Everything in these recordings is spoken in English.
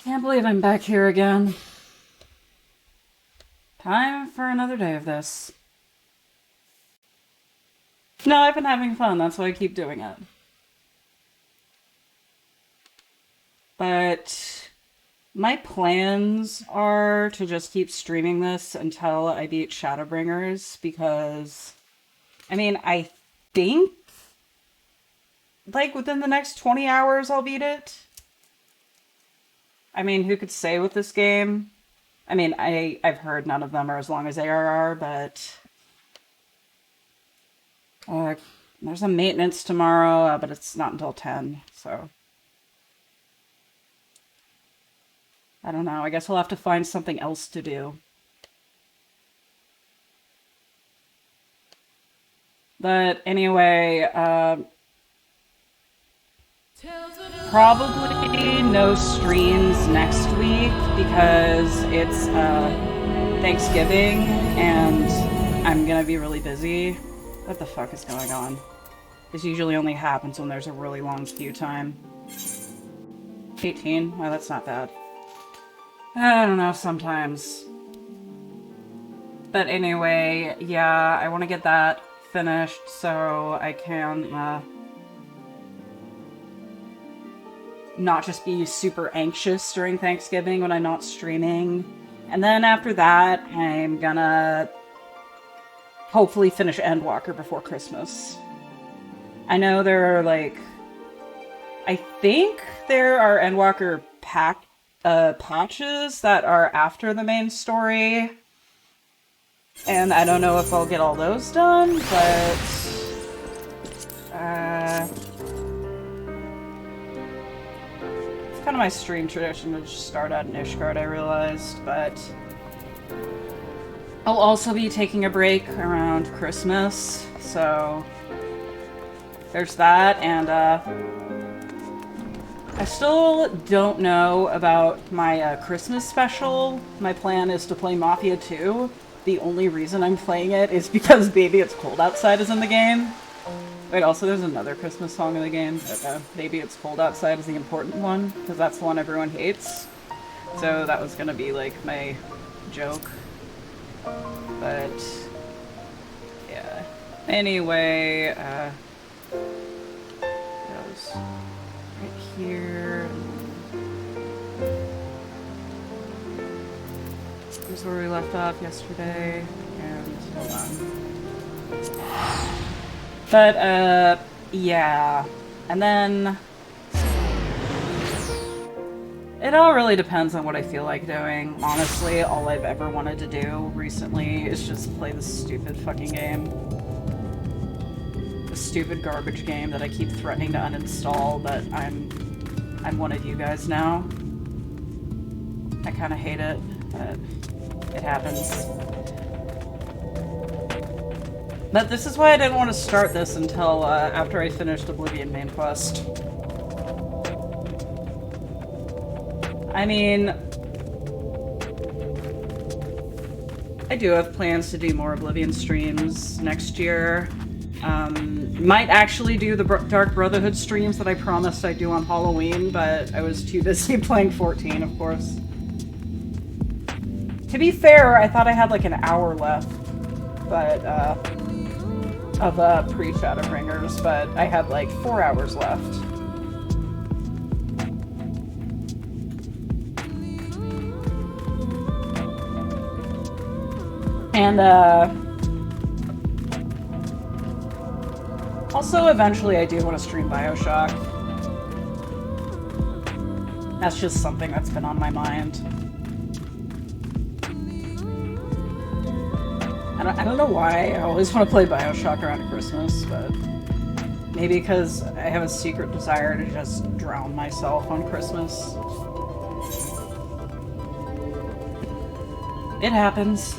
Can't believe I'm back here again. Time for another day of this. No, I've been having fun, that's why I keep doing it. But my plans are to just keep streaming this until I beat Shadowbringers, because, I mean, I think, like, within the next 20 hours I'll beat it. I mean, who could say with this game? I mean, I've heard none of them are as long as ARR, but there's a maintenance tomorrow, but it's not until 10, so I don't know. I guess we'll have to find something else to do. But anyway, probably no streams next week because it's Thanksgiving and I'm gonna be really busy. What the fuck is going on? This usually only happens when there's a really long queue time. 18? Well, that's not bad. I don't know, sometimes. But anyway, yeah, I want to get that finished so I can not just be super anxious during Thanksgiving when I'm not streaming. And then after that, I'm gonna hopefully finish Endwalker before Christmas. I know there are, like, I think there are Endwalker patches that are after the main story. And I don't know if I'll get all those done, but it's kind of my stream tradition to just start out in Ishgard, I realized, but I'll also be taking a break around Christmas, so there's that, and I still don't know about my Christmas special. My plan is to play Mafia 2. The only reason I'm playing it is because Baby It's Cold Outside is in the game. Wait, also there's another Christmas song in the game, but Baby It's Cold Outside is the important one, because that's the one everyone hates. So that was gonna be, like, my joke. But yeah. Anyway, goes right here. Here's where we left off yesterday, and hold on. But yeah, and then it all really depends on what I feel like doing. Honestly, all I've ever wanted to do recently is just play this stupid fucking game. The stupid garbage game that I keep threatening to uninstall, but I'm one of you guys now. I kind of hate it, but it happens. But this is why I didn't want to start this until after I finished Oblivion main quest. I mean, I do have plans to do more Oblivion streams next year. Might actually do the Dark Brotherhood streams that I promised I'd do on Halloween, but I was too busy playing 14, of course. To be fair, I thought I had like an hour left, but of pre-Shadowbringers, but I had like 4 hours left. And also eventually I do want to stream BioShock. That's just something that's been on my mind. I don't know why I always want to play BioShock around Christmas, but maybe because I have a secret desire to just drown myself on Christmas. It happens.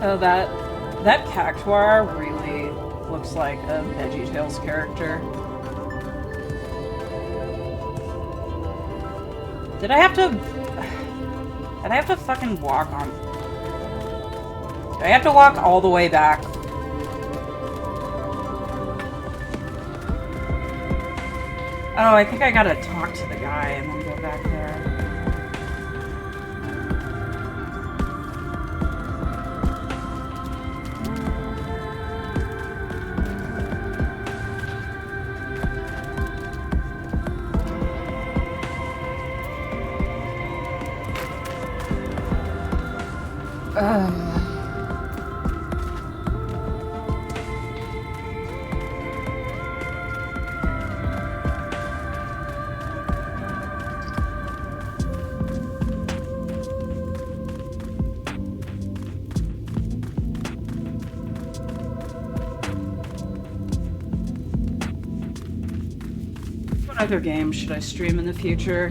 Oh, that Cactuar really looks like a VeggieTales character. Did I have to And I have to fucking walk on... Do I have to walk all the way back? Oh, I think I gotta talk to the guy and then go back there. What other games should I stream in the future?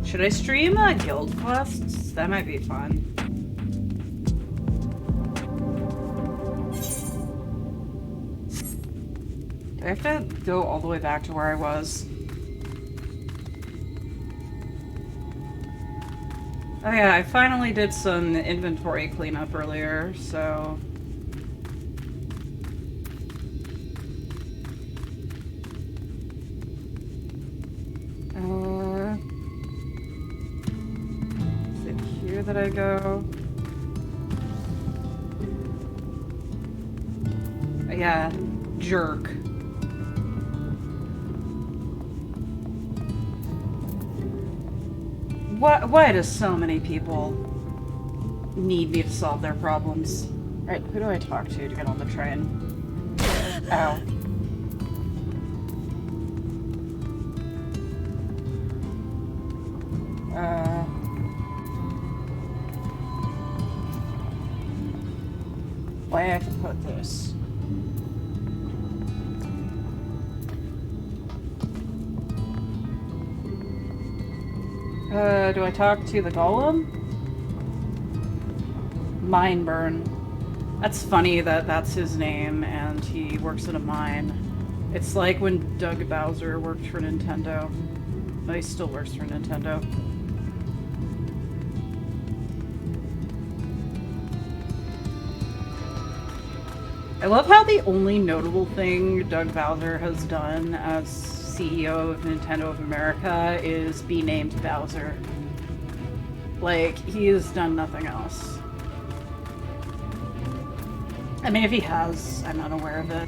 Should I stream guild quests? That might be fun. Do I have to go all the way back to where I was? Oh yeah, I finally did some inventory cleanup earlier, so... Is it here that I go? Yeah, jerk. Why do so many people need me to solve their problems? Alright, who do I talk to get on the train? Ow. Why I have to put this? Do I talk to the golem? Mineburn. That's funny that that's his name and he works at a mine. It's like when Doug Bowser worked for Nintendo. No, he still works for Nintendo. I love how the only notable thing Doug Bowser has done as CEO of Nintendo of America is be named Bowser. Like, he has done nothing else. I mean, if he has, I'm unaware of it.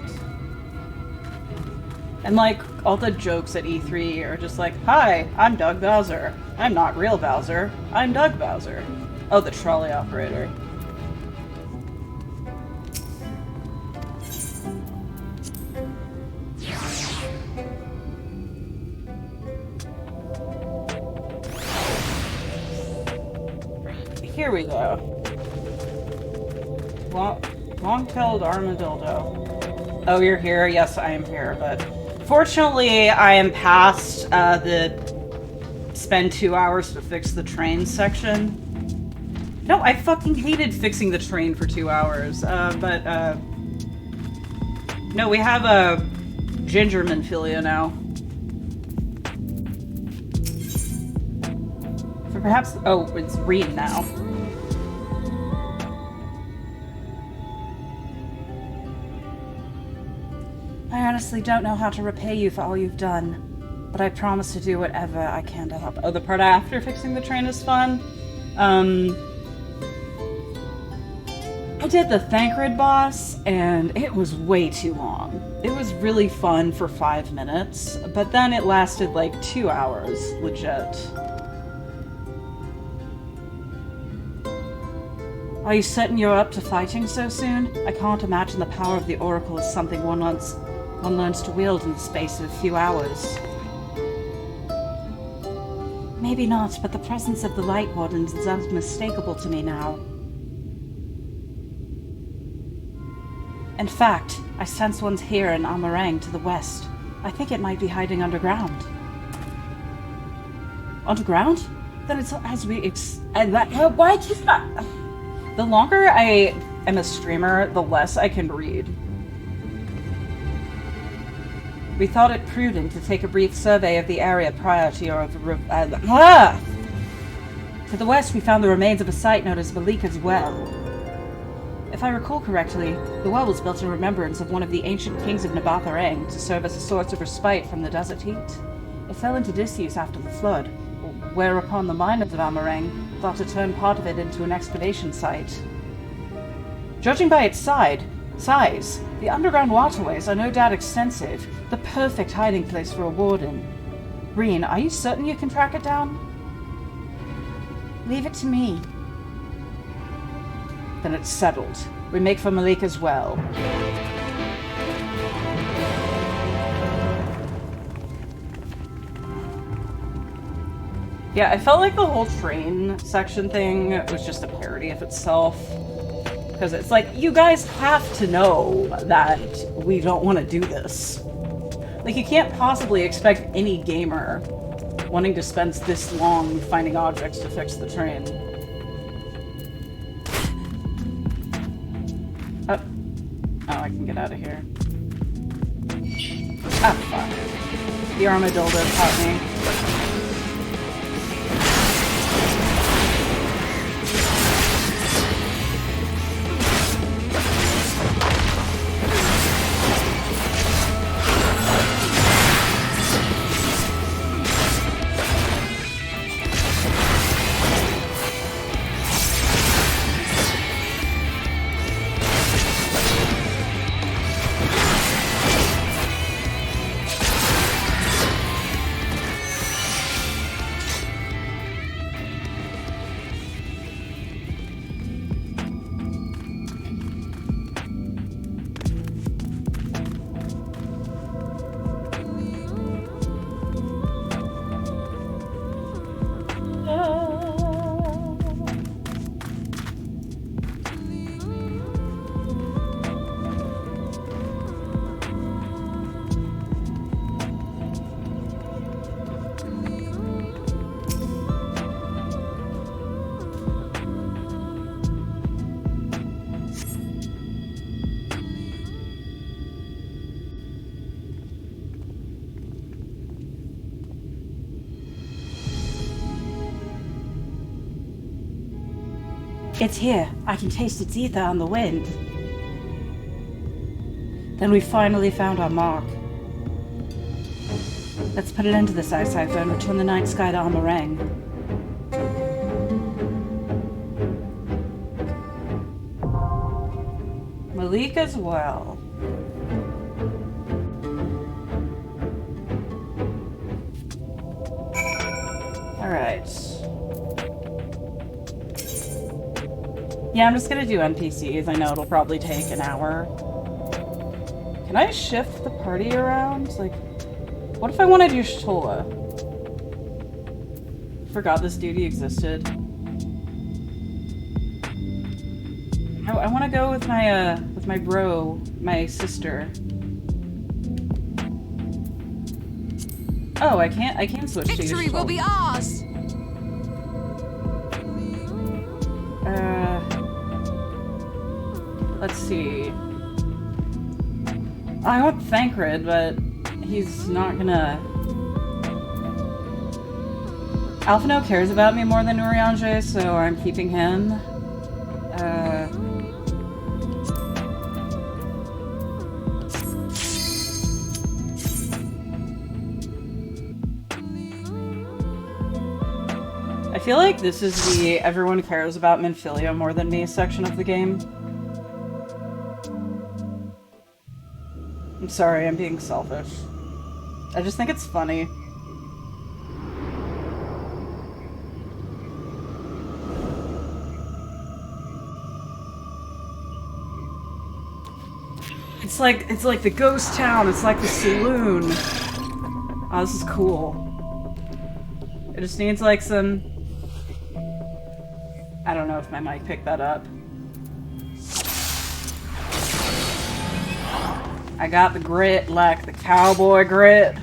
And like, all the jokes at E3 are just like, hi, I'm Doug Bowser. I'm not real Bowser. I'm Doug Bowser. Oh, the trolley operator. Here we go. Long-tailed armadillo. Oh, you're here? Yes, I am here, but fortunately, I am past the spend 2 hours to fix the train section. No, I fucking hated fixing the train for 2 hours, no, we have a Gingerman Philia now. For perhaps, oh, it's Reed now. I honestly don't know how to repay you for all you've done, but I promise to do whatever I can to help. Oh, the part after fixing the train is fun. I did the thancred boss, and it was way too long. It was really fun for 5 minutes, but then it lasted like 2 hours, legit. Are you certain you're up to fighting so soon? I can't imagine the power of the Oracle is something one learns to wield in the space of a few hours. Maybe not, but the presence of the Light Wardens is unmistakable to me now. In fact, I sense one's here in Amarang to the west. I think it might be hiding underground. Underground? Then it's as we why can't I? The longer I am a streamer, the less I can read. We thought it prudent to take a brief survey of the area prior to your... To the west, we found the remains of a site known as Malika's Well. If I recall correctly, the well was built in remembrance of one of the ancient kings of Nabatharang to serve as a source of respite from the desert heat. It fell into disuse after the flood, whereupon the miners of Amarang thought to turn part of it into an excavation site. Judging by its size, the underground waterways are no doubt extensive, the perfect hiding place for a warden. Reen, are you certain you can track it down? Leave it to me. Then it's settled. We make for Malika's Well. Yeah, I felt like the whole train section thing was just a parody of itself. Because it's like, you guys have to know that we don't want to do this. Like, you can't possibly expect any gamer wanting to spend this long finding objects to fix the train. Oh, I can get out of here. Ah, fuck. The armadillo caught me. It's here. I can taste its ether on the wind. Then we finally found our mark. Let's put an end to this ice cipher and return the night sky to Amarang. Malika's Well. Alright. Yeah, I'm just gonna do NPCs. I know it'll probably take an hour. Can I shift the party around? Like, what if I want to do Shtola? Forgot this duty existed. I want to go with my bro, my sister. Oh, I can't switch to Victory will be ours. Let's see. I want Thancred, but he's not gonna... Alphino cares about me more than Urianger, so I'm keeping him. I feel like this is the everyone cares about Minfilia more than me section of the game. I'm sorry, I'm being selfish. I just think it's funny. It's like the ghost town, it's like the saloon. Oh, this is cool. It just needs like some... I don't know if my mic picked that up. I got the grit, like the cowboy grit.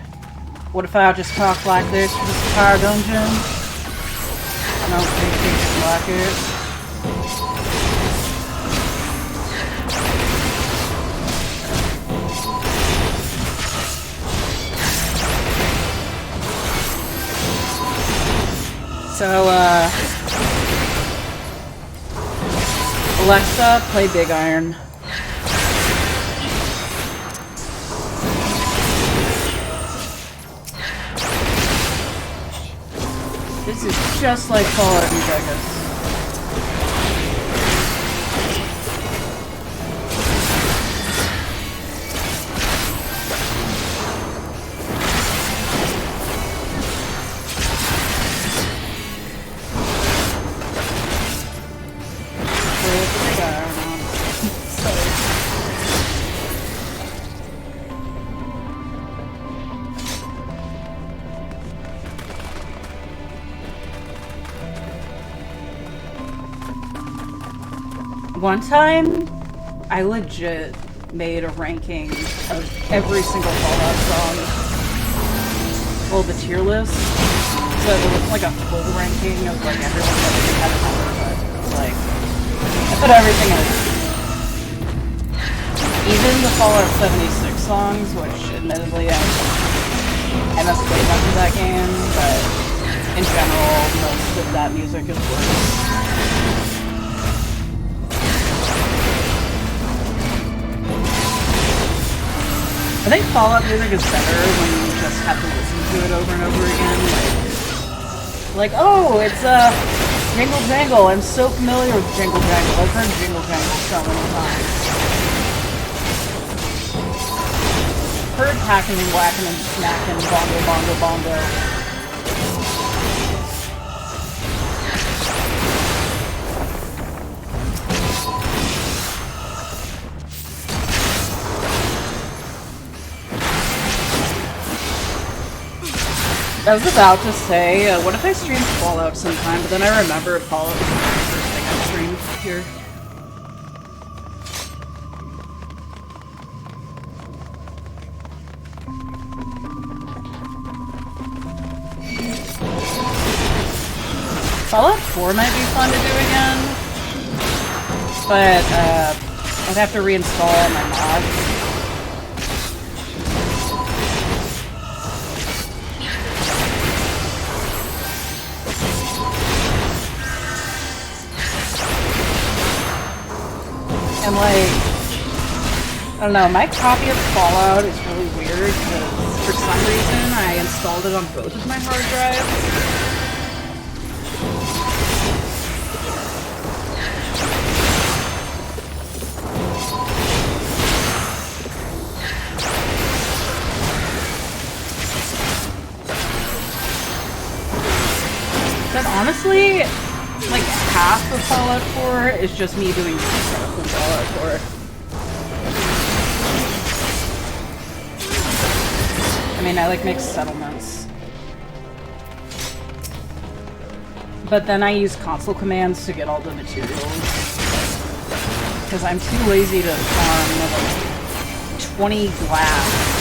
What if I just talk like this for this entire dungeon? I don't think people like it. Alexa, play Big Iron. This is just like Fallout New Vegas. One time, I legit made a ranking of every single Fallout song. Well, the tier list. So it was like a full ranking of like everyone that we had a number, but like I put everything in. Even the Fallout 76 songs, which admittedly I haven't played much of that game, but in general, most of that music is worse. I think Fallout music is better when you just have to listen to it over and over again. Like oh, it's Jingle Jangle. I'm so familiar with Jingle Jangle. I've heard Jingle Jangle so many times. Heard hacking and whacking and smacking, bongo, bongo, bongo. I was about to say, what if I streamed Fallout sometime, but then I remembered Fallout was the very first thing I streamed here. Fallout 4 might be fun to do again, but I'd have to reinstall all my mods. And like, I don't know, my copy of Fallout is really weird because for some reason I installed it on both of my hard drives. But honestly, like half of Fallout 4 is just me doing stuff in Fallout 4. I mean, I like make settlements. But then I use console commands to get all the materials. Because I'm too lazy to farm like 20 glass.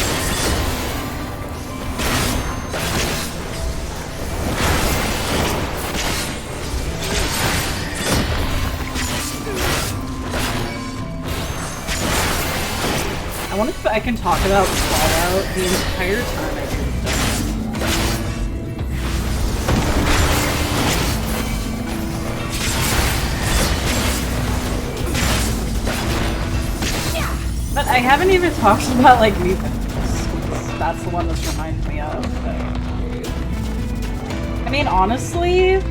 I wonder if I can talk about Fallout the entire time I do this. But I haven't even talked about like New Vegas. That's the one this reminds me of. But... I mean, honestly,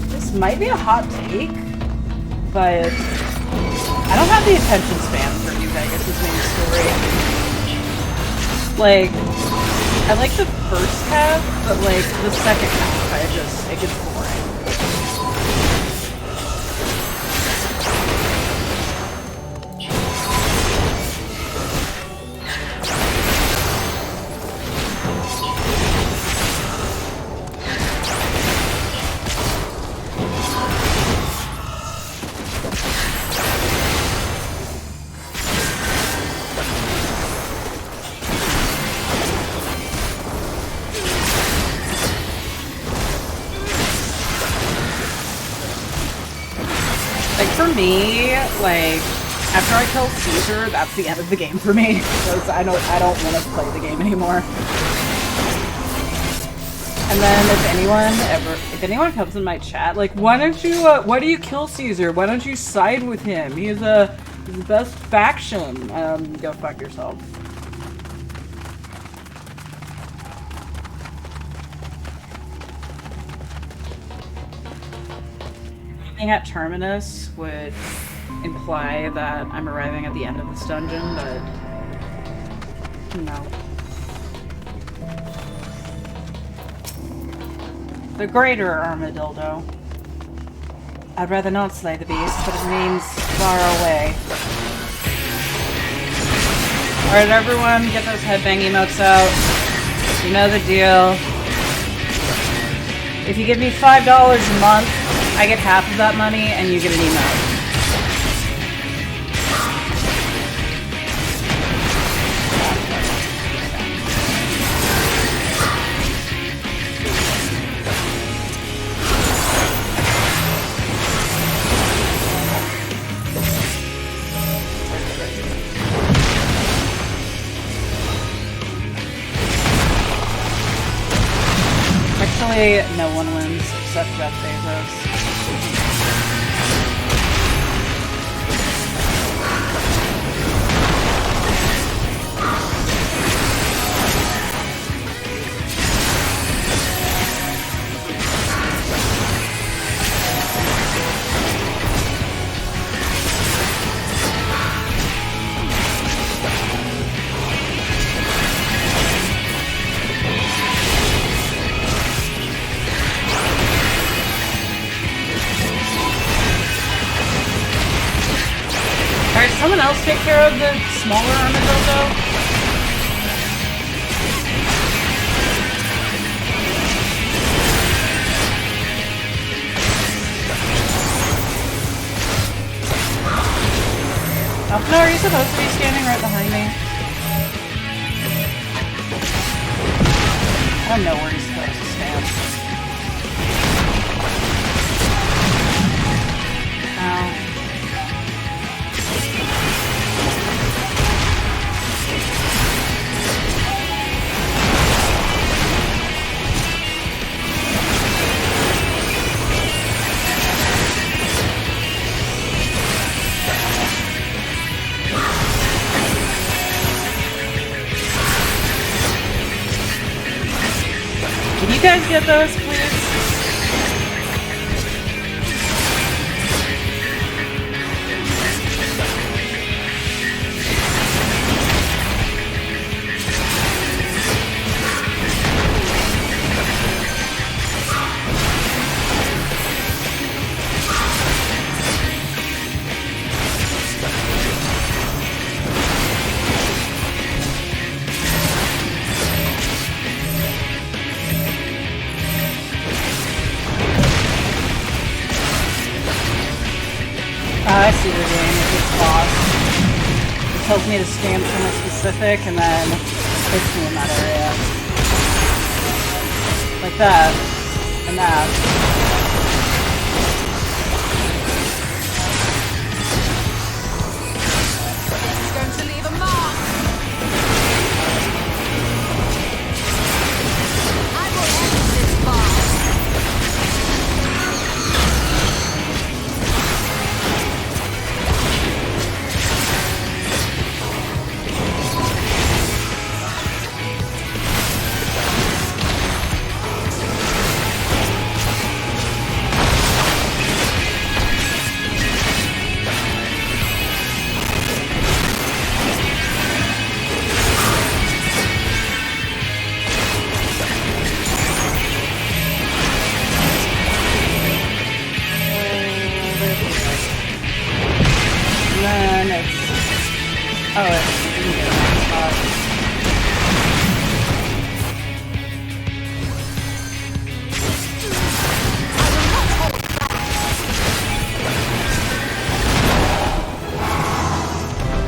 this might be a hot take, but I don't have the attention span for New Vegas' main story. Like, I like the first half, but like the second half, it gets boring. For me, like, after I kill Caesar, that's the end of the game for me. Because I don't want to play the game anymore. And then if anyone comes in my chat, like, why do you kill Caesar? Why don't you side with him? He's the best faction. Go fuck yourself. Being at Terminus would imply that I'm arriving at the end of this dungeon, but no. The greater armadillo. I'd rather not slay the beast, but it means far away. Alright, everyone, get those headbang emotes out. You know the deal. If you give me $5 a month, I get half of that money, and you get an emote. Actually, no one wins except Jeff Bezos. Someone else take care of the smaller armadillo? Alpha, are you supposed to be standing right behind me? I don't know where he's supposed to stand. Ow. Can you guys get those, please? I see what you're doing with this boss. It tells me to stand somewhere specific and then puts me in that area. Like that. And that. It's going to leave a mark. I will end this boss.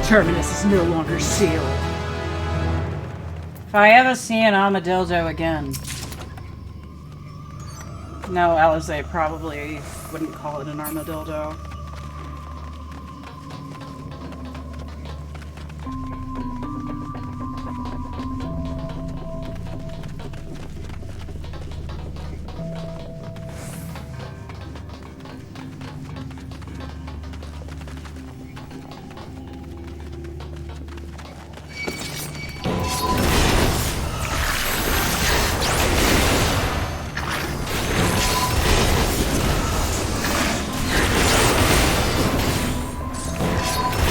Terminus is no longer sealed. If I ever see an armadillo again. No, Alize probably wouldn't call it an armadillo.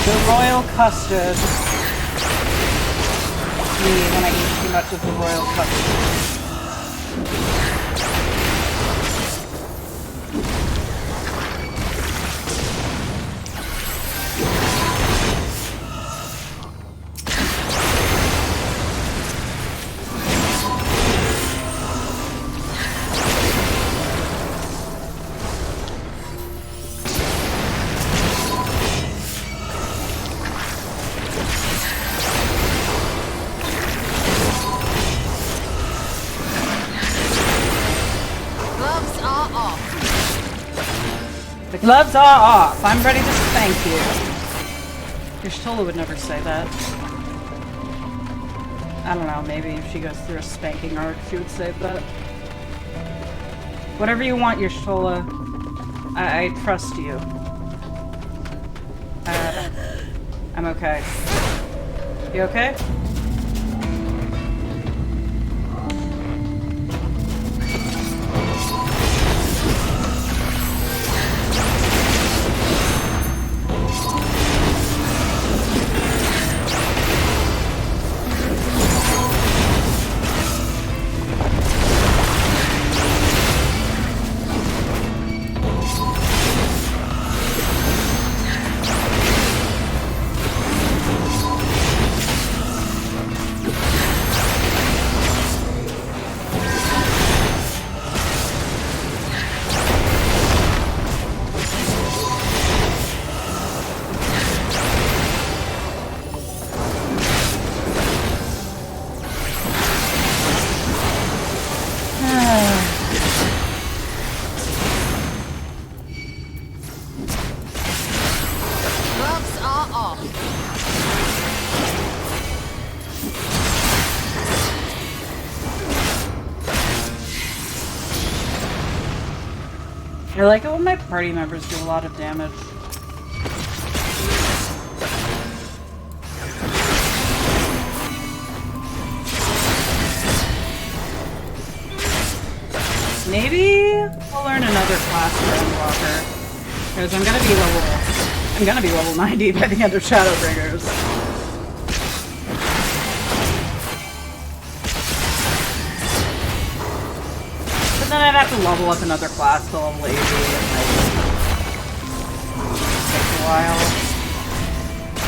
The royal custard. Me when I eat too much of the royal custard. The gloves are off. I'm ready to spank you. Your Shtola would never say that. I don't know, maybe if she goes through a spanking arc, she would say that. Whatever you want, your Shtola. I trust you. I'm okay. You okay? Gloves are off. I like it when my party members do a lot of damage. Maybe we'll learn another class for Endwalker. Because I'm gonna be level 90 by the end of Shadowbringers. But then I'd have to level up another class to level 80 and like takes a while.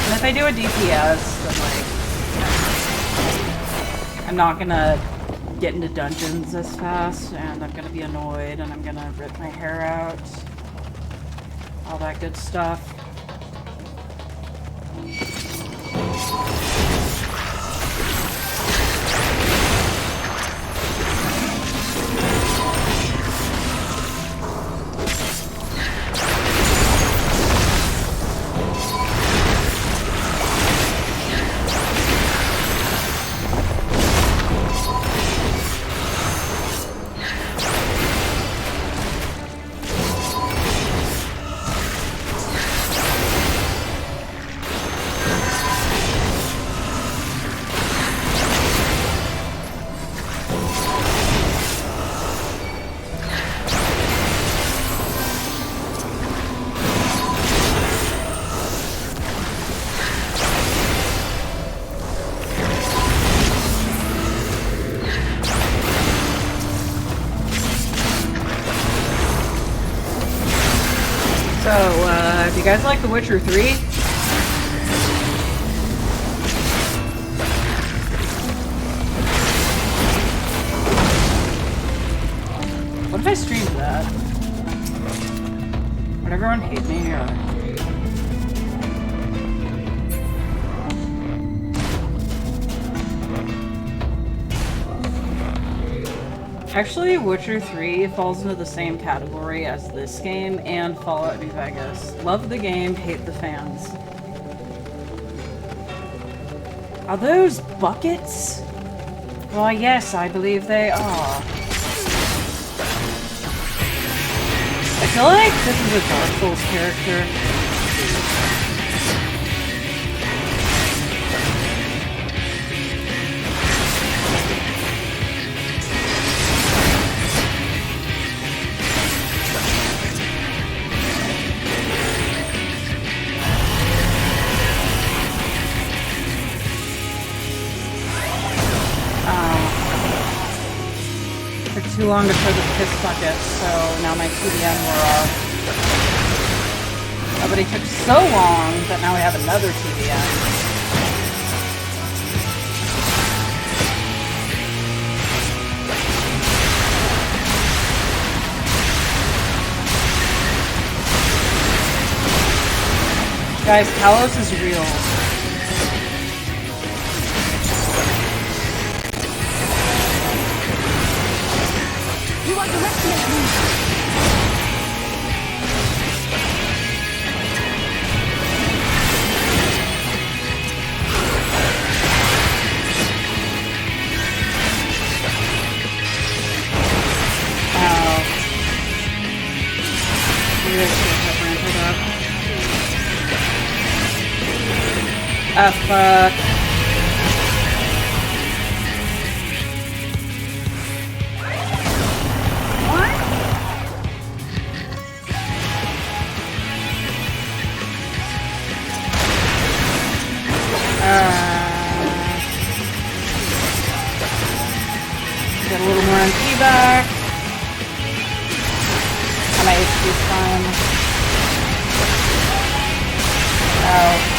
And if I do a DPS, then like I'm not gonna get into dungeons as fast, and I'm gonna be annoyed, and I'm gonna rip my hair out. All that good stuff. So, do you guys like The Witcher 3? What if I streamed that? Would everyone hate me or... Actually, Witcher 3 falls into the same category as this game and Fallout New Vegas. Love the game, hate the fans. Are those buckets? Why, yes, I believe they are. I feel like this is a Dark Souls character. too long to trigger the piss bucket, so now my TDM wore off. Oh, but it took so long that now we have another TDM. Guys, Kalos is real. You underestimate me! Ow. You guys should have ramped up. Ah, fuck. What? Get a little more MP back. And my HP's fine. Oh.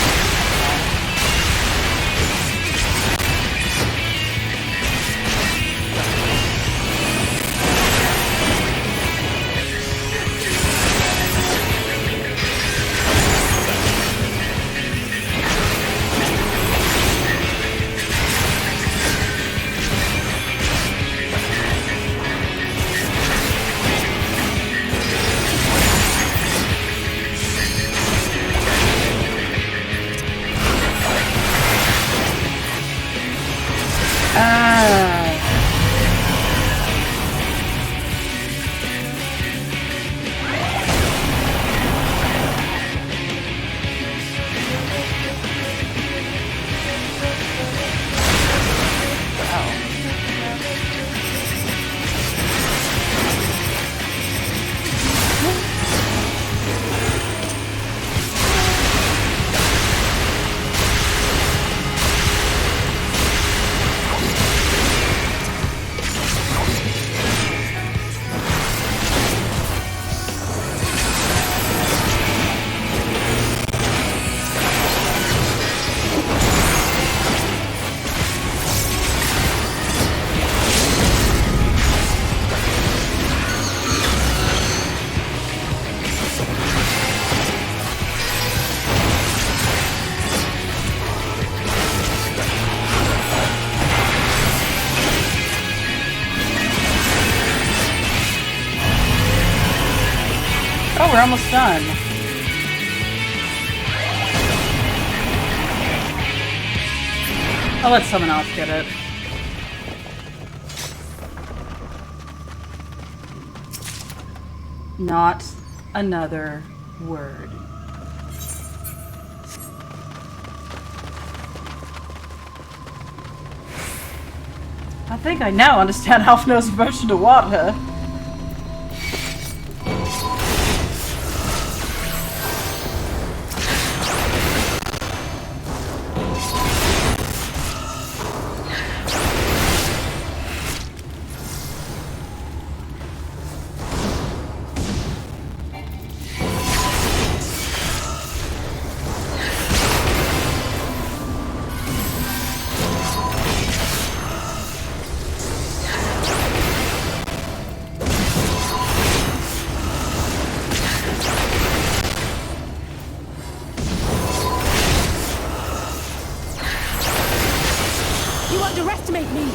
Oh, we're almost done. I'll let someone else get it. Not another word. I think I now understand Alphino's devotion to water. You underestimate me!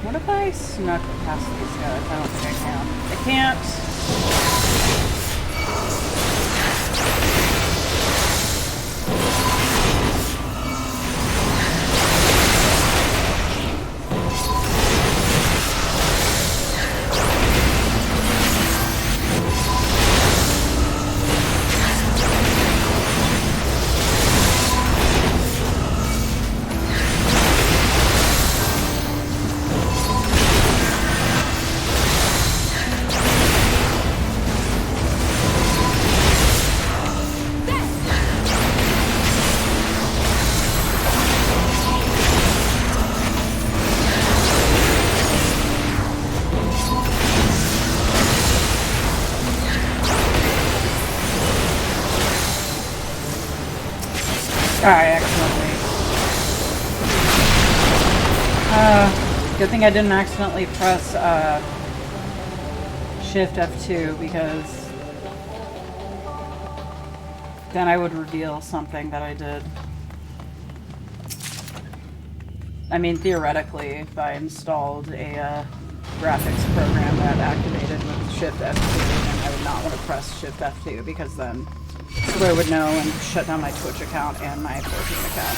What if I snuck past these guys? I don't think I can. I can't. I accidentally. Good thing I didn't accidentally press Shift F2 because then I would reveal something that I did. I mean, theoretically, if I installed a graphics program that activated with Shift F2, then I would not want to press Shift F2 because then Square would know and shut down my Twitch account and my Fortune account.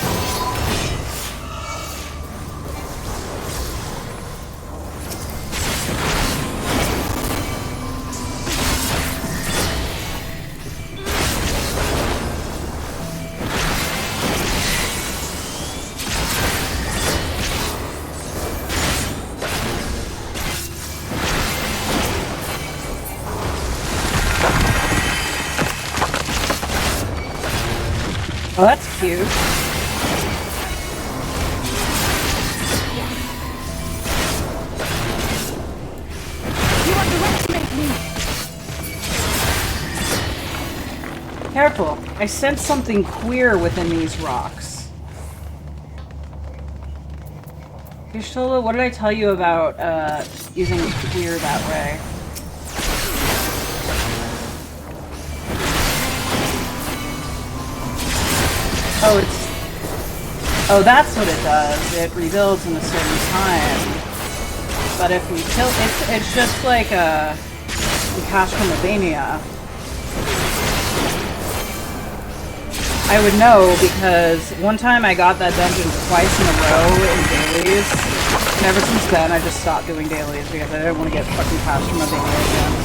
Oh, that's cute. You underestimate me. Careful. I sense something queer within these rocks. Yashola, what did I tell you about using queer that way? Oh, oh, that's what it does. It rebuilds in a certain time. But if we kill, it's just like a cache from Albania. I would know because one time I got that dungeon twice in a row in dailies, and ever since then I just stopped doing dailies because I didn't want to get fucking cache from Albania again.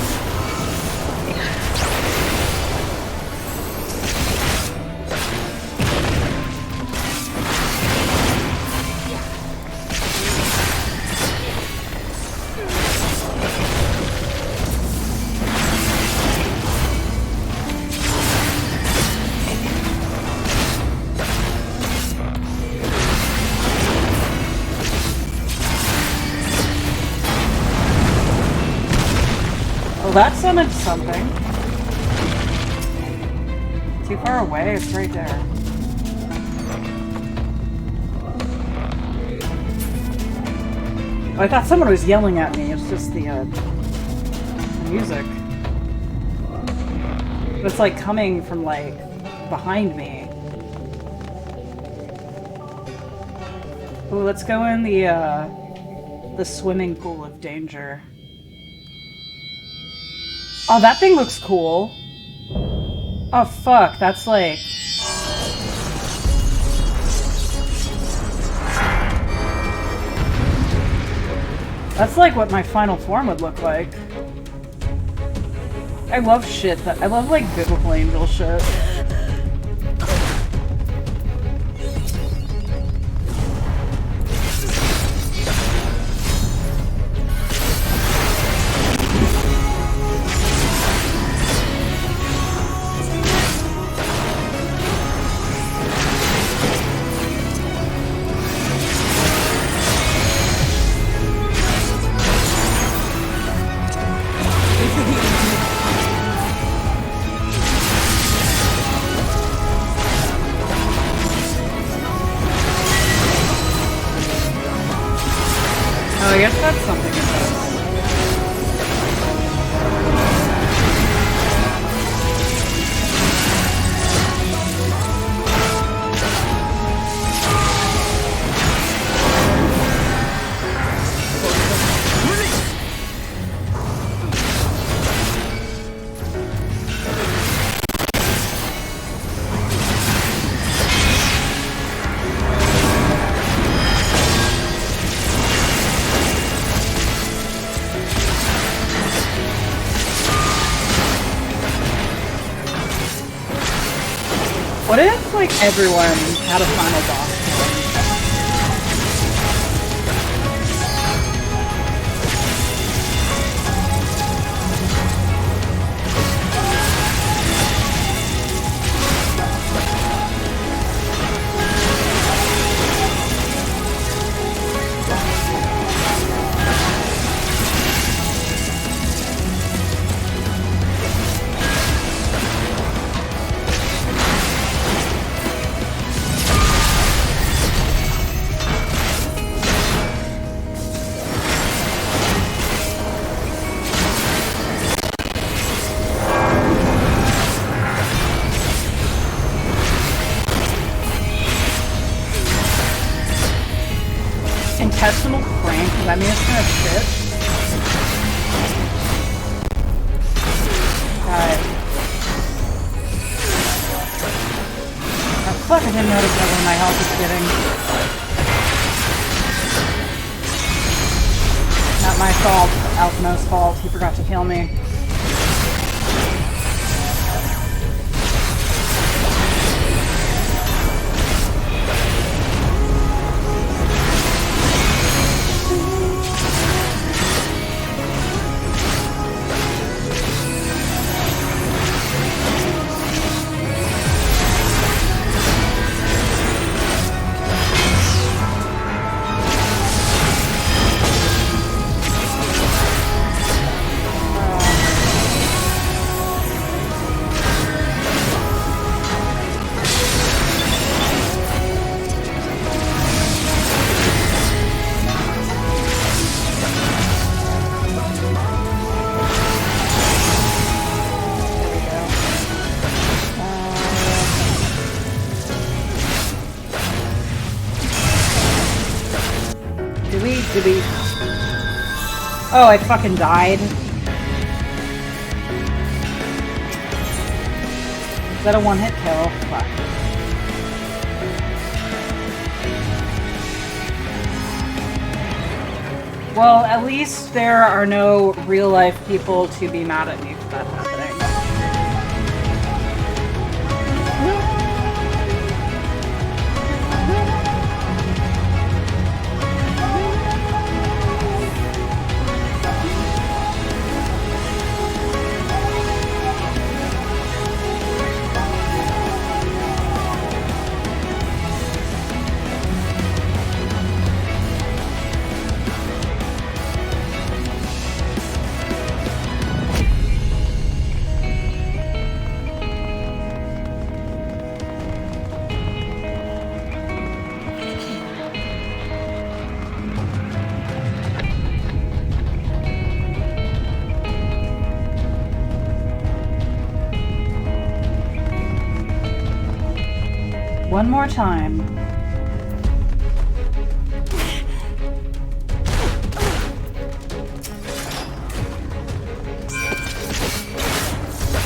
That summoned something. Too far away, it's right there. Oh, I thought someone was yelling at me. It's just the music. But it's like coming from like behind me. Ooh, let's go in the swimming pool of danger. Oh, that thing looks cool. Oh, fuck. That's like... That's like what my final form would look like. I love shit that... I love, like, biblical angel shit. I guess that's something it does. What if, like, everyone had a final boss? intestinal crank? Does that mean it's gonna shit? Oh fuck, I didn't notice that when my health is getting. Not my fault. Alphino's fault. He forgot to kill me. Did we... Oh, I fucking died. Is that a one-hit kill? Fuck. Well, at least there are no real-life people to be mad at me for that happening. One more time.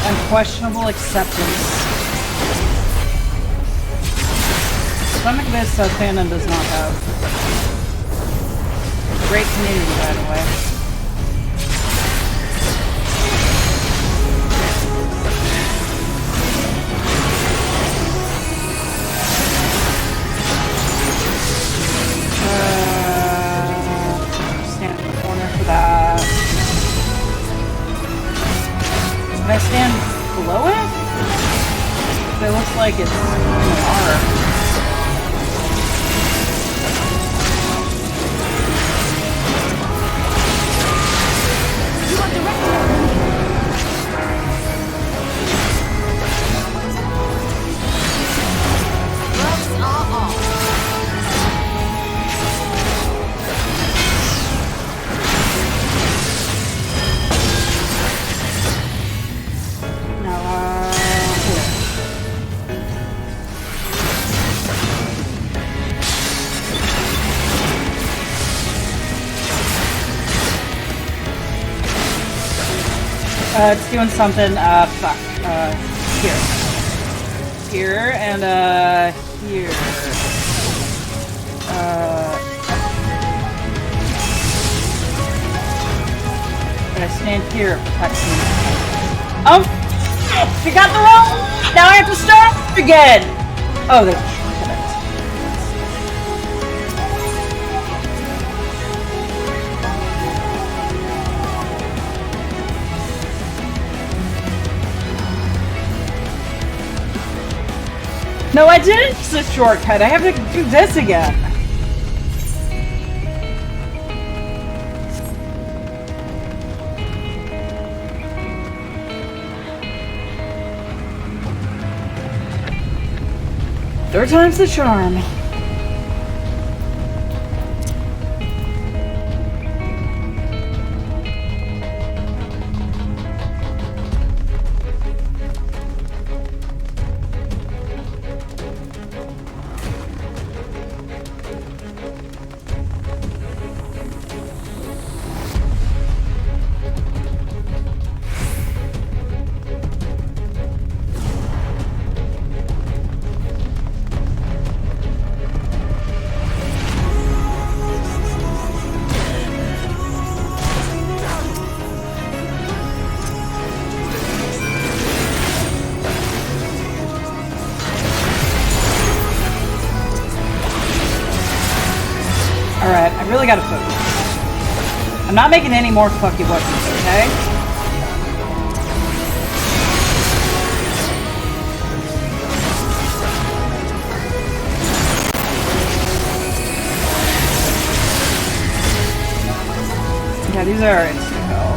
Unquestionable acceptance. Something this fandom does not have. Great community, by the way. Stand in the corner for that. Can I stand below it? It looks like it's in the water. You are directed at me. Gloves are off. Now, it's doing something, fuck, here. Here, and, here. But I stand here, it protects me. Oh, shit! You got the wrong! Now I have to start again! Oh, there's a shortcut. No, I didn't use a shortcut. I have to do this again. Third time's the charm. really gotta focus. I'm not making any more fucky wuckies, okay? Yeah, these are instant kill.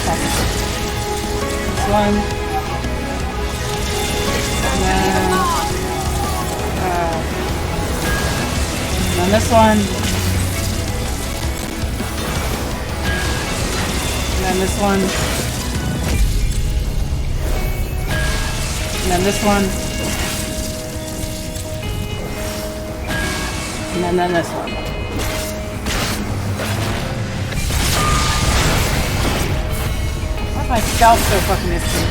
Fuck. This one. And then this one. And then this one. And then this one. And then this one. My scalp's so fucking itchy.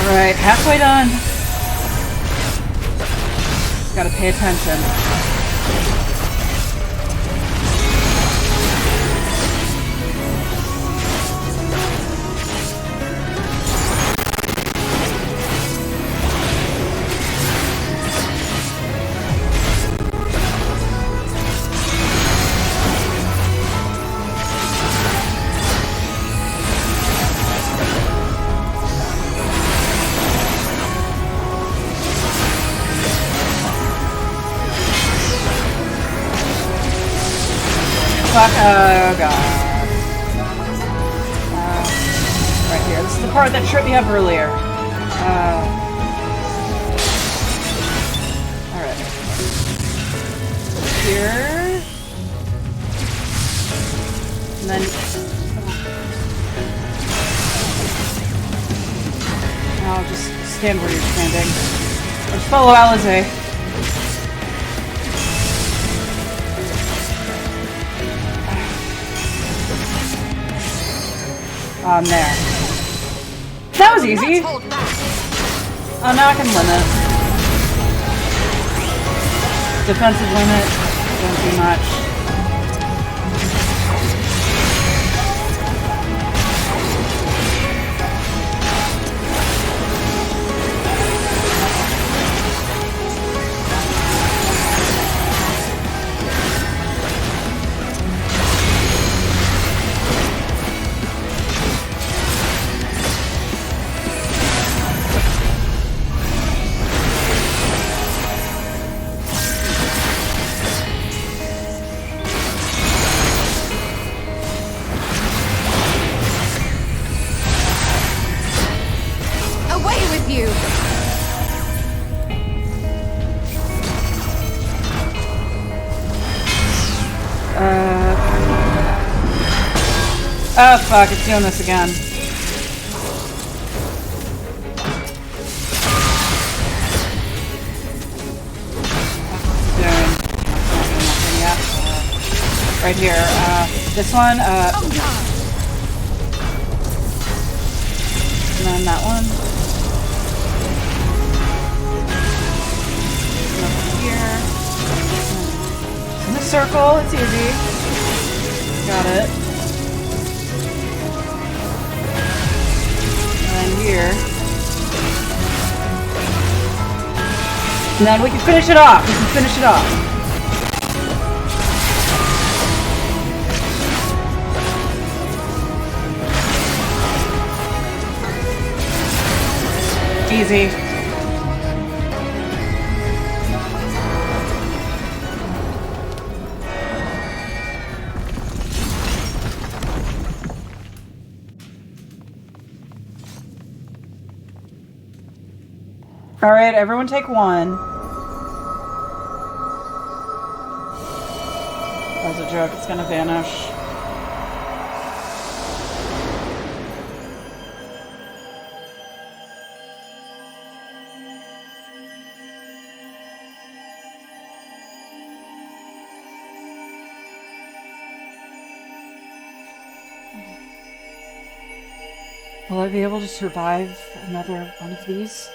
Alright, halfway done. Gotta pay attention. Fuck, oh god. Right here. This is the part that tripped me up earlier. Alright. Here. And then... I'll just stand where you're standing. Just follow Alize. On there. That was easy. Oh, now I can limit. Defensive limit. Don't do much. Oh fuck, it's doing this again. Nothing yet. Right here, this one, and then that one. Over here. In a circle, it's easy. Got it. Here. And then we can finish it off. We can finish it off. Easy. Alright, everyone take one. That was a joke, it's gonna vanish. Will I be able to survive another one of these?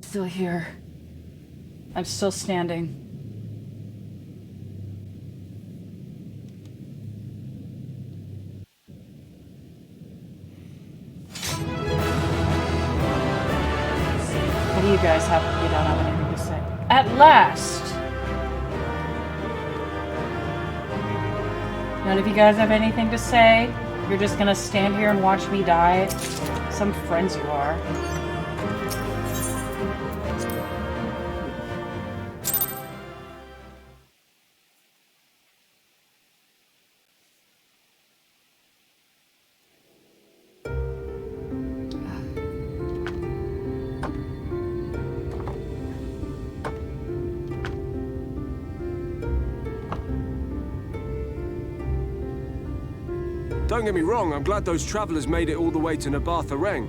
Still here. I'm still standing. What do you guys have? You don't have anything to say. At last! None of you guys have anything to say? You're just gonna stand here and watch me die? Some friends you are. Don't get me wrong, I'm glad those travelers made it all the way to Nabartha Reng.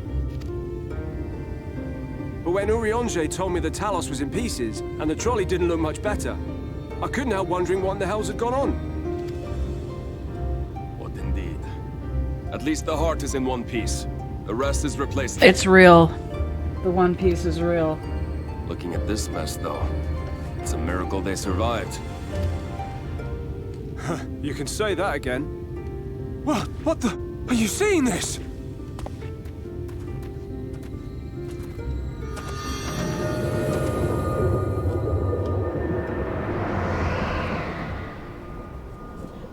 But when Urianger told me the Talos was in pieces, and the trolley didn't look much better, I couldn't help wondering what in the hells had gone on. What indeed? At least the heart is in one piece. The rest is replaced. It's real. The One Piece is real. Looking at this mess, though, it's a miracle they survived. You can say that again. What the? Are you seeing this?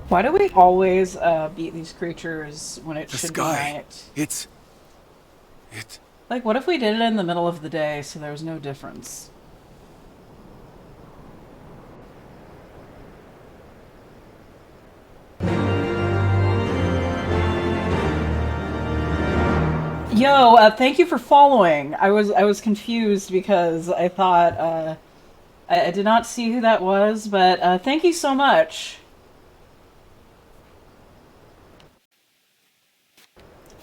Why do we always beat these creatures when it should be night? It... Like, what if we did it in the middle of the day so there was no difference? Yo, thank you for following. I was confused because I thought I did not see who that was, but thank you so much.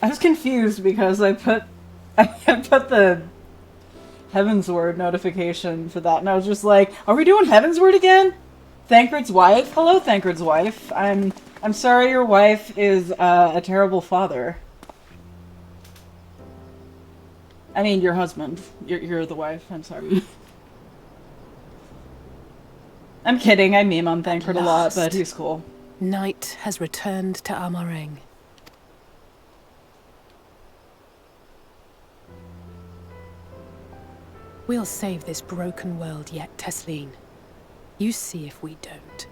I was confused because I put the Heavensward notification for that, and I was just like, "Are we doing Heavensward again?" Thancred's wife. Hello, Thancred's wife. I'm sorry your wife is a terrible father. I mean, your husband. You're the wife. I'm sorry. I'm kidding. I meme on Thancred a lot, but he's cool. Night has returned to Amareng. We'll save this broken world yet, Tesleen. You see if we don't.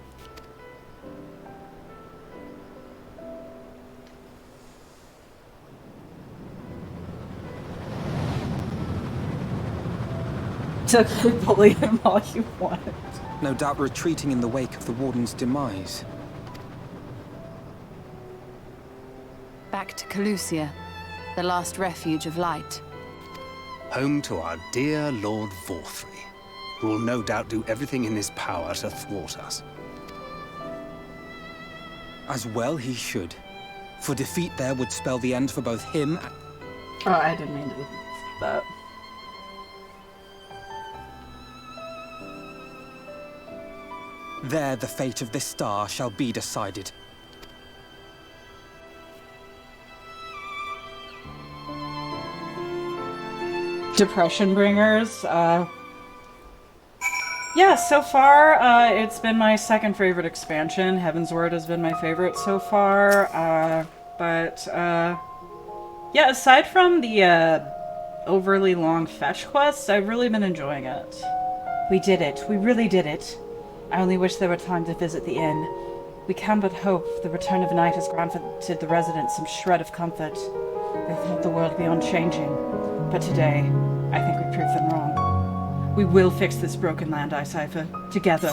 To bully him all you want. No doubt retreating in the wake of the Warden's demise. Back to Calusia, the last refuge of light. Home to our dear Lord Vorthry, who will no doubt do everything in his power to thwart us. As well he should. For defeat there would spell the end for both him and... Oh, I didn't mean to do that. There the fate of this star shall be decided. Depression Bringers. Yeah, so far, it's been my second favorite expansion. Heaven's Word has been my favorite so far. Yeah, aside from the overly long fetch quests, I've really been enjoying it. We did it. We really did it. I only wish there were time to visit the inn. We can but hope the return of night has granted the residents some shred of comfort. They thought the world beyond changing, but today, I think we proved them wrong. We will fix this broken land, Icipher, together.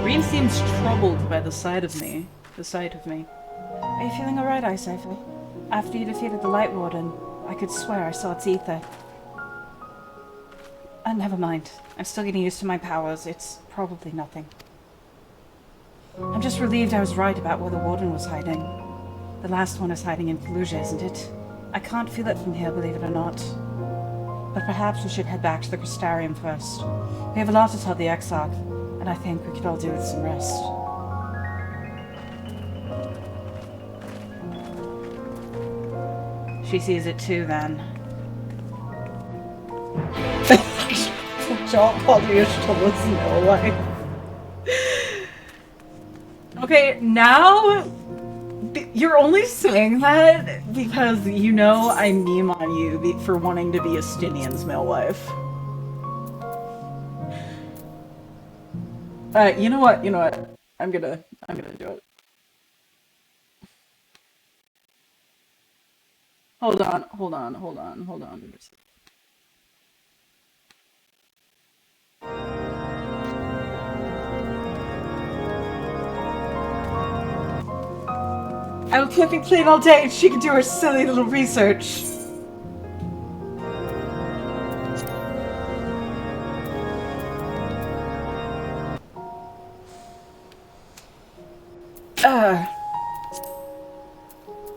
Green seems troubled by the sight of me. Are you feeling alright, Icipher? After you defeated the Light Warden, I could swear I saw its ether. Never mind. I'm still getting used to my powers. It's probably nothing. I'm just relieved I was right about where the Warden was hiding. The last one is hiding in Fallujah, isn't it? I can't feel it from here, believe it or not. But perhaps we should head back to the Crystarium first. We have a lot to tell the Exarch, and I think we could all do with some rest. She sees it too, then. Okay, now you're only saying that because you know I meme on you for wanting to be Estinian's male wife. You know what? I'm gonna do it. Hold on. I will keep it clean all day and she can do her silly little research.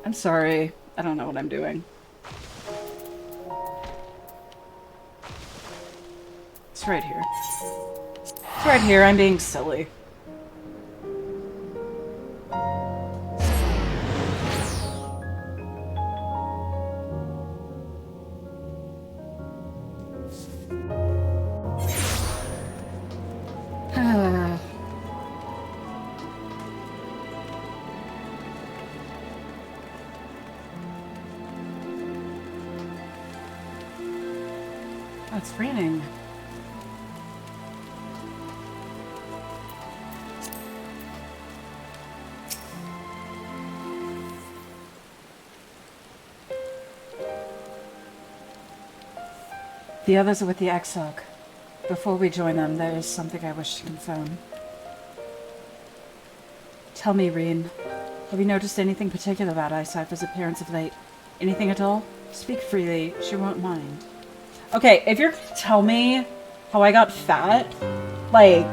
I'm sorry. I don't know what I'm doing. It's right here. It's right here. I'm being silly. It's raining. The others are with the Exarch. Before we join them, there is something I wish to confirm. Tell me, Reen, have you noticed anything particular about Icipher's appearance of late? Anything at all? Speak freely, she won't mind. Okay, if you're gonna tell me how I got fat, like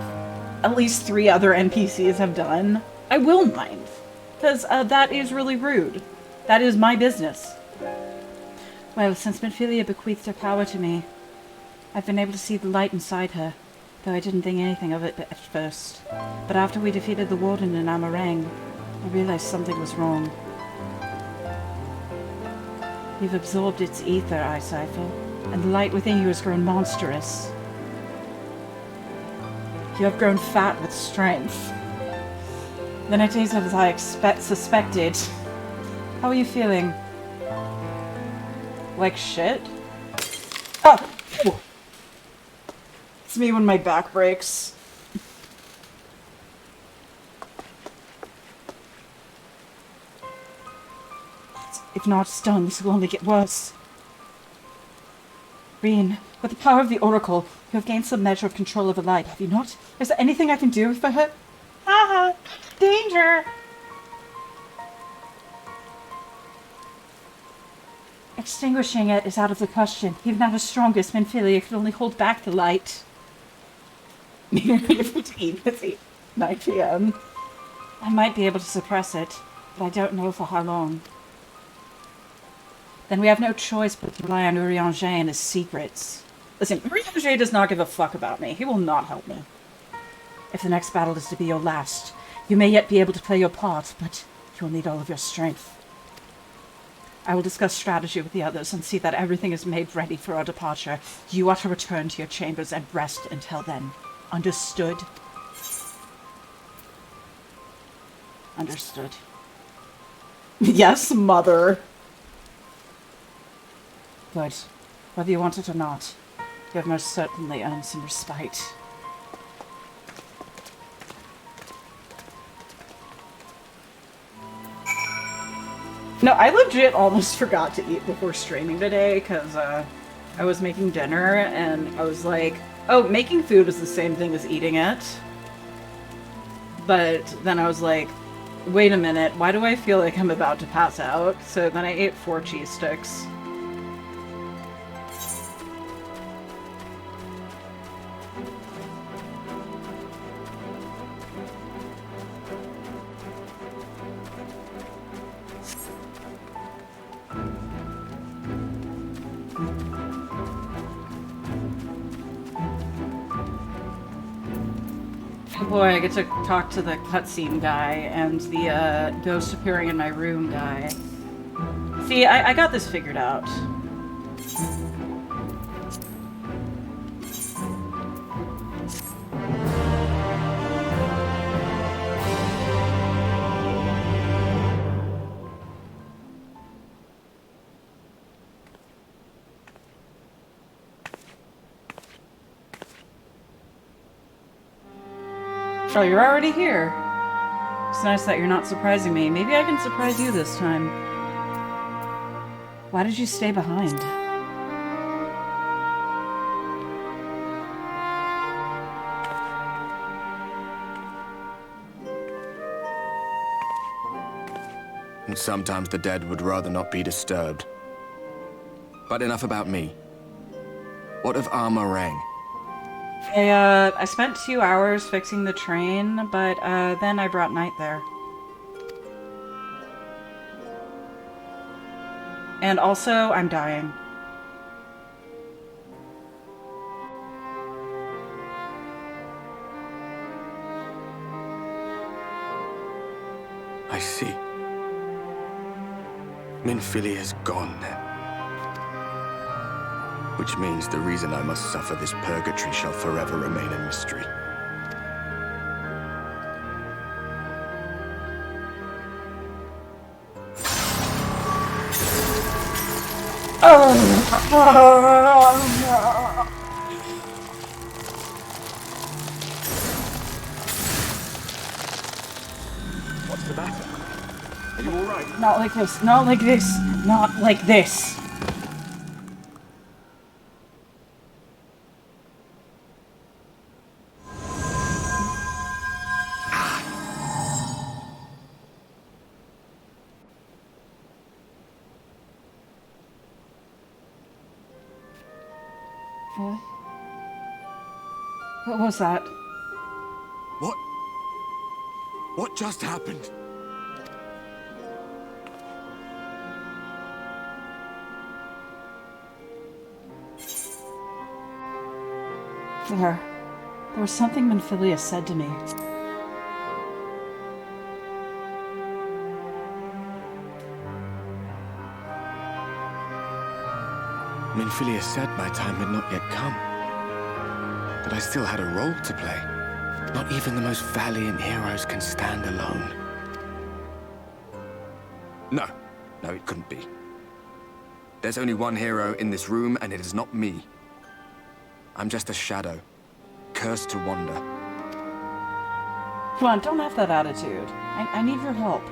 at least 3 other NPCs have done, I will mind. Because that is really rude. That is my business. Well, since Minfilia bequeathed her power to me, I've been able to see the light inside her, though I didn't think anything of it at first. But after we defeated the Warden in Amarang, I realized something was wrong. You've absorbed its ether, Icipher, and the light within you has grown monstrous. You have grown fat with strength. Then it is as I suspected. How are you feeling? Like shit? Oh! It's me when my back breaks. If not stung, this will only get worse. Reen, with the power of the Oracle, you have gained some measure of control over light, have you not? Is there anything I can do for her? Ah! Danger! Extinguishing it is out of the question. Even at her strongest, Minfilia could only hold back the light. 15, it's 9 p.m. I might be able to suppress it, but I don't know for how long. Then we have no choice but to rely on Urianger and his secrets. Listen, Urianger does not give a fuck about me. He will not help me. If the next battle is to be your last, you may yet be able to play your part, but You'll need all of your strength. I will discuss strategy with the others and see that everything is made ready for our departure. You are to return to your chambers and rest until then. Understood? Understood. Yes, mother. Good. Whether you want it or not, you have most certainly earned some respite. No, I legit almost forgot to eat before streaming today because I was making dinner and I was like, oh, making food is the same thing as eating it. But then I was like, wait a minute, why do I feel like I'm about to pass out? So then I ate 4 cheese sticks. Boy, I get to talk to the cutscene guy and the ghost appearing in my room guy. See, I got this figured out. Oh, you're already here. It's nice that you're not surprising me. Maybe I can surprise you this time. Why did you stay behind? And sometimes the dead would rather not be disturbed. But enough about me. What of Armorang? I spent 2 hours fixing the train, but then I brought Night there. And also, I'm dying. I see. Minfilia's gone then. Which means the reason I must suffer this purgatory shall forever remain a mystery. What's the matter? Are you alright? Not like this, not like this, not like this. What was that? What? What just happened? There was something Minfilia said to me. Minfilia said my time had not yet come. But I still had a role to play. Not even the most valiant heroes can stand alone. No, it couldn't be. There's only one hero in this room, and it is not me. I'm just a shadow, cursed to wander. Come on, don't have that attitude. I need your help.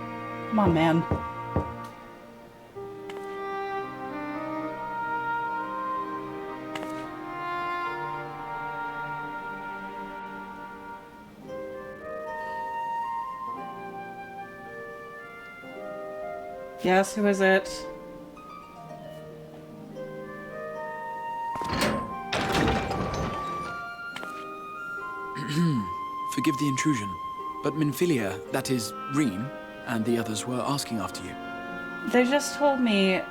Come on, man. Yes, who is it? Forgive the intrusion, but Minfilia, that is, Reem, and the others were asking after you. They just told me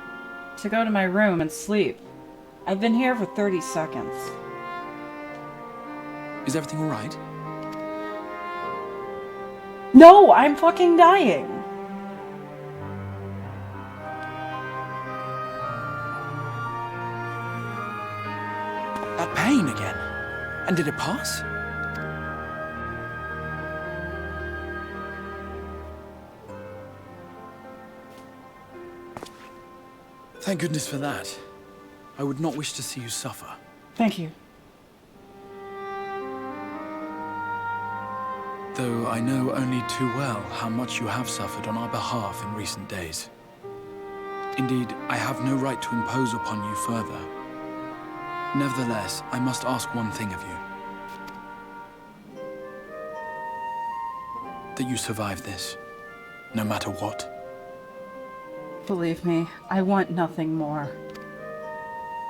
to go to my room and sleep. I've been here for 30 seconds. Is everything all right? No, I'm fucking dying. And did it pass? Thank goodness for that. I would not wish to see you suffer. Thank you. Though I know only too well how much you have suffered on our behalf in recent days. Indeed, I have no right to impose upon you further. Nevertheless, I must ask one thing of you. That you survive this, no matter what. Believe me, I want nothing more.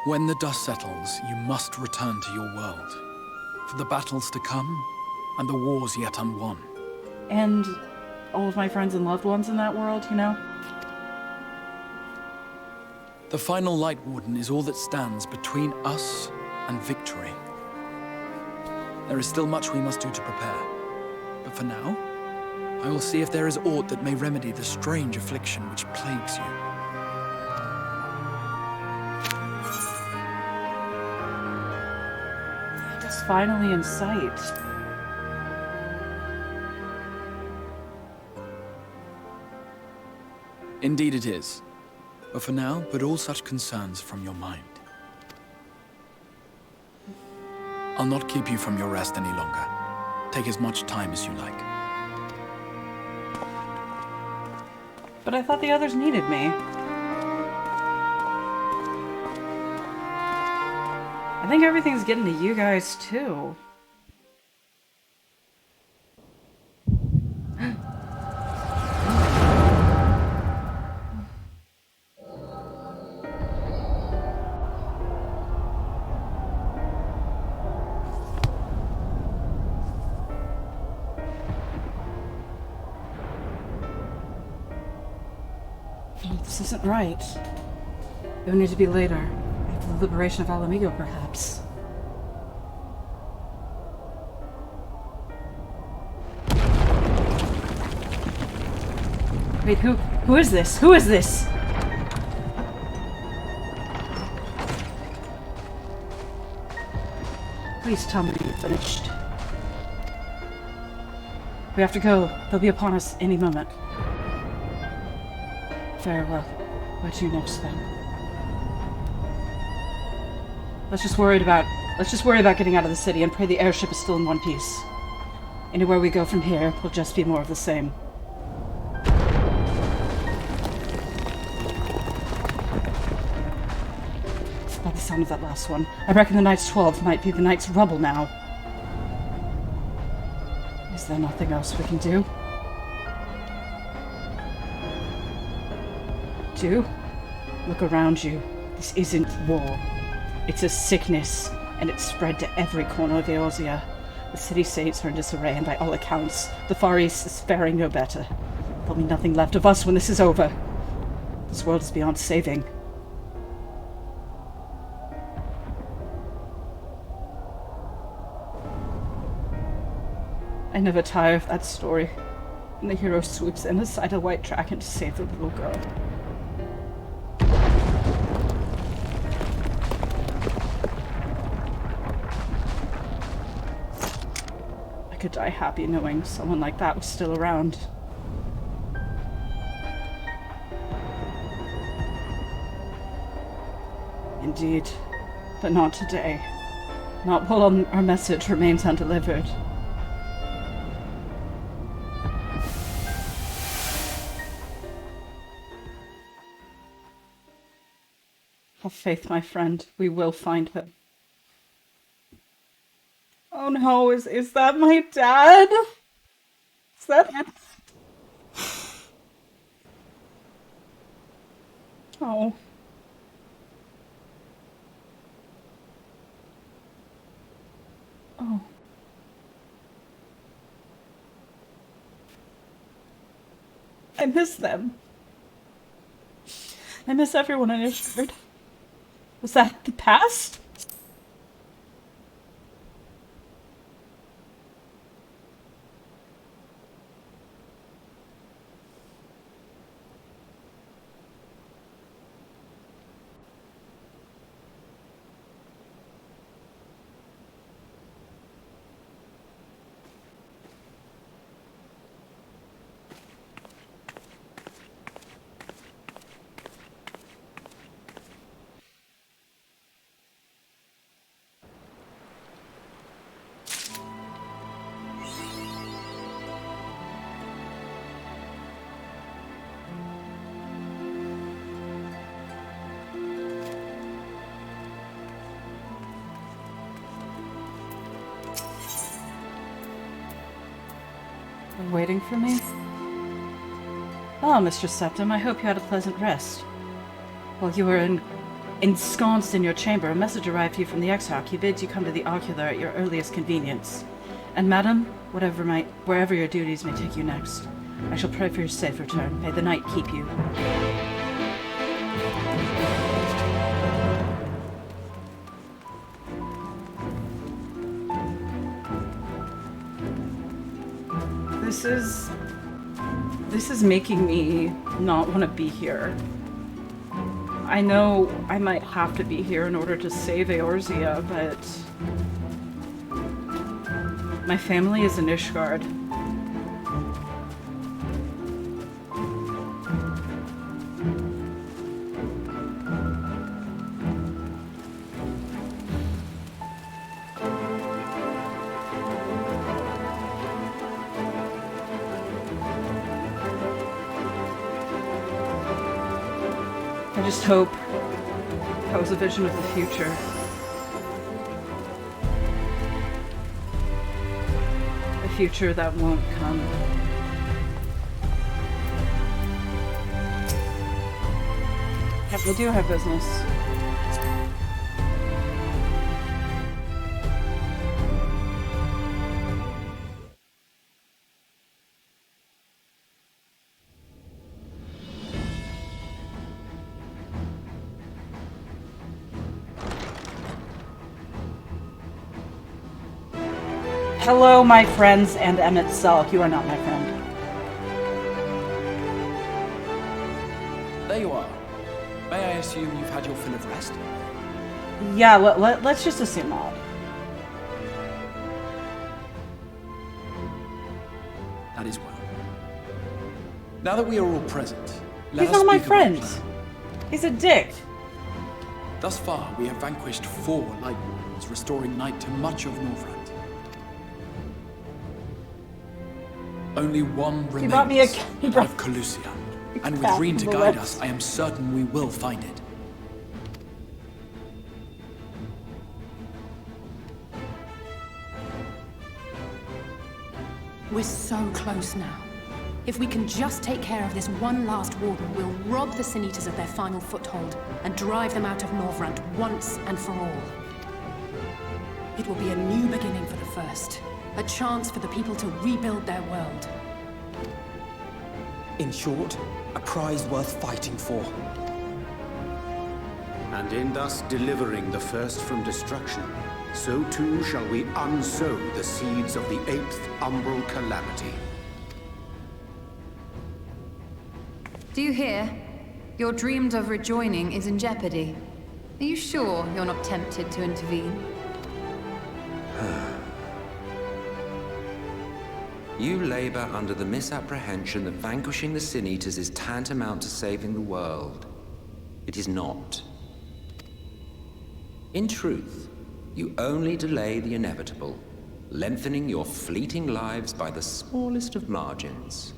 When the dust settles, you must return to your world. For the battles to come, and the wars yet unwon. And all of my friends and loved ones in that world, you know? The final Light Warden is all that stands between us and victory. There is still much we must do to prepare. But for now, I will see if there is aught that may remedy the strange affliction which plagues you. It's finally in sight. Indeed it is. But for now, put all such concerns from your mind. I'll not keep you from your rest any longer. Take as much time as you like. But I thought the others needed me. I think everything's getting to you guys, too. This isn't right. It would need to be later. After the liberation of Alamigo, perhaps. Wait, who is this? Who is this? Please tell me you're finished. We have to go. They'll be upon us any moment. Very well. Where to next then? Let's just worry about getting out of the city and pray the airship is still in one piece. Anywhere we go from here will just be more of the same. By the sound of that last one, I reckon the Knight's 12 might be the Knight's rubble now. Is there nothing else we can do? Look around you. This isn't war. It's a sickness, and it's spread to every corner of Eorzea. The city-states are in disarray, and by all accounts, the Far East is faring no better. There'll be nothing left of us when this is over. This world is beyond saving. I never tire of that story. When the hero swoops in aside a white dragon to save the little girl. I could die happy knowing someone like that was still around. Indeed, but not today. Not while our message remains undelivered. Have faith, my friend. We will find her. Oh no, is that my dad? Is that it? Oh. Oh. I miss them. I miss everyone in Ishgard. Was that the past? Are you waiting for me? Oh, Mistress Septim, I hope you had a pleasant rest. While you were ensconced in your chamber, a message arrived to you from the Exarch. He bids you come to the Ocular at your earliest convenience. And madam, wherever your duties may take you next, I shall pray for your safe return. May the night keep you. This is making me not want to be here. I know I might have to be here in order to save Eorzea, but my family is in Ishgard. I just hope that was a vision of the future. A future that won't come. Yep, we do have business. Hello, my friends, and Emmett Selk. You are not my friend. There you are. May I assume you've had your fill of rest? Yeah, let's just assume that. That is well. Now that we are all present, let He's us not my speak of our friend. plan. He's a dick. Thus far, we have vanquished 4 light wards, restoring night to much of Northrend. Only one remains, brought me a- that of Calusia. And with Reen to guide us, I am certain we will find it. We're so close now. If we can just take care of this one last warden, we'll rob the Sin Eaters of their final foothold and drive them out of Northrend once and for all. It will be a new beginning for the First. A chance for the people to rebuild their world. In short, a prize worth fighting for. And in thus delivering the First from destruction, so too shall we unsow the seeds of the 8th umbral calamity. Do you hear? Your dreamed of rejoining is in jeopardy. Are you sure you're not tempted to intervene? You labor under the misapprehension that vanquishing the Sin Eaters is tantamount to saving the world. It is not. In truth, you only delay the inevitable, lengthening your fleeting lives by the smallest of margins.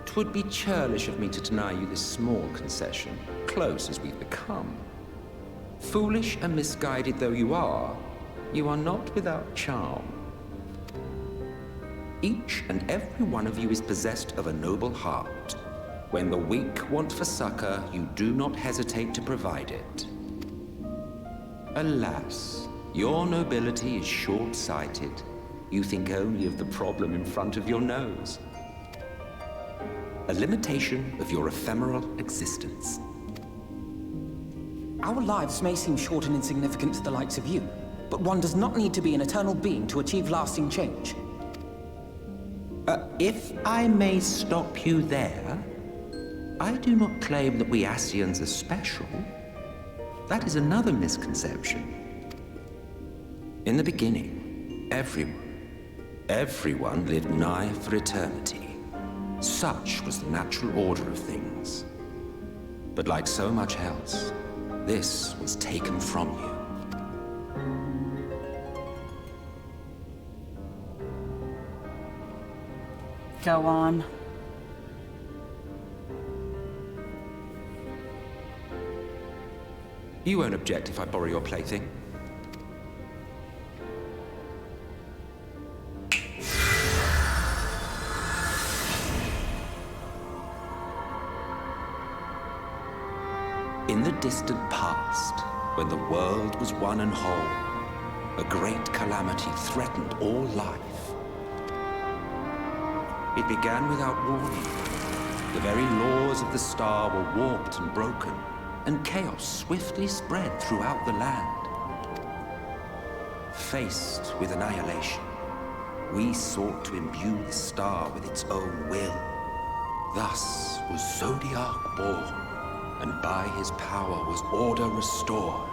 'Twould be churlish of me to deny you this small concession, close as we've become. Foolish and misguided though you are not without charm. Each and every one of you is possessed of a noble heart. When the weak want for succor, you do not hesitate to provide it. Alas, your nobility is short-sighted. You think only of the problem in front of your nose. A limitation of your ephemeral existence. Our lives may seem short and insignificant to the likes of you, but one does not need to be an eternal being to achieve lasting change. If I may stop you there, I do not claim that we Ascians are special. That is another misconception. In the beginning, everyone lived nigh for eternity. Such was the natural order of things. But like so much else, this was taken from you. Go on. You won't object if I borrow your plaything? distant past, when the world was one and whole, a great calamity threatened all life. It began without warning. The very laws of the star were warped and broken, and chaos swiftly spread throughout the land. Faced with annihilation, we sought to imbue the star with its own will. Thus was Zodiac born, and by his power was order restored.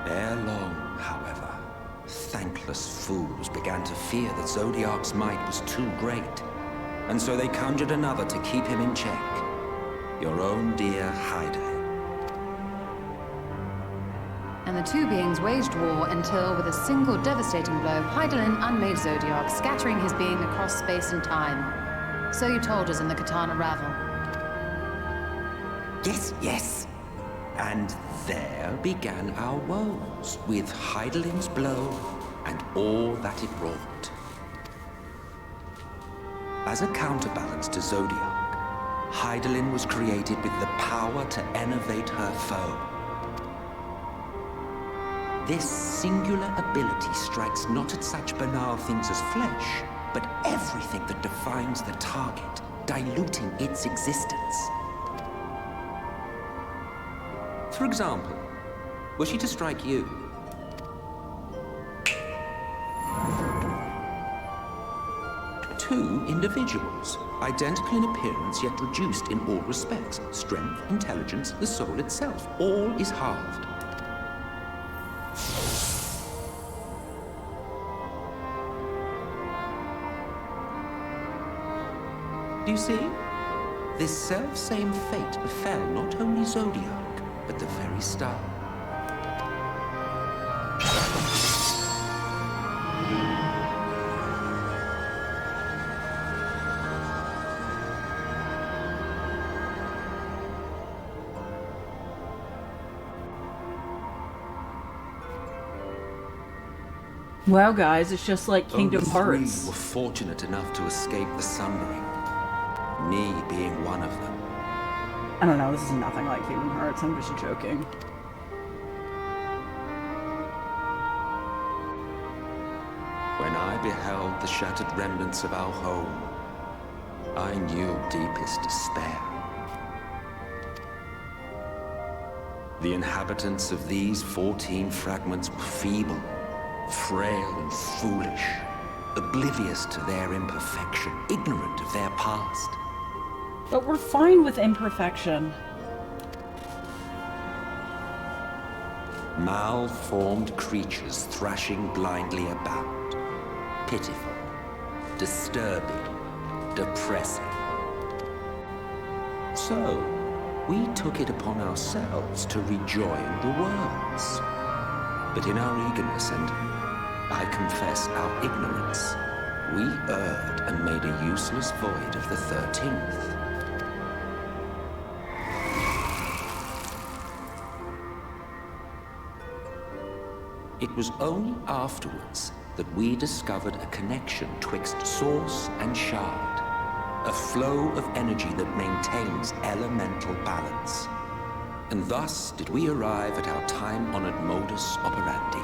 Ere long, however, thankless fools began to fear that Zodiac's might was too great, and so they conjured another to keep him in check. Your own dear Hydaelyn. And the two beings waged war until, with a single devastating blow, Hydaelyn unmade Zodiac, scattering his being across space and time. So you told us in the Katana Ravel. Yes, yes. And there began our woes, with Hydaelyn's blow and all that it wrought. As a counterbalance to Zodiac, Hydaelyn was created with the power to enervate her foe. This singular ability strikes not at such banal things as flesh, but everything that defines the target, diluting its existence. For example, were she to strike you, two individuals, identical in appearance yet reduced in all respects, strength, intelligence, the soul itself, all is halved. Do you see? This self-same fate befell not only Zodiac, but the very star. Wow, guys, it's just like Kingdom Only Hearts. 3 were fortunate enough to escape the Sundering. Me being one of them. I don't know, this is nothing like Kingdom Hearts, I'm just joking. When I beheld the shattered remnants of our home, I knew deepest despair. The inhabitants of these 14 fragments were feeble, frail and foolish, oblivious to their imperfection, ignorant of their past. But we're fine with imperfection. Malformed creatures thrashing blindly about. Pitiful, disturbing, depressing. So, we took it upon ourselves to rejoin the worlds. But in our eagerness and, I confess, our ignorance, we erred and made a useless void of the 13th. It was only afterwards that we discovered a connection twixt source and shard, a flow of energy that maintains elemental balance. And thus did we arrive at our time-honored modus operandi.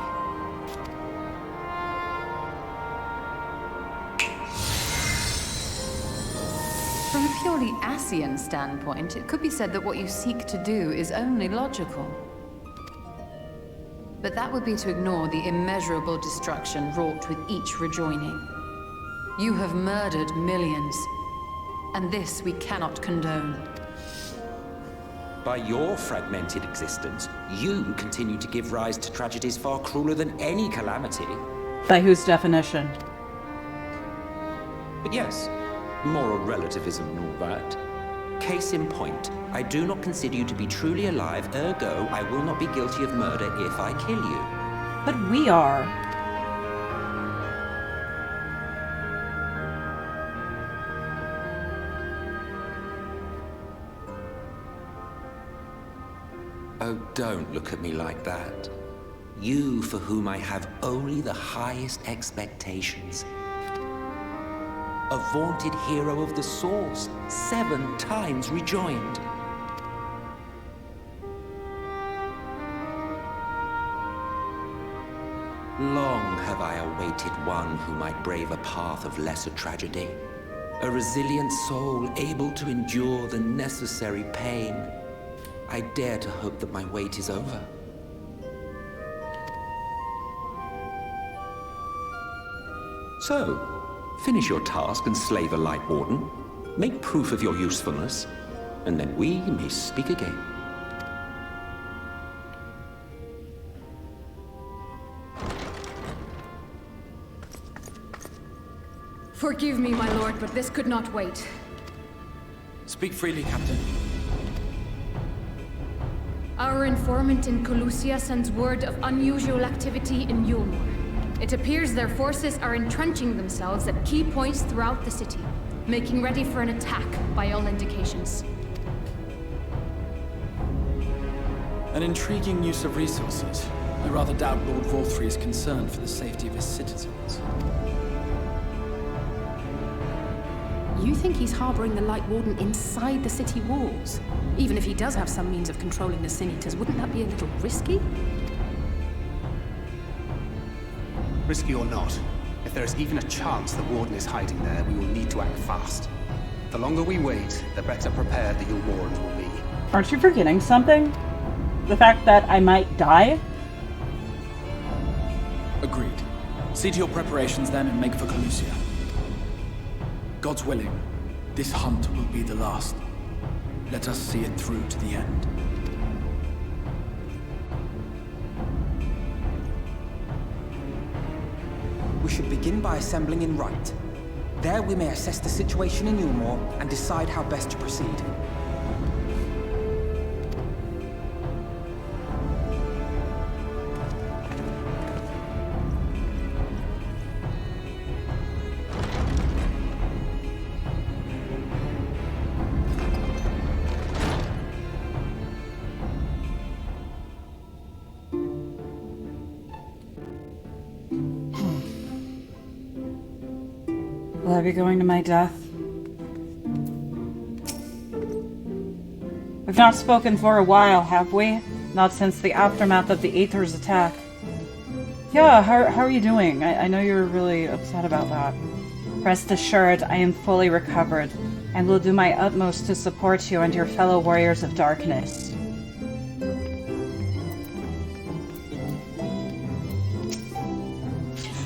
From a purely Ascian standpoint, it could be said that what you seek to do is only logical. But that would be to ignore the immeasurable destruction wrought with each rejoining. You have murdered millions, and this we cannot condone. By your fragmented existence, you continue to give rise to tragedies far crueler than any calamity. By whose definition? But yes, moral relativism and all that. Case in point, I do not consider you to be truly alive, ergo, I will not be guilty of murder if I kill you. But we are. Oh, don't look at me like that. You for whom I have only the highest expectations. a vaunted hero of the Source, 7 times rejoined. Long have I awaited one who might brave a path of lesser tragedy. A resilient soul able to endure the necessary pain. I dare to hope that my wait is over. So, finish your task and slay the Light Warden. Make proof of your usefulness, and then we may speak again. Forgive me, my lord, but this could not wait. Speak freely, Captain. Our informant in Colusia sends word of unusual activity in Yulmore. It appears their forces are entrenching themselves at key points throughout the city, making ready for an attack by all indications. An intriguing use of resources. I rather doubt Lord Vorthry is concerned for the safety of his citizens. You think he's harboring the Light Warden inside the city walls? Even if he does have some means of controlling the Sin Eaters, wouldn't that be a little risky? Risky or not, if there is even a chance the Warden is hiding there, we will need to act fast. The longer we wait, the better prepared the Yulmorans will be. Aren't you forgetting something? The fact that I might die? Agreed. See to your preparations then and make for Colusia. God's willing, this hunt will be the last. Let us see it through to the end. We should begin by assembling in Right. There we may assess the situation in Yulmore and decide how best to proceed. Will I be going to my death? We've not spoken for a while, have we? Not since the aftermath of the Aether's attack. Yeah, how are you doing? I know you're really upset about that. Rest assured, I am fully recovered, and will do my utmost to support you and your fellow warriors of darkness.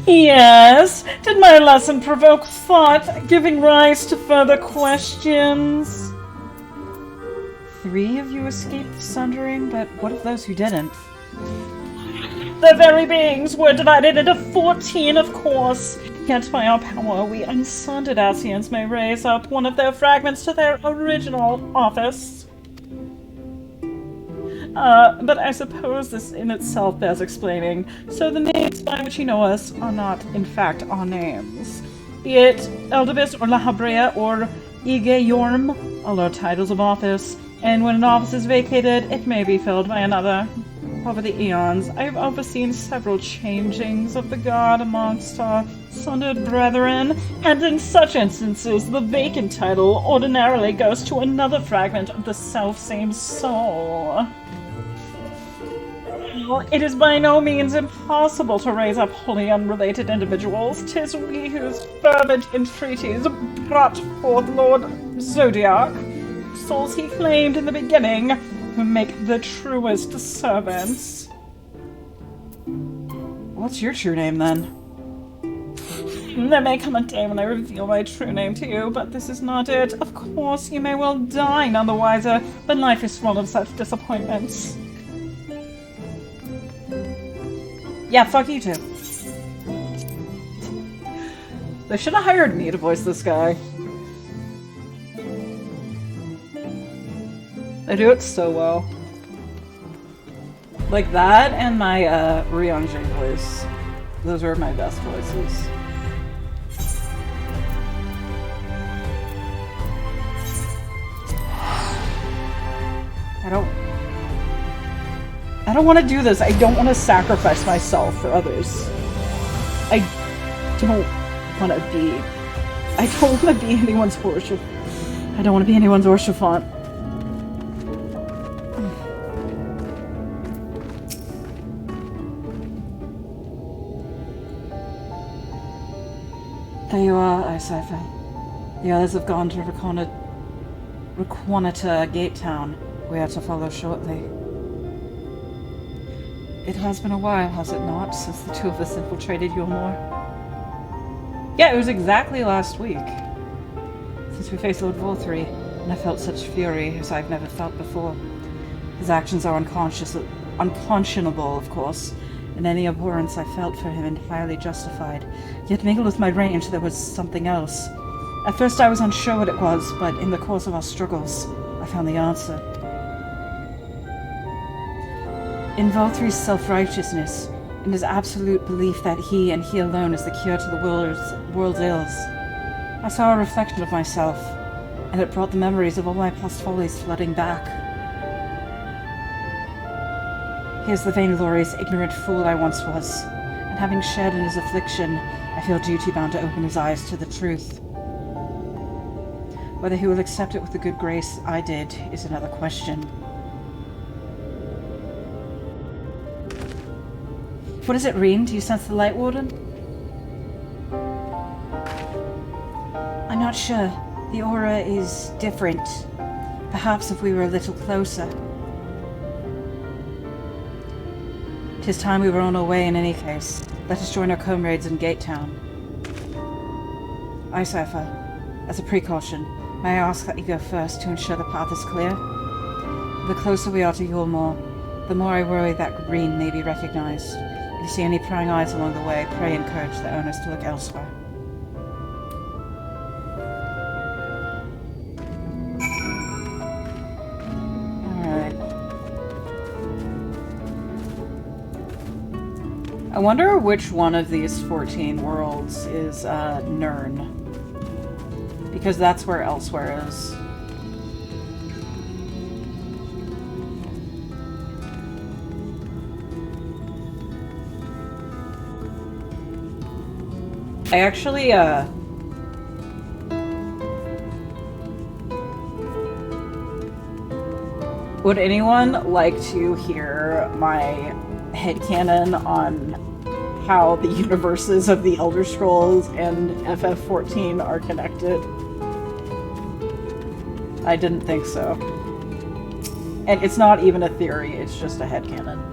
Yes, did my lesson provoke thought, giving rise to further questions? 3 of you escaped the Sundering, but what of those who didn't? Their very beings were divided into 14, of course. Yet by our power, we unsundered Ascians may raise up one of their fragments to their original office. But I suppose this in itself bears explaining, so the names by which you know us are not, in fact, our names. Be it Eldebis or Lahabrea or Ige Yorm, all our titles of office, and when an office is vacated, it may be filled by another. Over the eons, I have overseen several changings of the god amongst our sundered brethren, and in such instances, the vacant title ordinarily goes to another fragment of the self-same soul. It is by no means impossible to raise up wholly unrelated individuals. 'Tis we whose fervent entreaties brought forth Lord Zodiac, souls he claimed in the beginning, who make the truest servants. What's your true name, then? There may come a day when I reveal my true name to you, but this is not it. Of course, you may well die none the wiser, but life is full of such disappointments. Yeah, fuck you too. They should have hired me to voice this guy. They do it so well. Like that and my Ryonjin voice. Those are my best voices. I don't want to do this. I don't want to sacrifice myself for others. I don't want to be I don't want to be anyone's horse. I don't want to be anyone's orchifant. There you are, Icipher. The others have gone to reconnoiter Gate Town. We are to follow shortly. It has been a while, has it not, since the two of us infiltrated Yulmore? Yeah, it was exactly last week. Since we faced Lord Volthree, and I felt such fury as I've never felt before. His actions are unconscionable, of course, and any abhorrence I felt for him entirely justified. Yet mingled with my rage there was something else. At first I was unsure what it was, but in the course of our struggles, I found the answer. In Volthry's self-righteousness, in his absolute belief that he and he alone is the cure to the world's ills, I saw a reflection of myself, and it brought the memories of all my past follies flooding back. Here's the vainglorious, ignorant fool I once was, and having shared in his affliction, I feel duty-bound to open his eyes to the truth. Whether he will accept it with the good grace I did is another question. What is it, Reen? Do you sense the Light Warden? I'm not sure. The aura is different. Perhaps if we were a little closer. 'Tis time we were on our way in any case. Let us join our comrades in Gate Town. Icipher, as a precaution, may I ask that you go first to ensure the path is clear? The closer we are to Yulmore, the more I worry that Reen may be recognized. If you see any prying eyes along the way, pray encourage the owners to look elsewhere. Alright. I wonder which one of these 14 worlds is Nirn. Because that's where Elsewhere is. I actually, would anyone like to hear my headcanon on how the universes of the Elder Scrolls and FF14 are connected? I didn't think so. And it's not even a theory, it's just a headcanon.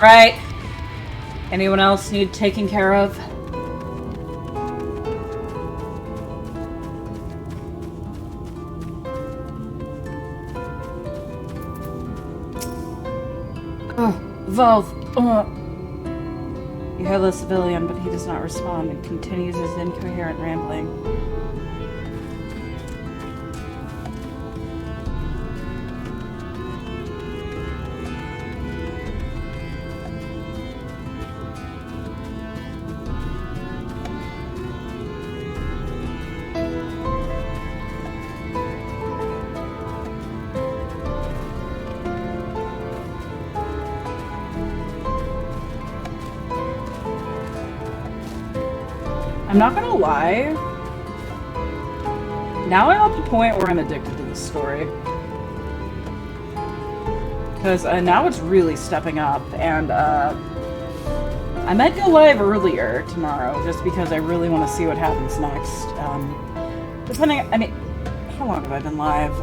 Right. Anyone else need taken care of? Oh, Valve. You hear the civilian, but he does not respond and continues his incoherent rambling. I'm not gonna lie. Now I'm at the point where I'm addicted to this story. Because now it's really stepping up, and I might go live earlier tomorrow, just because I really want to see what happens next. Depending, I mean, how long have I been live?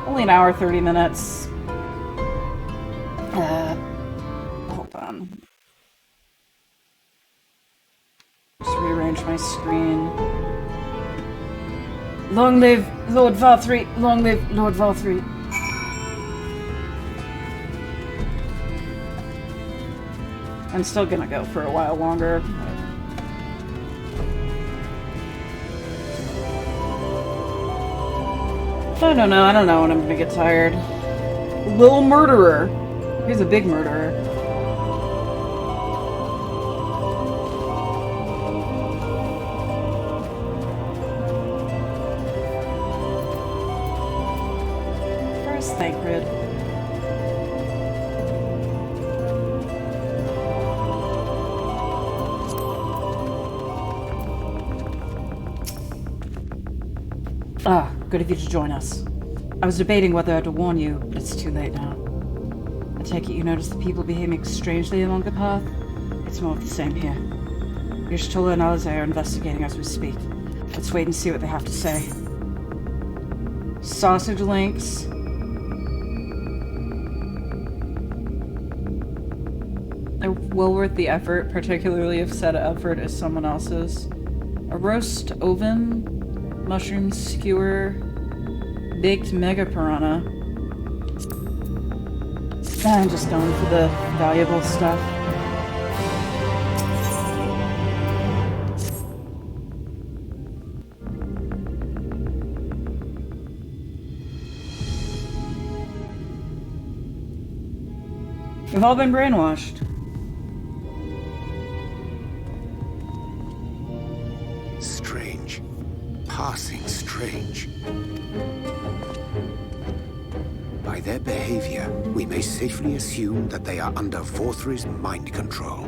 Only an hour, 30 minutes. Hold on. Just rearrange my screen. Long live Lord Valthree! Long live Lord Valthree! I'm still gonna go for a while longer. I don't know when I'm gonna get tired. Little murderer! He's a big murderer. Where's Thancred? Ah, good of you to join us. I was debating whether to warn you, but it's too late now. I take it you noticed the people behaving strangely along the path? It's more of the same here. Y'shtola and Alizé are investigating as we speak. Let's wait and see what they have to say. Sausage links. Well worth the effort, particularly if said effort is someone else's. A roast oven, mushroom skewer, baked mega piranha. I'm just going for the valuable stuff. We've all been brainwashed. Strange. Passing strange. By their behavior, we may safely assume that they are under Vorthry's mind control.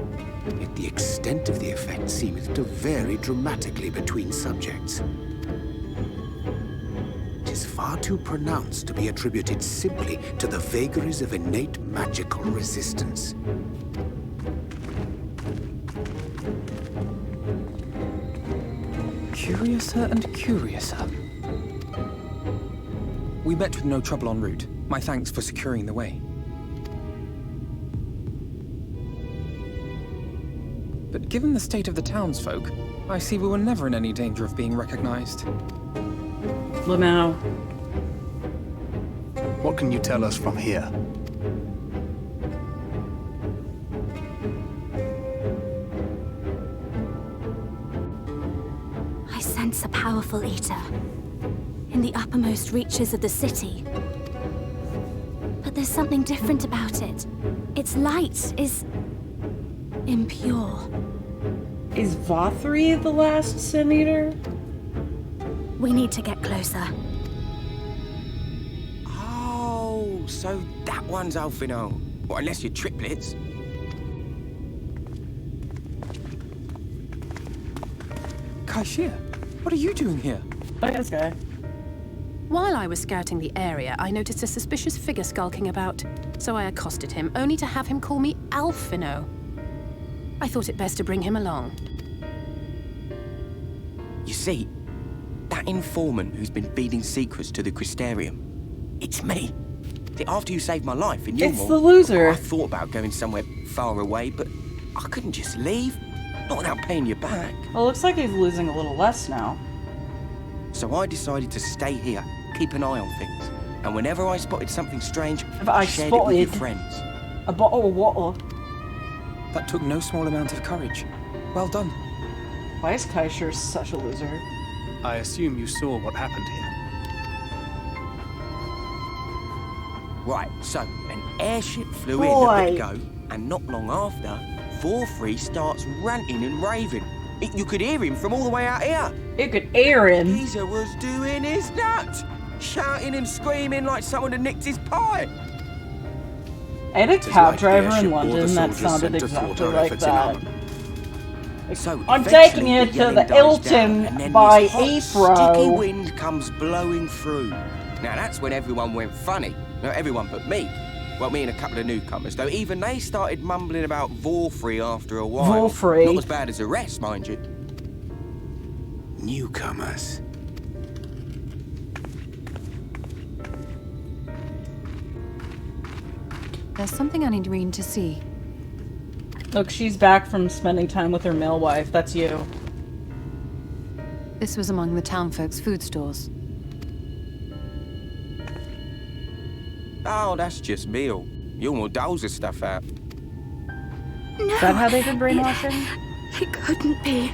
Yet the extent of the effect seemeth to vary dramatically between subjects. It is far too pronounced to be attributed simply to the vagaries of innate magical resistance. Curiouser and curiouser. We met with no trouble en route. My thanks for securing the way. But given the state of the townsfolk, I see we were never in any danger of being recognized. Lamau. What can you tell us from here? I sense a powerful eater in the uppermost reaches of the city. But there's something different about it. Its light is impure. Is Vothry the last Sin Eater? We need to get closer. Oh, so that one's Alphino. Well, unless you're triplets. Kaishir, what are you doing here? Look at this guy. While I was scouting the area, I noticed a suspicious figure skulking about, so I accosted him, only to have him call me Alphino. I thought it best to bring him along. You see, that informant who's been feeding secrets to the Crystarium, it's me. After you saved my life in Yulmore, It's the loser. I thought about going somewhere far away, but I couldn't just leave. Not without paying you back. Well, it looks like he's losing a little less now. So I decided to stay here, keep an eye on things. And whenever I spotted something strange, I shared it with your spotted friends. a bottle of water. That took no small amount of courage. Well done. Why is Kaishir such a loser? I assume you saw what happened here. Right, so an airship flew in a bit ago, and not long after, Vorthry starts ranting and raving. You could hear him from all the way out here. You could hear him. Geezer was doing his nut, shouting and screaming like someone had nicked his pie. I had a It's cab like driver airship in or the London that soldiers sounded sent to thwart exactly our like efforts in that. Arnhem. So I'm eventually taking you to yelling the dies down, Ilton and then by this hot, April. sticky wind comes blowing through. Now that's when everyone went funny. No, everyone but me. Well, me and a couple of newcomers, though even they started mumbling about Vorthry after a while. Vorthry. Not as bad as the rest, mind you. Newcomers. There's something I need Reen to see. Look, she's back from spending time with her male wife. That's you. This was among the townfolk's food stores. Oh, that's just meal. You will douse the stuff out. No, Is that how they did brainwashing? It couldn't be.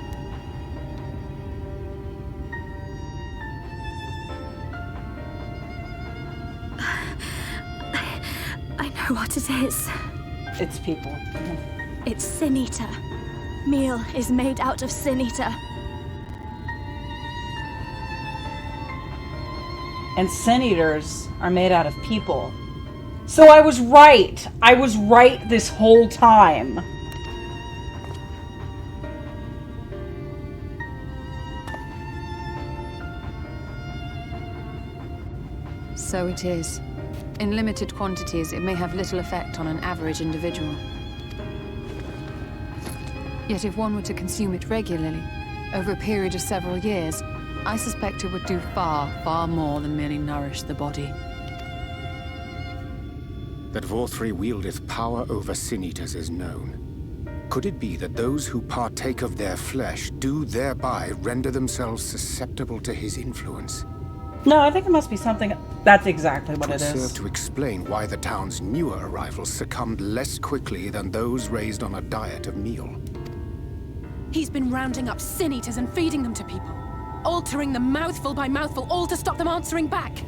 I know what it is. It's people. It's Sin Eater. Meal is made out of Sin Eater. And Sin Eaters are made out of people. So I was right! I was right this whole time! So it is. In limited quantities, it may have little effect on an average individual. Yet if one were to consume it regularly, over a period of several years, I suspect it would do far, far more than merely nourish the body. That Vorthri wieldeth power over Sin Eaters is known. Could it be that those who partake of their flesh do thereby render themselves susceptible to his influence? No, I think it must be something... That's exactly what it Could is. serve to explain why the town's newer arrivals succumbed less quickly than those raised on a diet of meal. He's been rounding up Sin Eaters and feeding them to people. Altering them mouthful by mouthful, all to stop them answering back.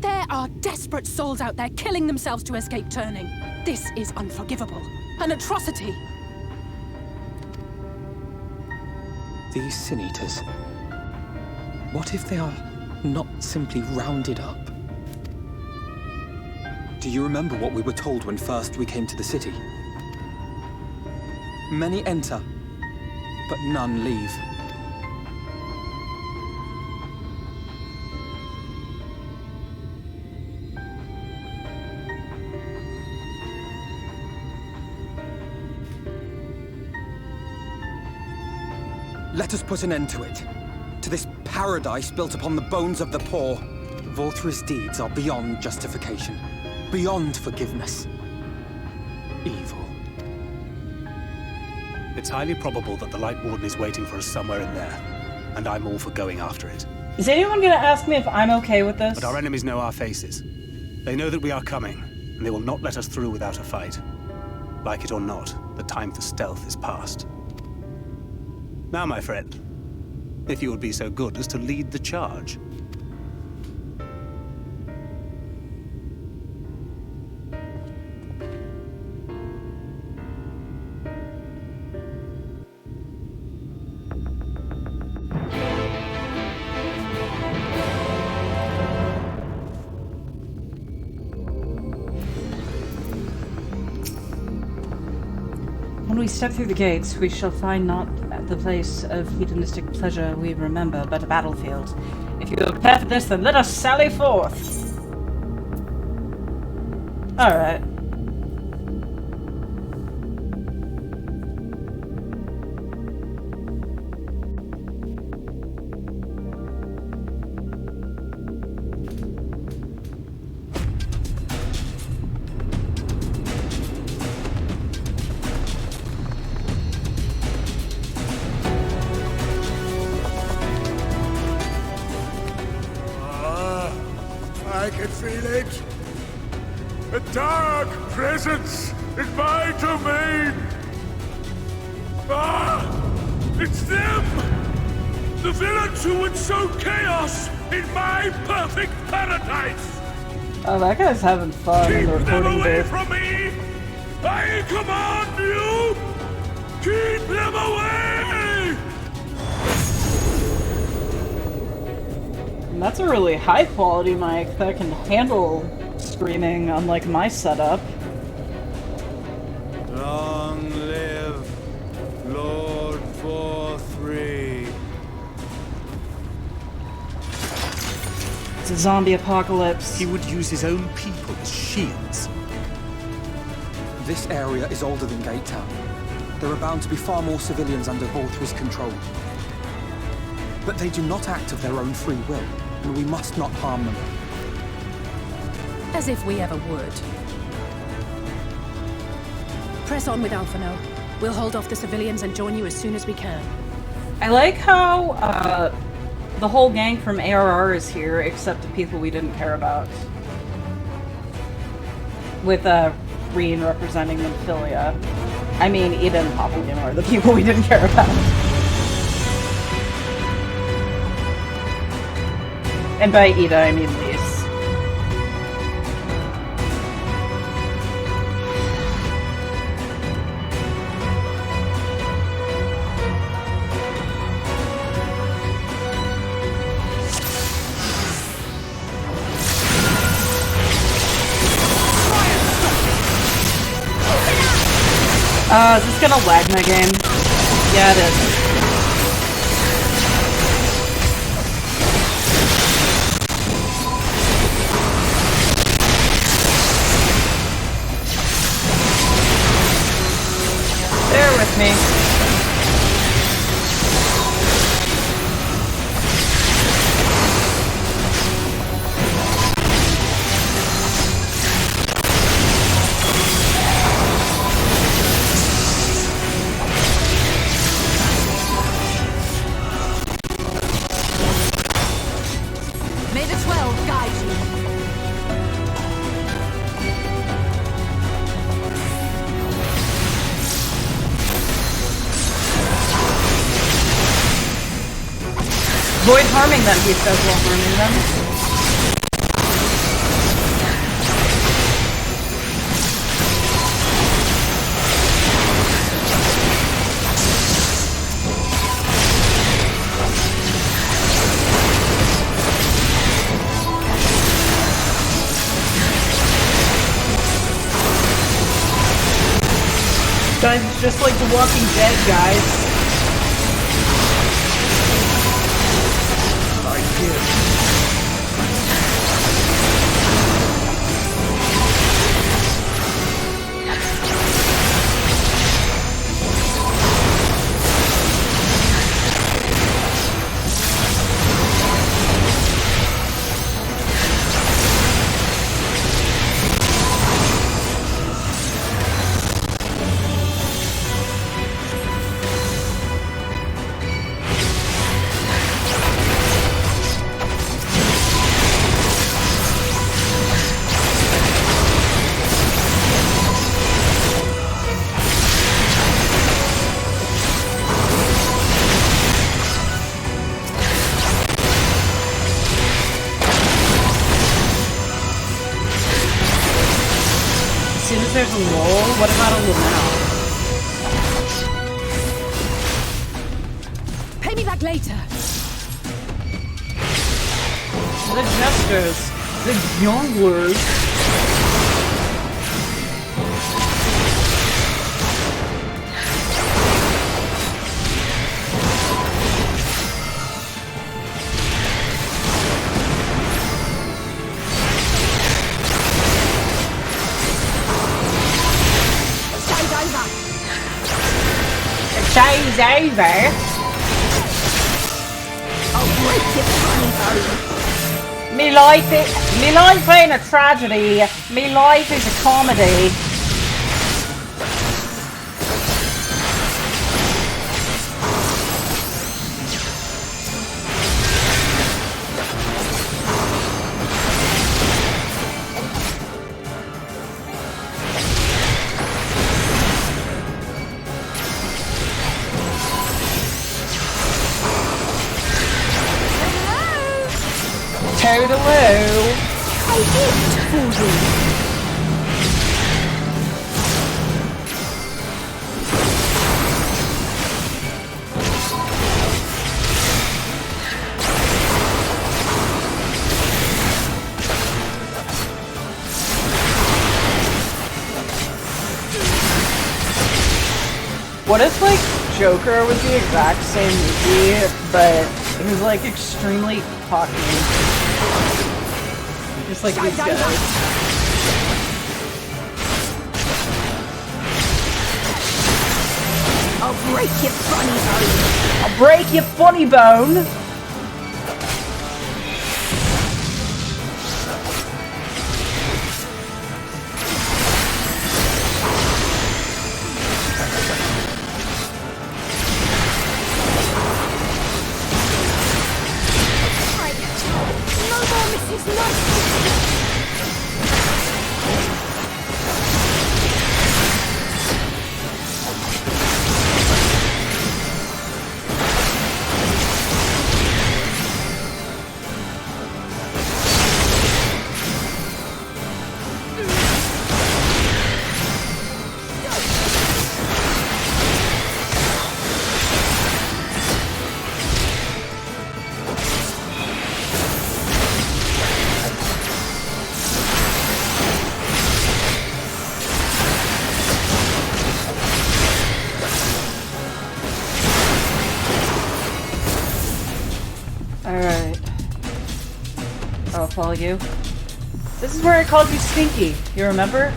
There are desperate souls out there killing themselves to escape turning. This is unforgivable. An atrocity. These Sin Eaters. What if they are not simply rounded up? Do you remember what we were told when first we came to the city? Many enter, but none leave. Let us put an end to it. To this paradise built upon the bones of the poor. Vorthri's deeds are beyond justification. Beyond forgiveness. Evil. It's highly probable that the Light Warden is waiting for us somewhere in there. And I'm all for going after it. Is anyone gonna ask me if I'm okay with this? But our enemies know our faces. They know that we are coming, and they will not let us through without a fight. Like it or not, the time for stealth is past. Now, my friend, if you would be so good as to lead the charge. When we step through the gates, we shall find not the place of hedonistic pleasure we remember, but a battlefield. If you prepare for this, then let us sally forth! Alright. I can feel it. A dark presence in my domain. Ah! It's them! The villains who would sow chaos in my perfect paradise! Oh, that guy's having fun in the Keep them recording away booth. from me! I command you! Keep them away! And that's a really high quality mic that can handle screaming, unlike my setup. Long live Lord Vorthri. It's a zombie apocalypse. He would use his own people as shields. This area is older than Gate Town. There are bound to be far more civilians under Vorthri's control. But they do not act of their own free will, and we must not harm them. As if we ever would. Press on with Alphano. We'll hold off the civilians and join you as soon as we can. I like how the whole gang from ARR is here, except the people we didn't care about. With Reen representing the Philia. I mean, Ida and Popplegan are the people we didn't care about. And by Ida, I mean Lise. Is this gonna lag my game? Yeah, it is. Bear with me. May the 12 guide you. Avoid harming them, he says while harming them. Guys, it's just like The Walking Dead, guys. As soon as there's a lull, what about a lull? Pay me back later. The jesters, the junglers. Show's over. I'll break your funny bone. Me life ain't a tragedy. Me life is a comedy. Toodaloo. I did for you. What if, like, Joker was the exact same movie, but it was, like, extremely cocky? Just like these guys. I'll break your funny bone. I'll break your funny bone! Alright. I'll follow you. This is where I called you Stinky. You remember?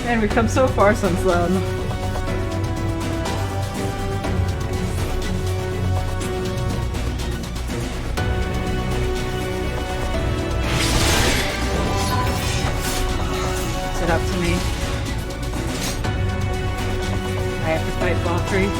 Man, we've come so far since then. Up to me. I have to fight Valkyrie.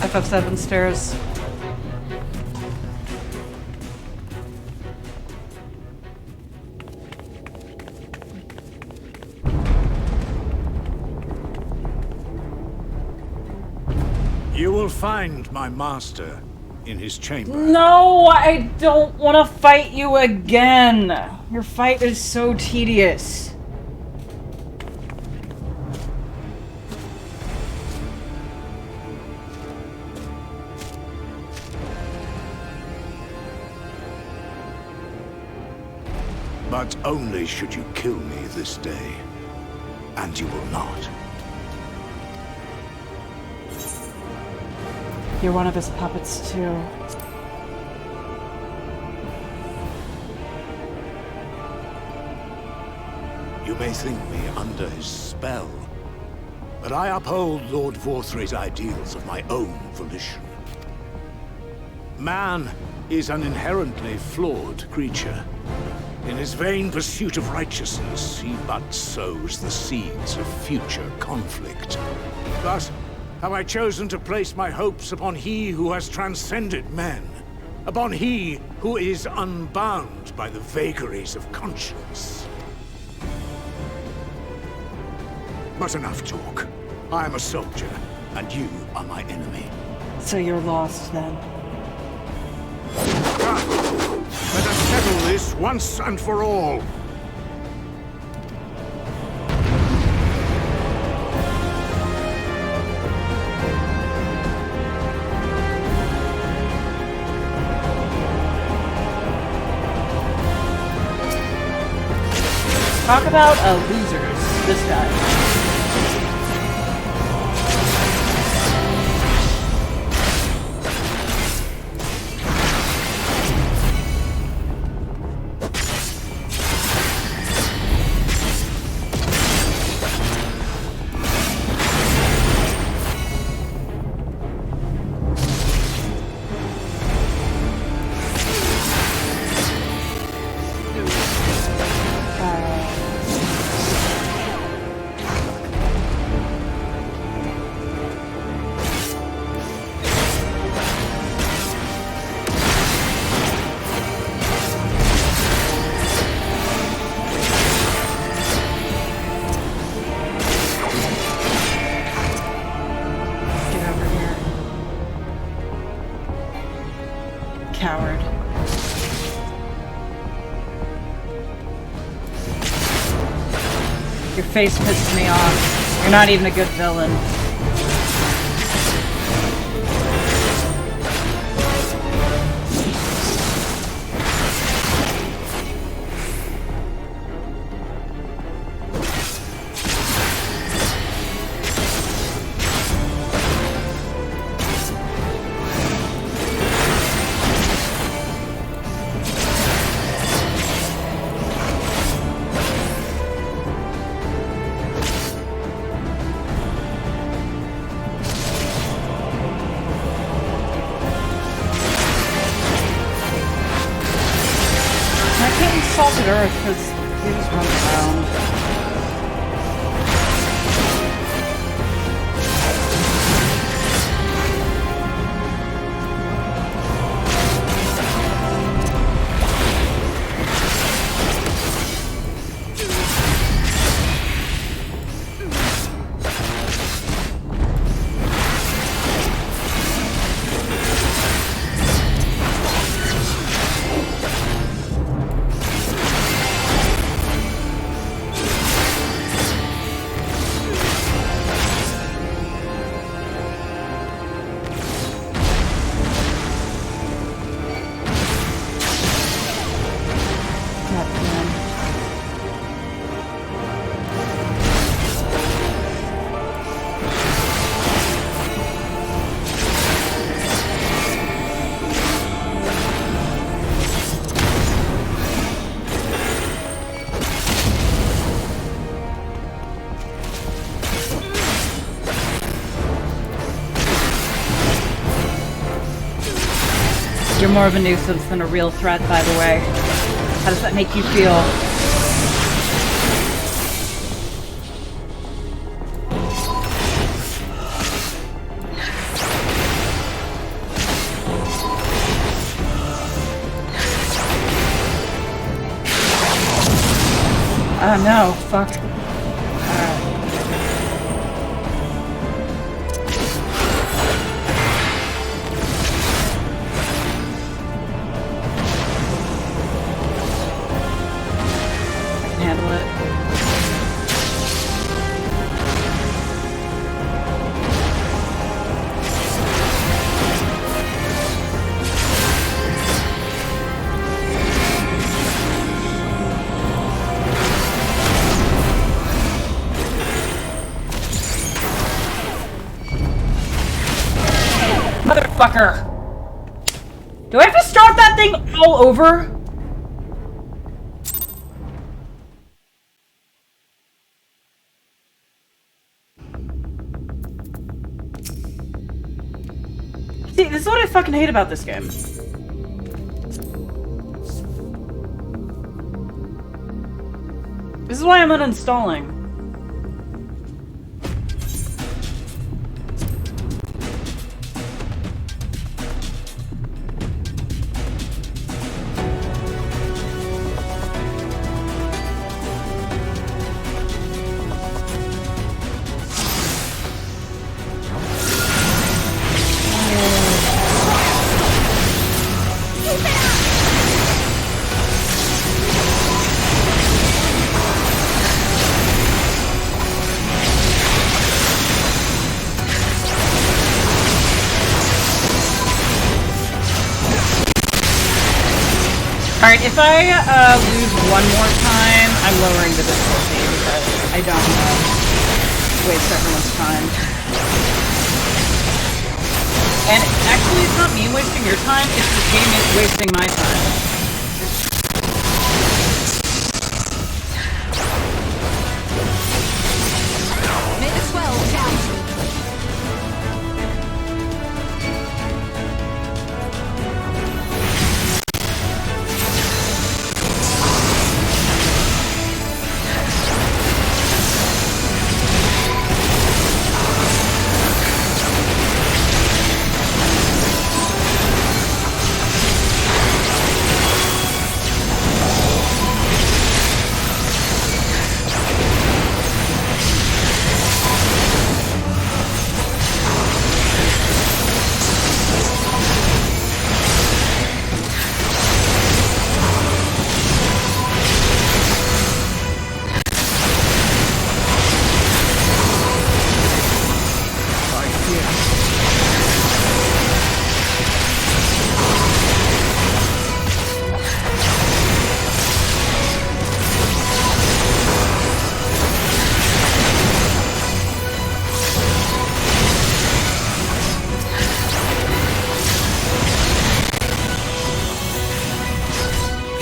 FF7 stairs. You will find my master in his chamber. No, I don't want to fight you again. Your fight is so tedious. But only should you kill me this day. And you will not. You're one of his puppets, too. You may think me under his spell, but I uphold Lord Vorthre's ideals of my own volition. Man is an inherently flawed creature. In his vain pursuit of righteousness, he but sows the seeds of future conflict. Thus, have I chosen to place my hopes upon he who has transcended men, upon he who is unbound by the vagaries of conscience. But enough talk. I am a soldier, and you are my enemy. So you're lost, then. Let us settle this once and for all. Talk about losers, this guy. Coward. Your face pisses me off. You're not even a good villain. Salted Earth because he just runs around. You're more of a nuisance than a real threat, by the way. How does that make you feel? No, fuck. Motherfucker! Do I have to start that thing all over? See, this is what I fucking hate about this game. This is why I'm uninstalling. Alright, if I lose one more time, I'm lowering the difficulty because I don't want to waste everyone's time. And actually, it's not me wasting your time, it's the game is wasting my time. Make it swell, down.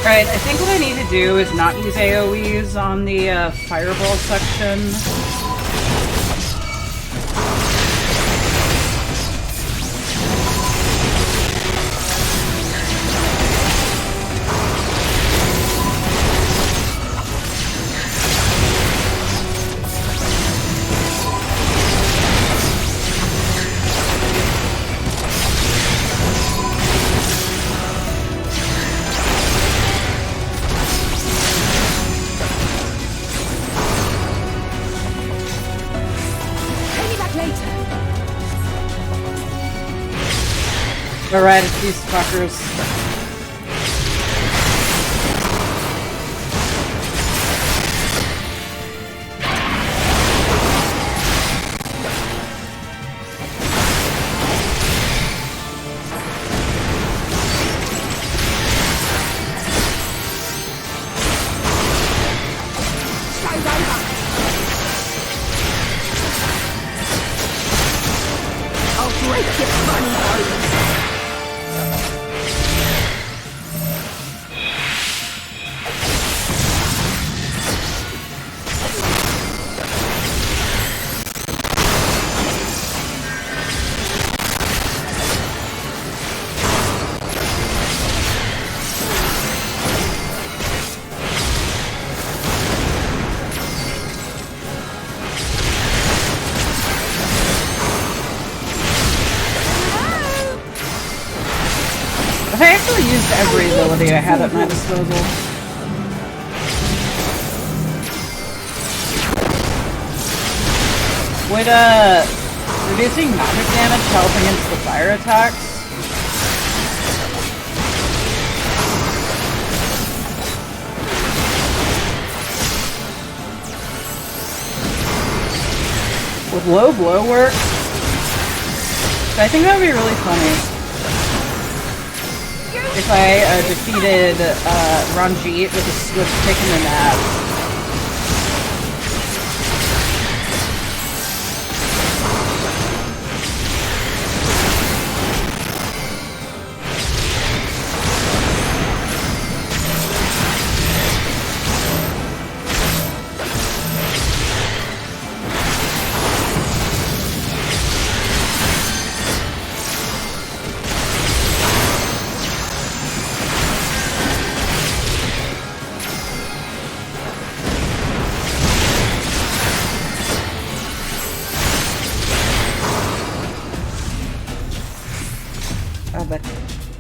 Alright, I think what I need to do is not use AoEs on the fireball section. Alright, it's these fuckers. I'll break your funny bones! still used every ability I had at my disposal. Would, reducing magic damage help against the fire attacks? Would low blow work? I think that would be really funny. If I defeated Ranjit with a swift kick in the nads.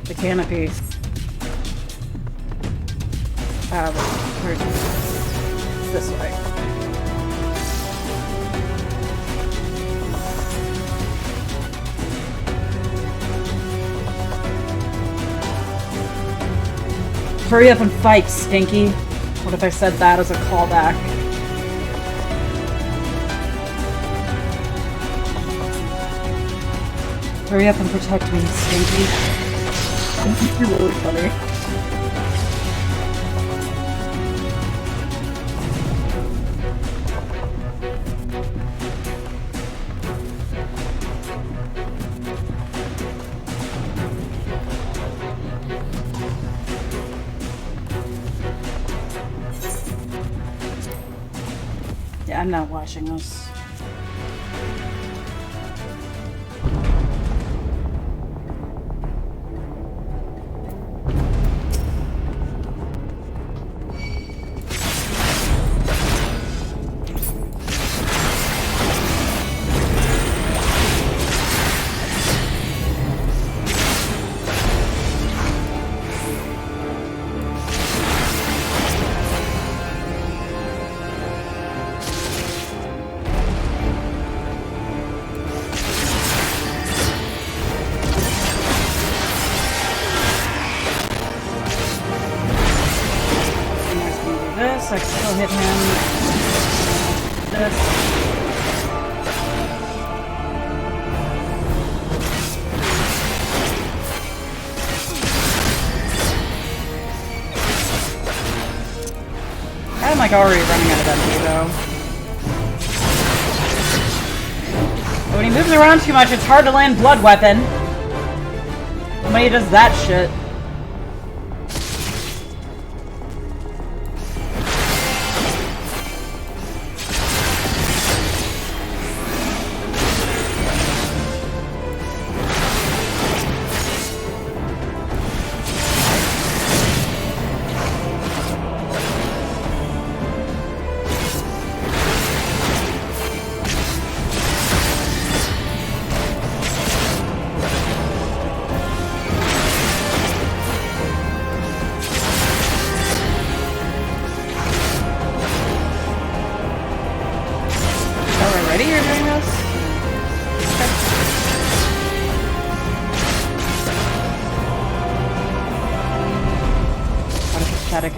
The canopy. Where's this way? Hurry up and fight, Stinky. What if I said that as a callback? Hurry up and protect me, Stinky. You're really funny. Yeah, I'm not watching this. I can still hit him. This. I'm like already running out of MP though. But when he moves around too much, it's hard to land blood weapon. When he does that shit.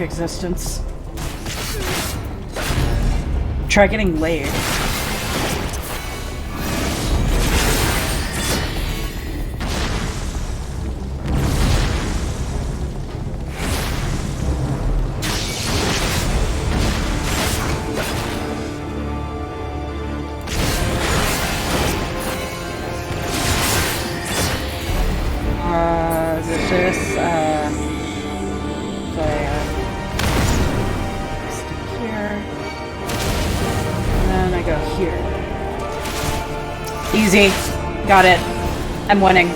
Existence. Try getting laid. Easy. Got it. I'm winning.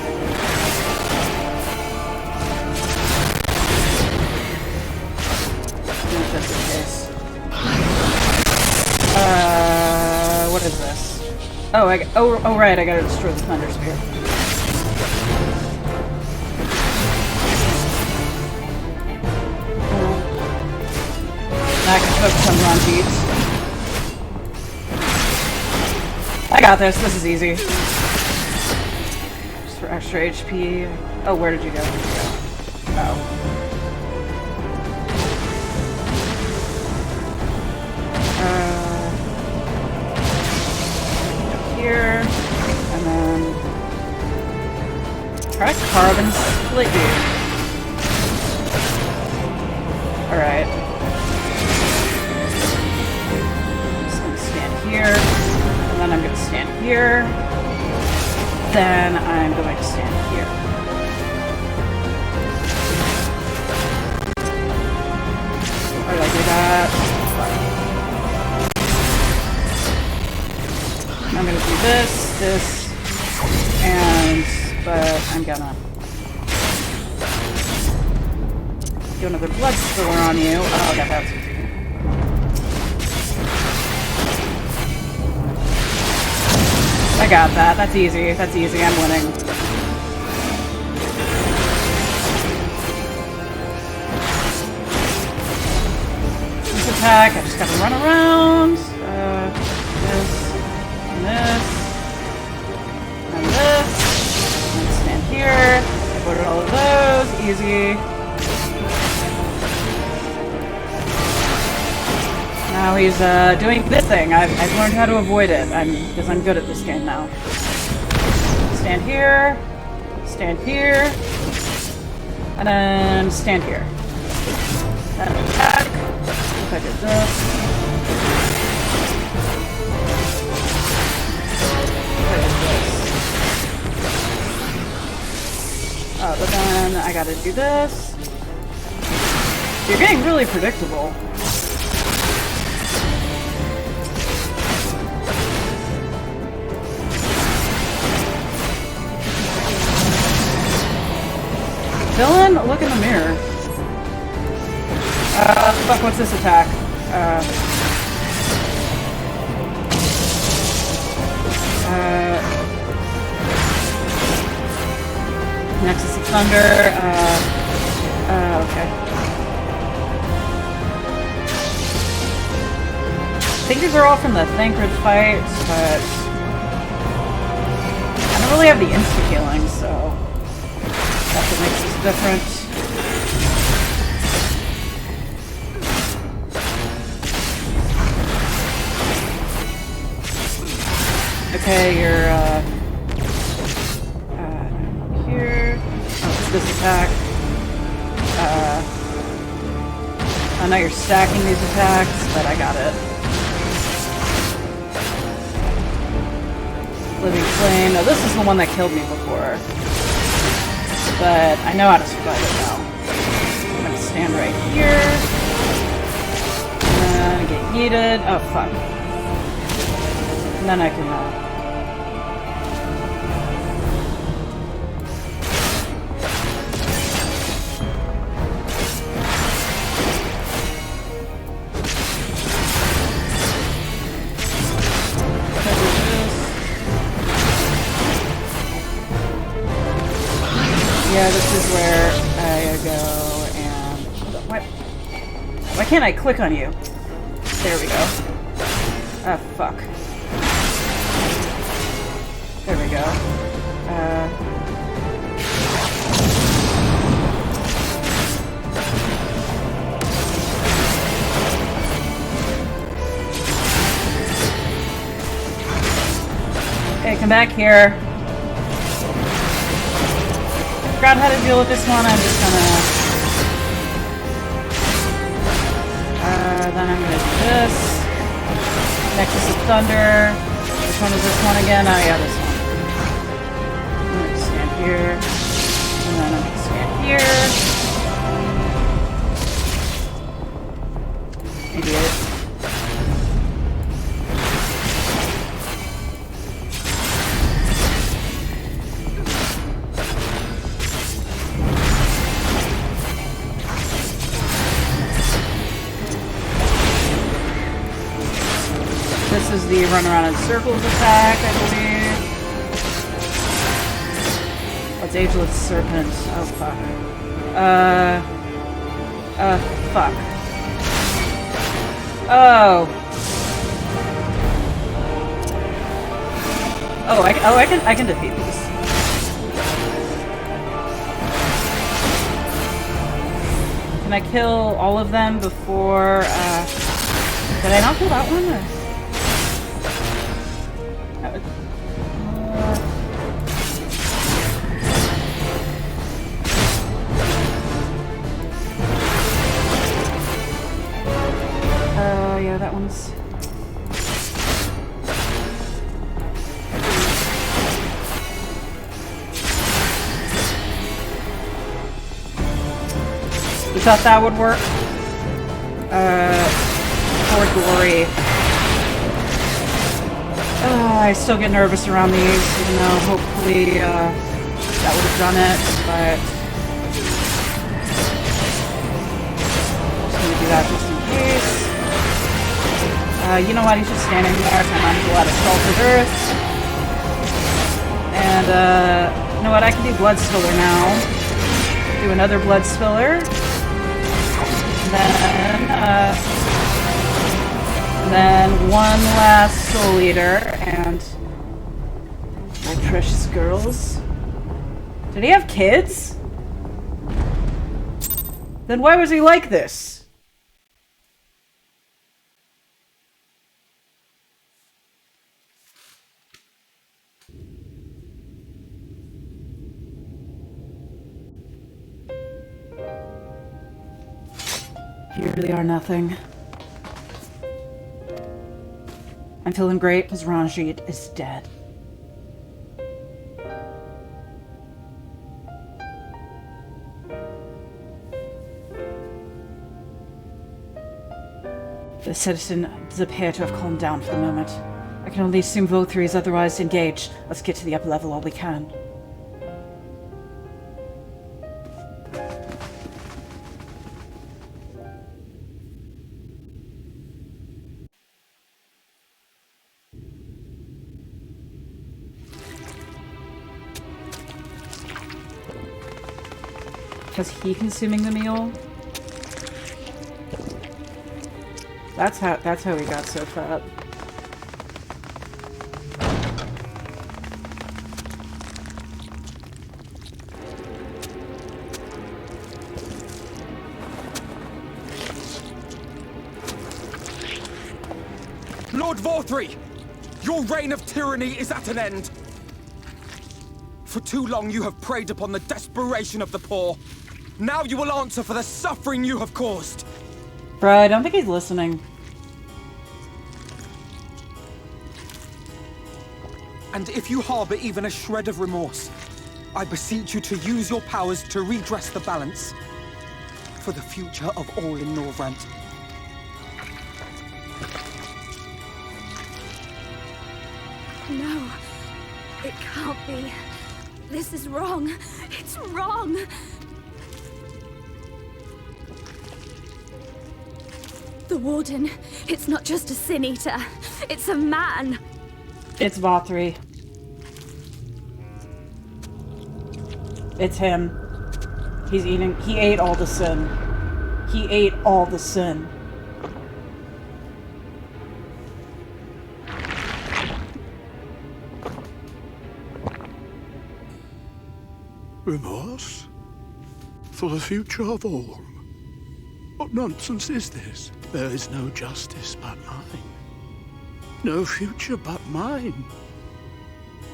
What is this? Oh, oh right, I gotta destroy the Thunder Spear. I can focus on Ron Beats. I got this. This is easy. Just for extra HP. Oh, where did you go? Oh. Here, and then try carbon split you. Alright. I'm just gonna stand here, and then I'm gonna stand here. Then I'm going to stand here. Why did I do that? I'm gonna do this, but I'm gonna do another blood spiller on you. Oh, that's easy. I got that. That's easy. That's easy. I'm winning. This attack, I just gotta run around. This. And this, and this, and stand here, I avoided all of those, easy. Now he's doing this thing, I've learned how to avoid it, because I'm good at this game now. Stand here, and then stand here. Then attack, if I did this. Oh, but then I gotta do this. You're getting really predictable. Dylan, look in the mirror. Fuck, what's this attack? Nexus of Thunder, okay. I think these are all from the thancred fight, but I don't really have the insta-healing, so that's what makes this different. Okay, you're, here. Oh, it's this attack. I know you're stacking these attacks, but I got it. Living Flame. Now, this is the one that killed me before. But I know how to survive it now. I'm gonna stand right here. And get yeeted. Oh, fuck. And then I can, yeah, this is where I go and... Why can't I click on you? There we go. Ah, fuck. There we go. Okay, come back here. Forgot how to deal with this one. I'm just gonna... then I'm gonna do this. Nexus of Thunder. Which one is this one again? Oh yeah, this one. I'm gonna stand here. And then I'm gonna stand here. Idiot. This is the run around in circles attack, I believe. What's Ageless Serpent? Oh, fuck. Fuck. Oh. Oh, I can defeat these. Can I kill all of them before, did I not kill that one? Or? Yeah, that one's... You thought that would work? For glory. I still get nervous around these, even though hopefully that would have done it, but... Just gonna do that just in case. You know what, he's just standing there, so I might as well add a Salted Earth. And, you know what, I can do Blood Spiller now. Do another Blood Spiller. Then one last Soul Eater, and my precious girls. Did he have kids? Then why was he like this? You really are nothing. I'm feeling great because Ranjit is dead. The citizens appear to have calmed down for the moment. I can only assume Vothri is otherwise engaged. Let's get to the upper level while we can. Was he consuming the meal? That's how he got so fat. Lord Vothri! Your reign of tyranny is at an end! For too long you have preyed upon the desperation of the poor. Now you will answer for the suffering you have caused! Bruh, I don't think he's listening. And if you harbor even a shred of remorse, I beseech you to use your powers to redress the balance. For the future of all in Norvrant. No, it can't be. This is wrong. It's wrong. The Warden, it's not just a Sin Eater. It's a man. It's Vothri. It's him. He's eating. He ate all the sin. He ate all the sin. Remorse? For the future of all? What nonsense is this? There is no justice but mine. No future but mine.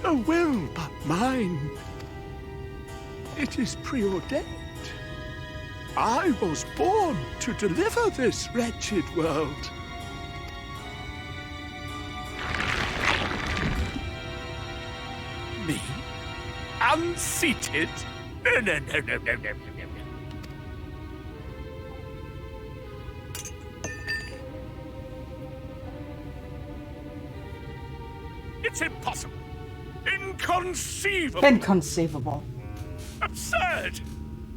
No will but mine. It is preordained. I was born to deliver this wretched world. Me? Unseated? No. It's impossible. Inconceivable. Inconceivable. Absurd.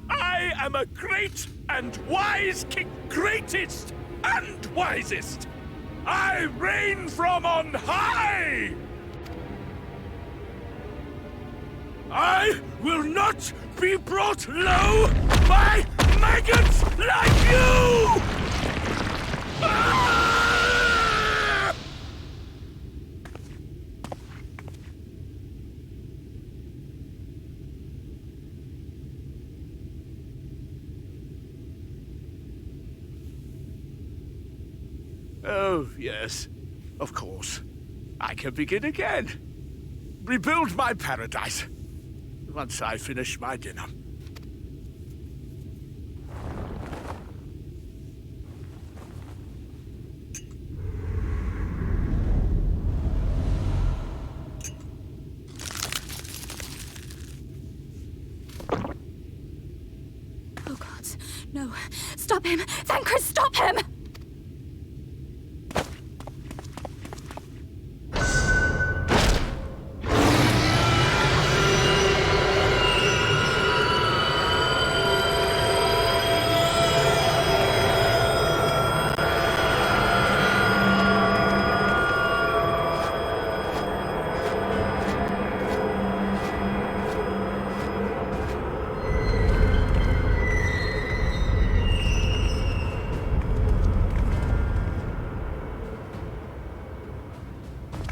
I am a great and wise king. Greatest and wisest. I reign from on high. I will not be brought low by maggots like you! Ah! Oh, yes. Of course. I can begin again. Rebuild my paradise. Once I finish my dinner. Oh god, no. Stop him! Thancred, stop him!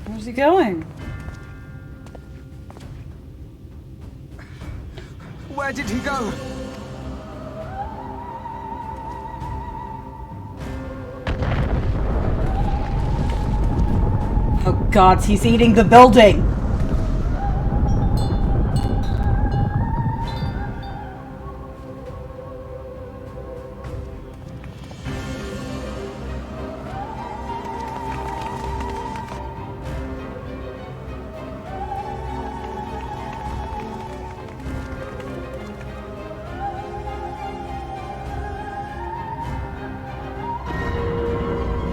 Where's he going? Where did he go? Oh god, he's eating the building!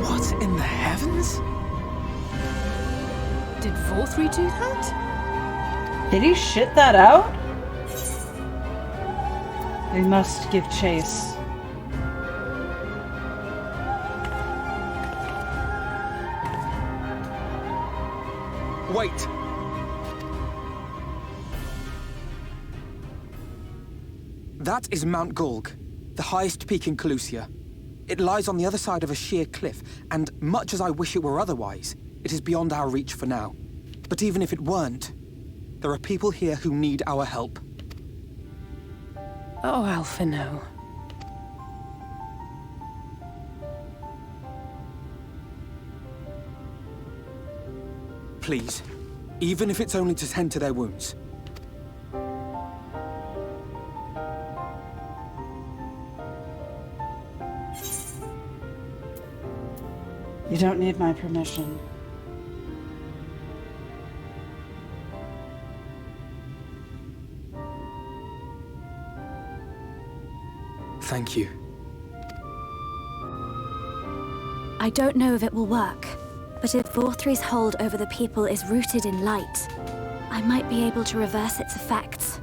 What in the heavens? Did Vorthri do that? Did he shit that out? We must give chase. Wait! That is Mount Gulg, the highest peak in Calusia. It lies on the other side of a sheer cliff, and much as I wish it were otherwise, it is beyond our reach for now. But even if it weren't, there are people here who need our help. Oh, Alpha, no. Please, even if it's only to tend to their wounds. You don't need my permission. Thank you. I don't know if it will work, but if Vorthri's hold over the people is rooted in light, I might be able to reverse its effects.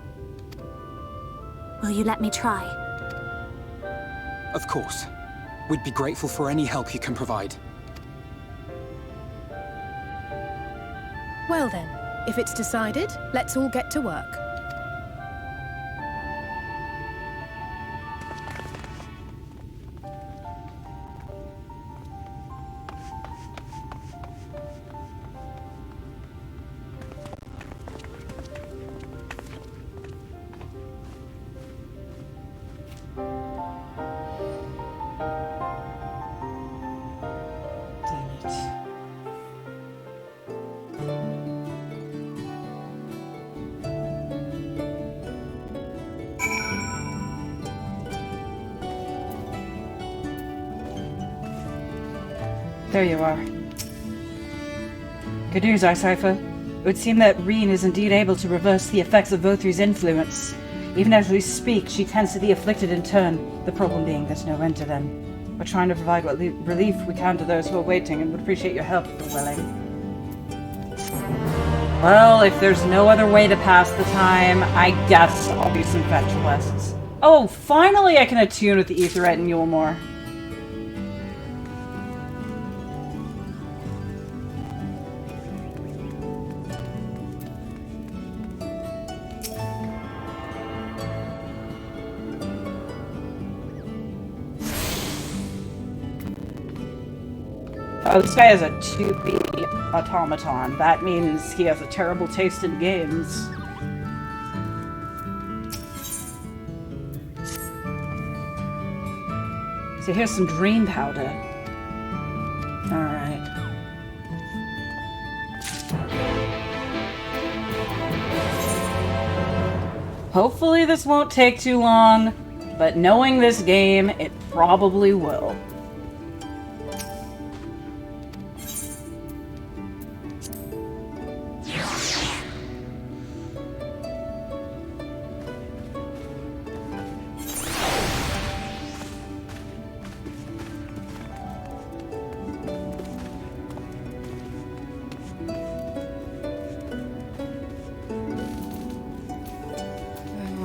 Will you let me try? Of course. We'd be grateful for any help you can provide. Well then, if it's decided, let's all get to work. Dang it. There you are. Good news, Icipher. It would seem that Reen is indeed able to reverse the effects of Vorthri's influence. Even as we speak, she tends to be afflicted in turn, the problem being there's no end to them. We're trying to provide what relief we can to those who are waiting and would appreciate your help if you're willing. Well, if there's no other way to pass the time, I guess I'll do some fetch quests. Oh, finally I can attune with the Aetheryte and Yulmore. Oh, this guy has a 2B automaton. That means he has a terrible taste in games. So here's some dream powder. Alright. Hopefully this won't take too long, but knowing this game, it probably will.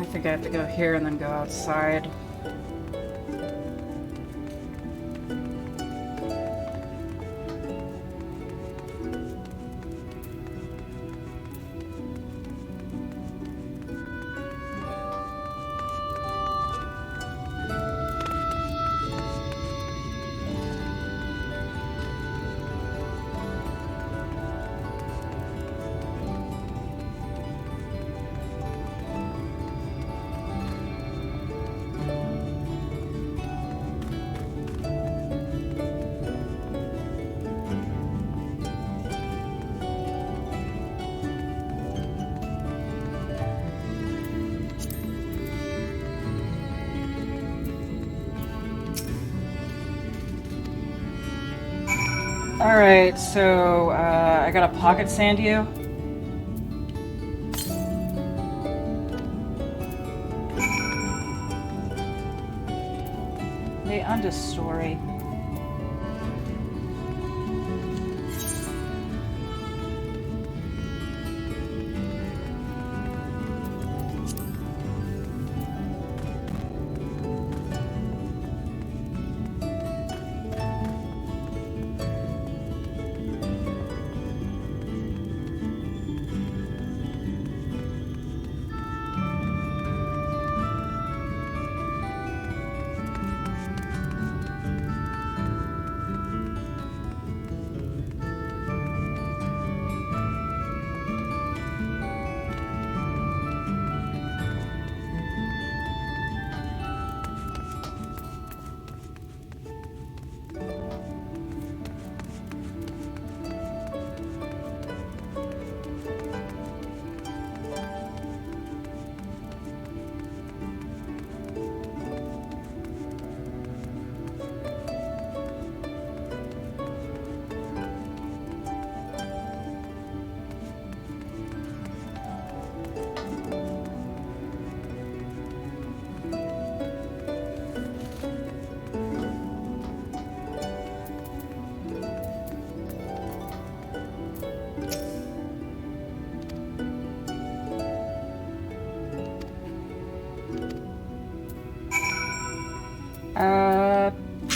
I think I have to go here and then go outside. Alright, so I gotta pocket sand you. The understory.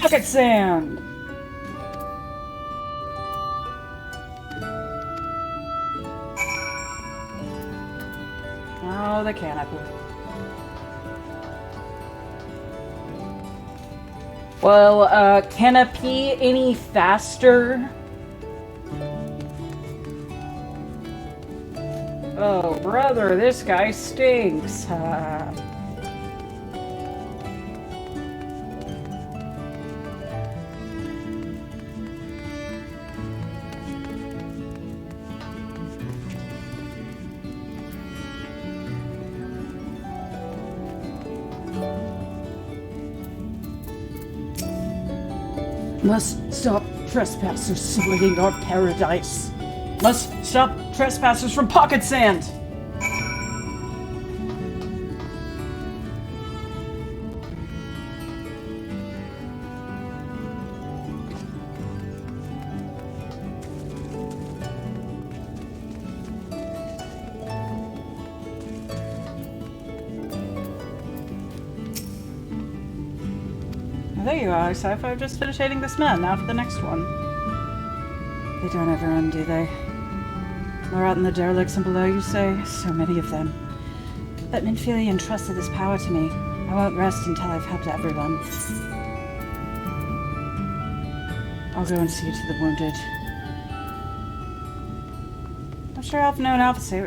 Pocket sand! Oh, the canopy. Well, can it pee any faster? Oh, brother, this guy stinks. Must stop trespassers sullying our paradise. Must stop trespassers from pocket sand. There you are, Sci-Fi. I've just finished hating this man. Now for the next one. They don't ever end, do they? We're out in the derelicts and below, you say? So many of them. But Minfilia entrusted this power to me. I won't rest until I've helped everyone. I'll go and see to the wounded. I'm sure I've known Alpha say...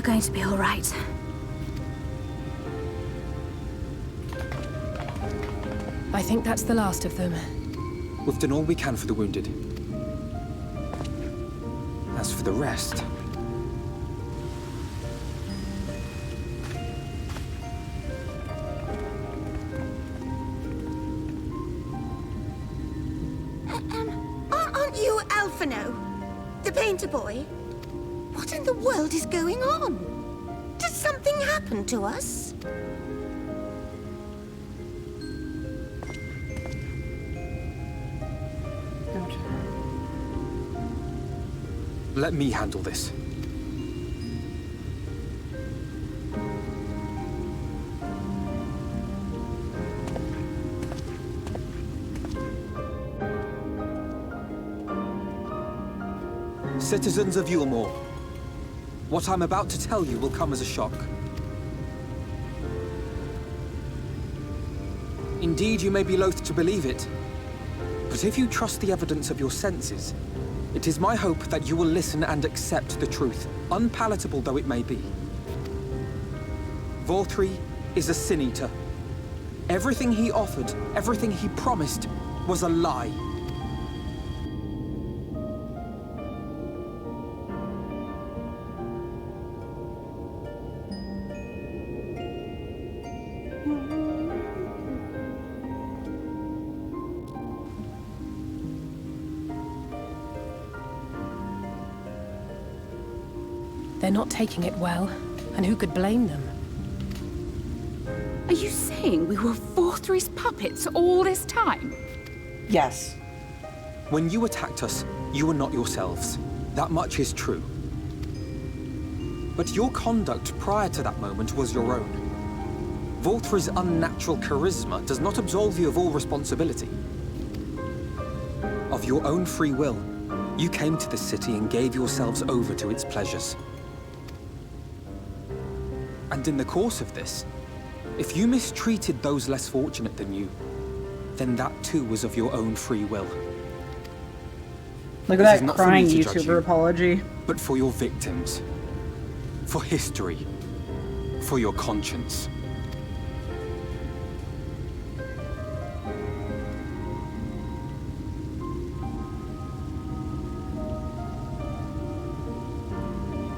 going to be all right. I think that's the last of them. We've done all we can for the wounded. As for the rest... Aren't you Alphino? The painter boy? What in the world is going on? Did something happen to us? Let me handle this. Citizens of Yulmore, what I'm about to tell you will come as a shock. Indeed, you may be loath to believe it, but if you trust the evidence of your senses, it is my hope that you will listen and accept the truth, unpalatable though it may be. Vorthri is a Sin Eater. Everything he offered, everything he promised, was a lie. They're not taking it well, and who could blame them? Are you saying we were Vorthri's puppets all this time? Yes. When you attacked us, you were not yourselves. That much is true. But your conduct prior to that moment was your own. Vorthri's unnatural charisma does not absolve you of all responsibility. Of your own free will, you came to this city and gave yourselves over to its pleasures. And in the course of this, if you mistreated those less fortunate than you, then that too was of your own free will. Look at that crying YouTuber apology. But for your victims, for history, for your conscience.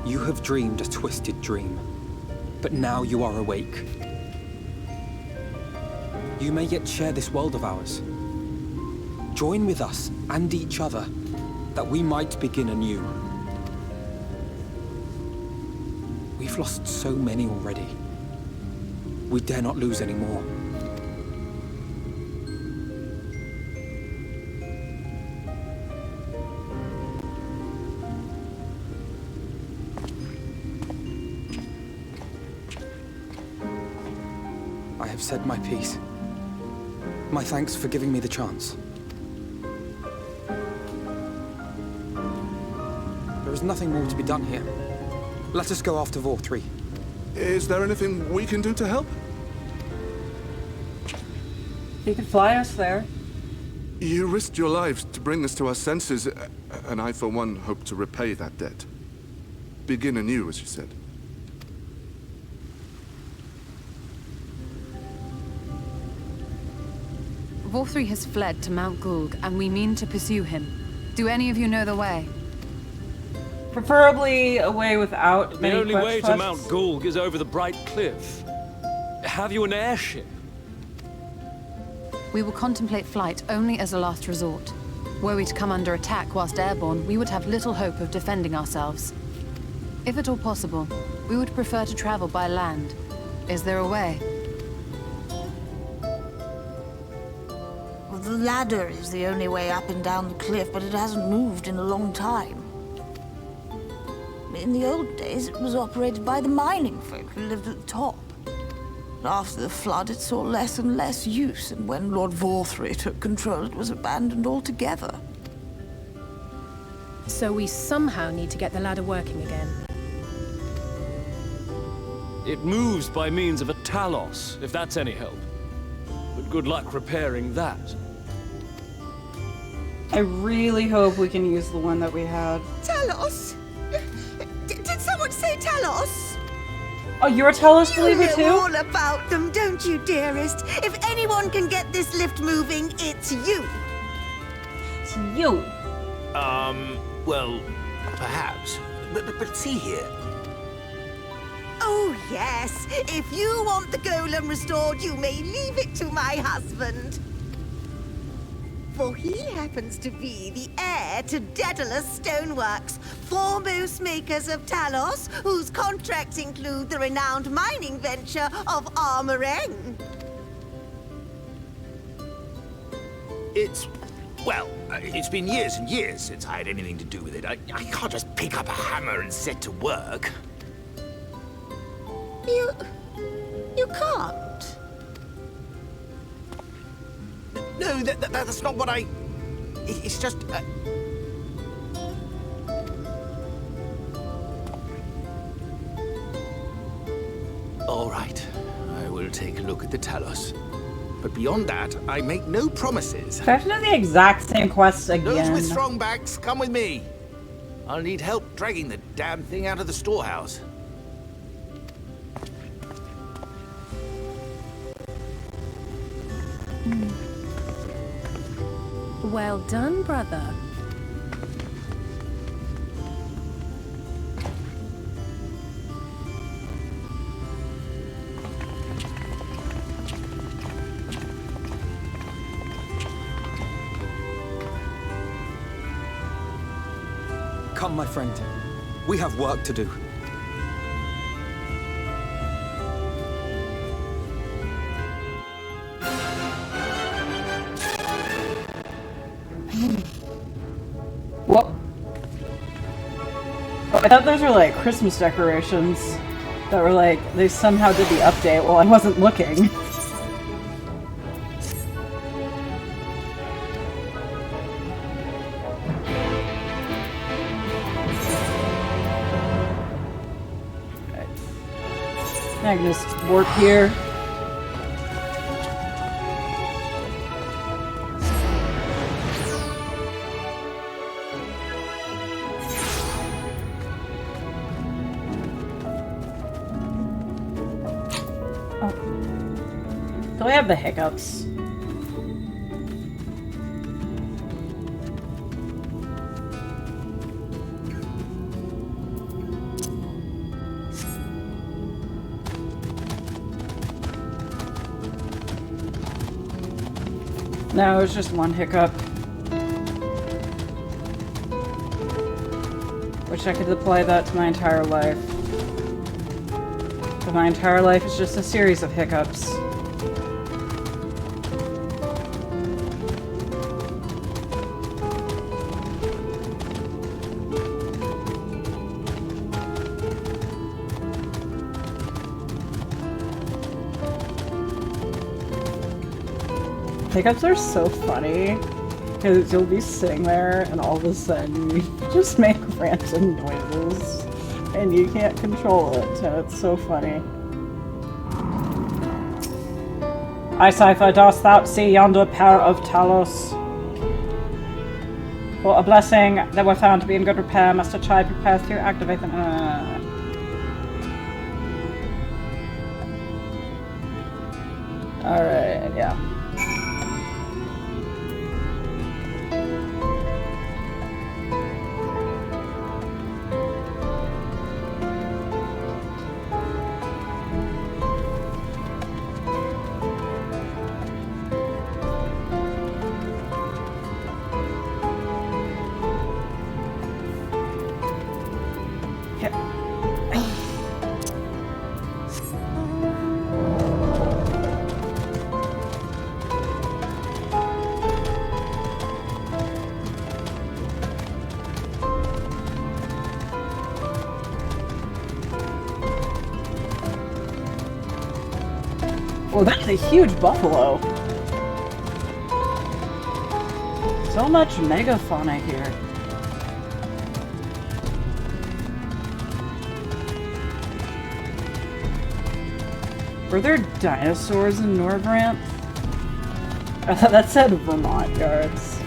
You have dreamed a twisted dream, but now you are awake. You may yet share this world of ours. Join with us and each other, that we might begin anew. We've lost so many already. We dare not lose any more. I have said my piece. My thanks for giving me the chance. There is nothing more to be done here. Let us go after Vorthri. Is there anything we can do to help? You could fly us there. You risked your lives to bring us to our senses, and I, for one, hope to repay that debt. Begin anew, as you said. Vorthri has fled to Mount Gulg, and we mean to pursue him. Do any of you know the way? Preferably a way without The many only quest way to quests. Mount Gulg is over the Bright Cliff. Have you an airship? We will contemplate flight only as a last resort. Were we to come under attack whilst airborne, we would have little hope of defending ourselves. If at all possible, we would prefer to travel by land. Is there a way? Well, the ladder is the only way up and down the cliff, but it hasn't moved in a long time. In the old days, it was operated by the mining folk who lived at the top. But after the flood, it saw less and less use, and when Lord Vorthri took control, it was abandoned altogether. So we somehow need to get the ladder working again. It moves by means of a Talos, if that's any help. But good luck repairing that. I really hope we can use the one that we had. Talos? Did someone say Talos? Oh, you're a Talos believer You too? know all about them, don't you, dearest? If anyone can get this lift moving, it's you. It's you. Well, perhaps. But see here. Oh, yes. If you want the golem restored, you may leave it to my husband. For he happens to be the heir to Daedalus Stoneworks, foremost makers of Talos, whose contracts include the renowned mining venture of Armoreng. Well, it's been years and years since I had anything to do with it. I can't just pick up a hammer and set to work. You can't. No, that's not what I... It's just... All right, I will take a look at the Talos. But beyond that, I make no promises. I have to do the exact same quests again. Those with strong backs, come with me. I'll need help dragging the damn thing out of the storehouse. Well done, brother. Come, my friend. We have work to do. What? Oh, I thought those were like Christmas decorations that were like, they somehow did the update while I wasn't looking. I can just warp here. Oh. Do I have the hiccups? No, it's just one hiccup. Wish I could apply that to my entire life. But my entire life is just a series of hiccups. Hiccups are so funny, because you'll be sitting there and all of a sudden you just make random noises and you can't control it, and it's so funny. I, Cypher, dost thou see yonder pair of Talos? For a blessing that were found to be in good repair, must a child prepare to activate them. Alright, yeah. Oh, that's a huge buffalo. So much megafauna here. Were there dinosaurs in Norvrant? I thought that said Vermont Yards.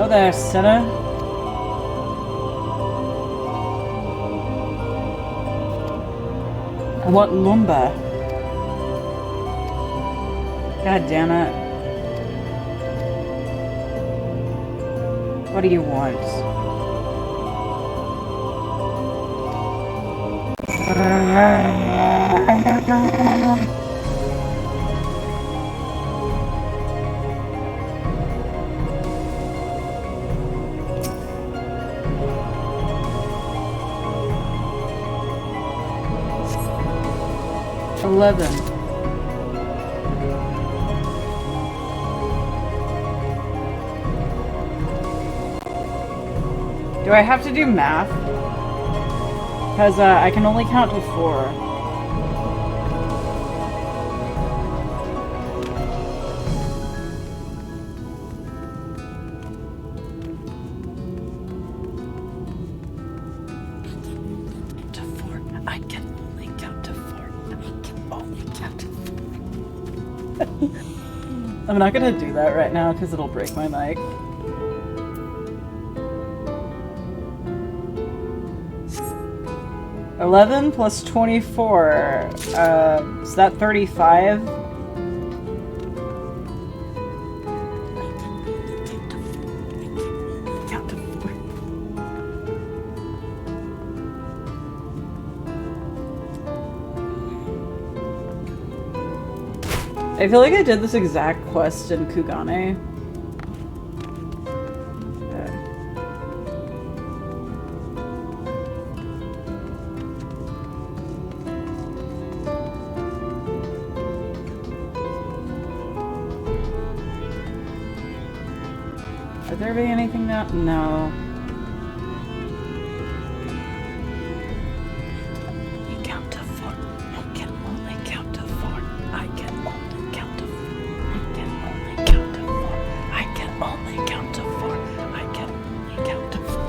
Oh there, sinner. I want lumber. God damn it. What do you want? Do I have to do math? Because I can only count to 4. I can only count to 4. I can only count to 4. I'm not gonna do that right now because it'll break my mic. $11 plus 24. Is that 35? I feel like I did this exact quest in Kugane. Would there be anything now? No. You count to 4. I can only count to 4. I can only count to 4. I can only count to 4. I can only count to 4. I can only count to 4.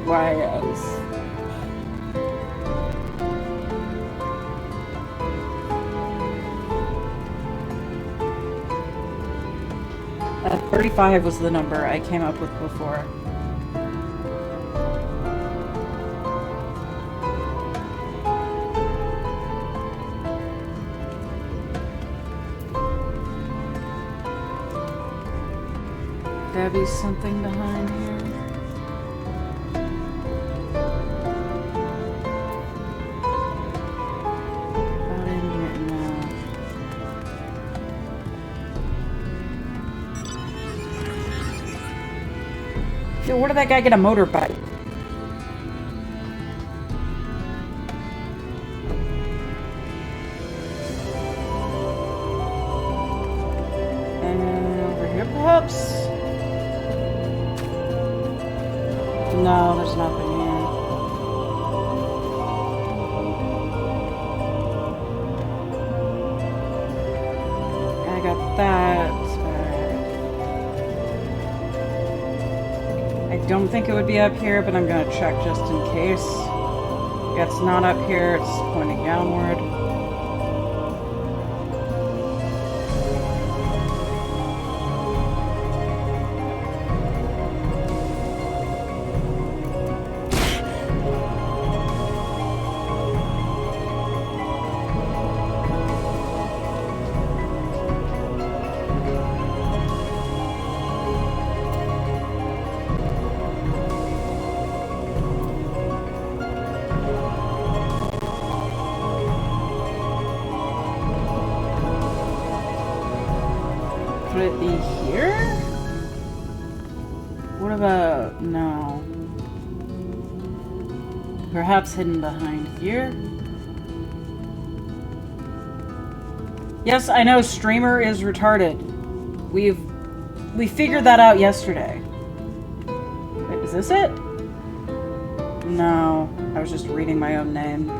Why else? 35 was the number I came up with before. There be something behind here. About in here now. Yo, where did that guy get a motorbike? And over here, perhaps? No, there's nothing here. I got that. I don't think it would be up here, but I'm gonna check just in case. Yeah, it's not up here, it's pointing downward. Could it be here? What about... no. Perhaps hidden behind here? Yes, I know, streamer is retarded. We figured that out yesterday. Wait, is this it? No, I was just reading my own name.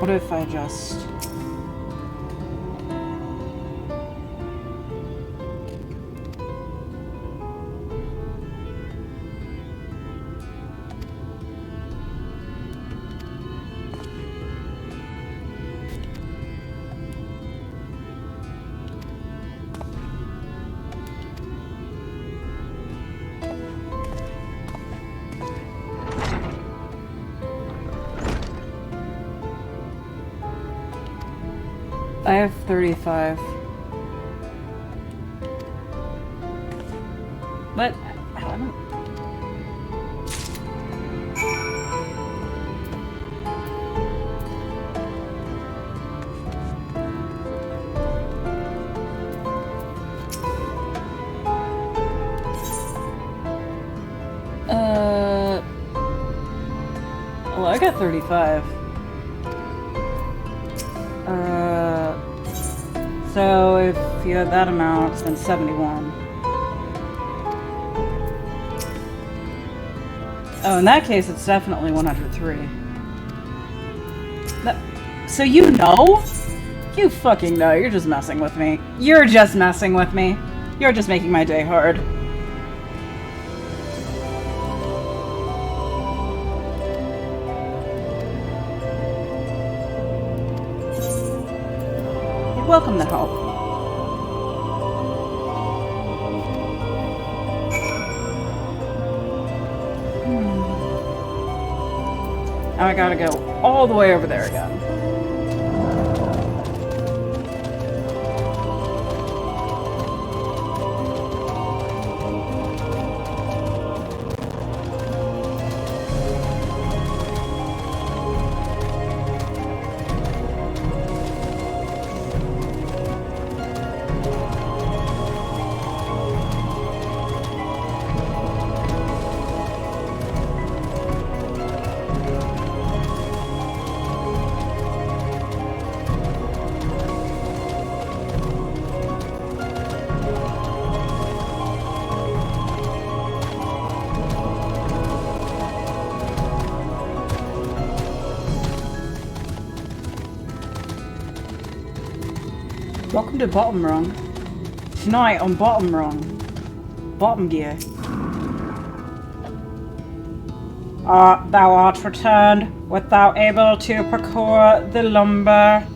What if I just... I have 35. But I don't... Well, I got 35. So if you had that amount, it's then 71. Oh, in that case, it's definitely 103. So you know? You fucking know. You're just messing with me. You're just messing with me. You're just making my day hard. You're welcome to help. Now I gotta go all the way over there again. Welcome to Bottom Rung. Tonight on Bottom Rung. Bottom gear. Thou art returned. Wert thou able to procure the lumber?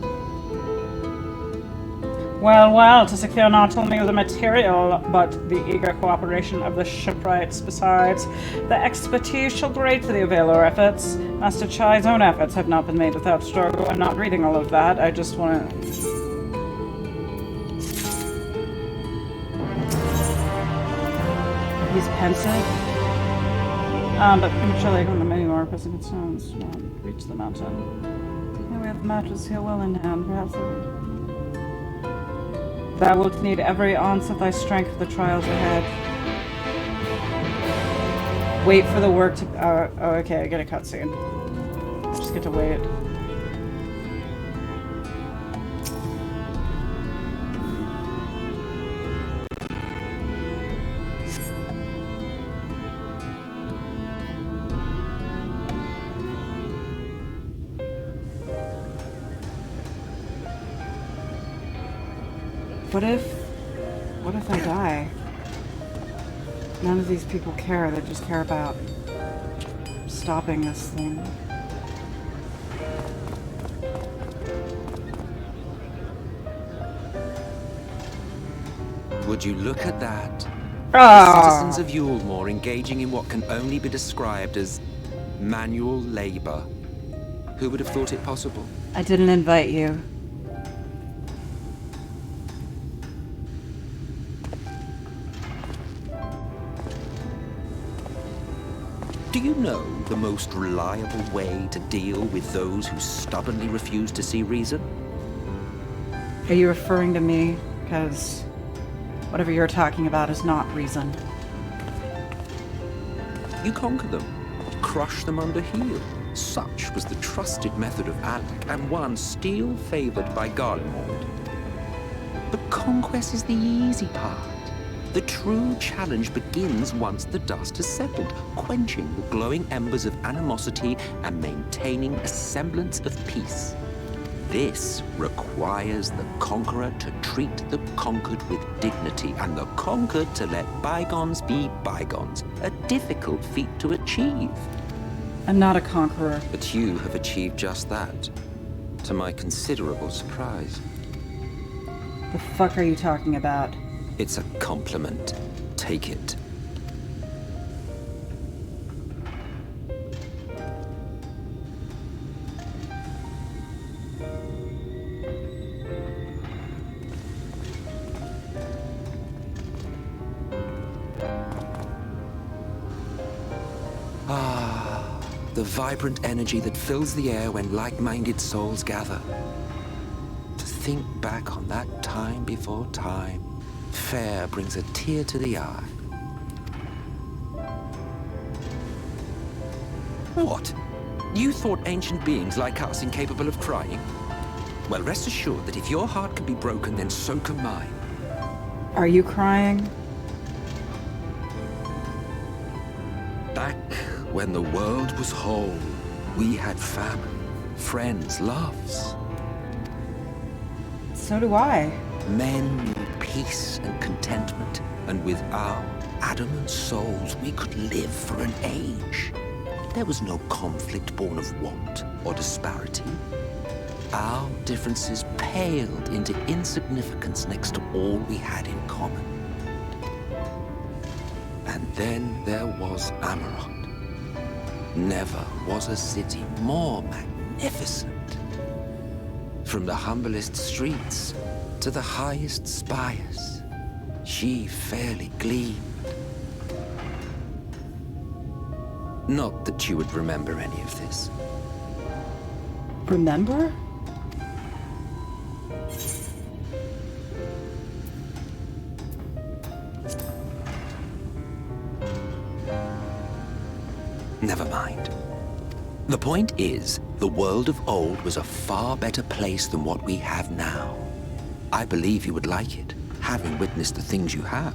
Well, well, to secure not only the material, but the eager cooperation of the shipwrights. Besides, the expertise shall greatly avail our efforts. Master Chai's own efforts have not been made without struggle. I'm not reading all of that. I just want to... He's pensive. But prematurely on the many more pressing concerns. Reach the mountain. Now we have the matches here well in hand. Perhaps thou wilt need every ounce of thy strength for the trials ahead. Wait for the work to... Oh, okay, I get a cutscene. I just get to wait. What if I die? None of these people care, they just care about stopping this thing. Would you look at that? Ah. The citizens of Yulemore engaging in what can only be described as manual labor. Who would have thought it possible? I didn't invite you. Do you know the most reliable way to deal with those who stubbornly refuse to see reason? Are you referring to me? Because whatever you're talking about is not reason. You conquer them, crush them under heel. Such was the trusted method of Alec, and one still favored by Garlemald. But conquest is the easy part. The true challenge begins once the dust has settled, quenching the glowing embers of animosity and maintaining a semblance of peace. This requires the conqueror to treat the conquered with dignity, and the conquered to let bygones be bygones. A difficult feat to achieve. I'm not a conqueror. But you have achieved just that, to my considerable surprise. The fuck are you talking about? It's a compliment. Take it. The vibrant energy that fills the air when like-minded souls gather. To think back on that time before time, fair brings a tear to the eye. What? You thought ancient beings like us incapable of crying? Well, rest assured that if your heart can be broken, then so can mine. Are you crying? Back when the world was whole, we had family, friends, loves. So do I. Men knew peace and contentment, and with our adamant souls, we could live for an age. There was no conflict born of want or disparity. Our differences paled into insignificance next to all we had in common. And then there was Amarok. Never was a city more magnificent. From the humblest streets to the highest spires, she fairly gleamed. Not that you would remember any of this. Remember? Never mind. The point is, the world of old was a far better place than what we have now. I believe you would like it, having witnessed the things you have.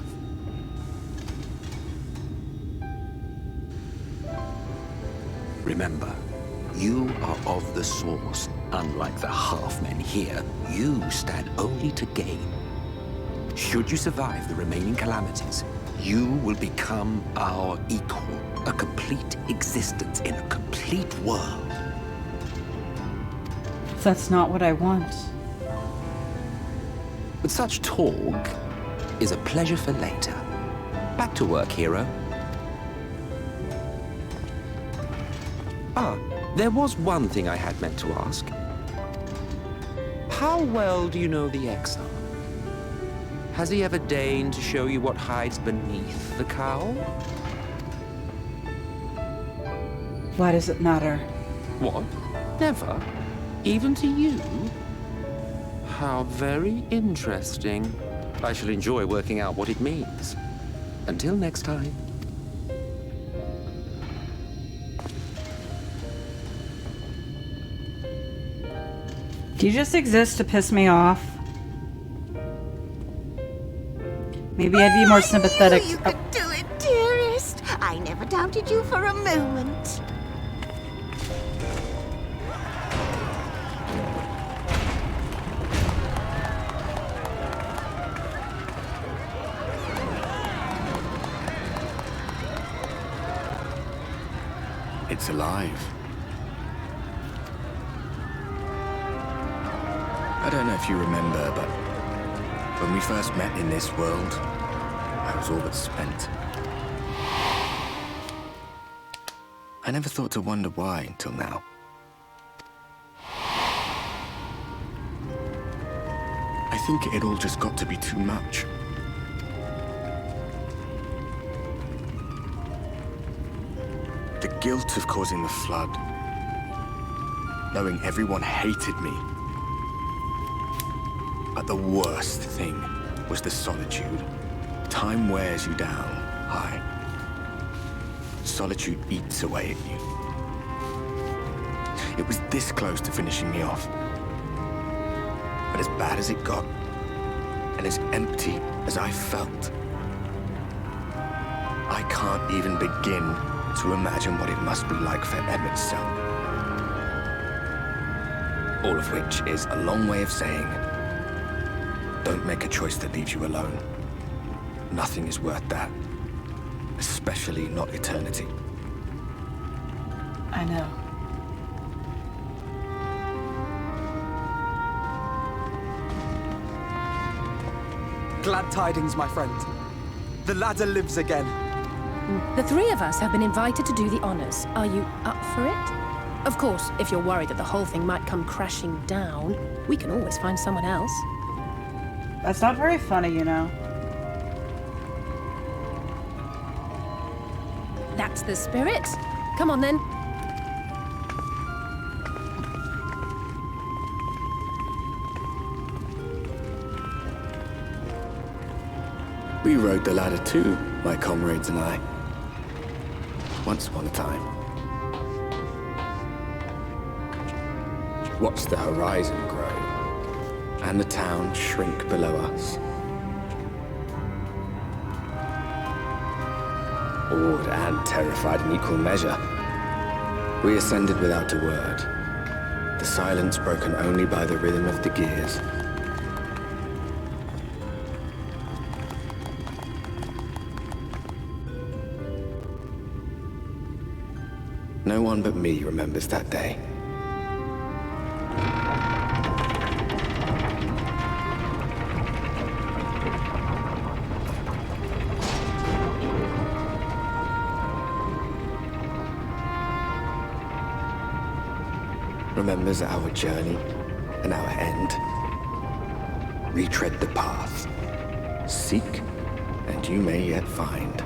Remember, you are of the source. Unlike the half-men here, you stand only to gain. Should you survive the remaining calamities, you will become our equal. A complete existence in a complete world. That's not what I want. But such talk is a pleasure for later. Back to work, hero. Ah, there was one thing I had meant to ask. How well do you know the exile? Has he ever deigned to show you what hides beneath the cowl? Why does it matter? What? Never? Even to you? How very interesting. I shall enjoy working out what it means. Until next time. Do you just exist to piss me off? Maybe I'd be more sympathetic. You could do it, dearest. I never doubted you for a moment. It's alive. I don't know if you remember, but when we first met in this world, I was all but spent. I never thought to wonder why until now. I think it all just got to be too much. The guilt of causing the flood. Knowing everyone hated me. But the worst thing was the solitude. Time wears you down, Hai. Solitude eats away at you. It was this close to finishing me off. But as bad as it got, and as empty as I felt, I can't even begin to imagine what it must be like for Emmett's son. All of which is a long way of saying, don't make a choice that leaves you alone. Nothing is worth that. Especially not eternity. I know. Glad tidings, my friend. The ladder lives again. The three of us have been invited to do the honors. Are you up for it? Of course, if you're worried that the whole thing might come crashing down, we can always find someone else. That's not very funny, you know. That's the spirit. Come on, then. We rode the ladder too, my comrades and I. Once upon a time. Watched the horizon grow, and the town shrink below us. Awed and terrified in equal measure, we ascended without a word, the silence broken only by the rhythm of the gears. No one but me remembers that day. Remembers our journey and our end. Retread the path. Seek, and you may yet find.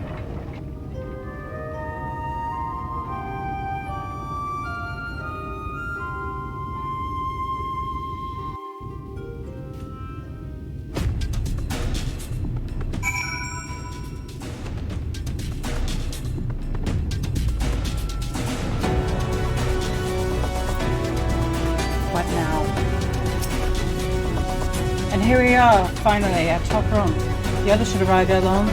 Here we are, finally, at top rung. The others should arrive ere long.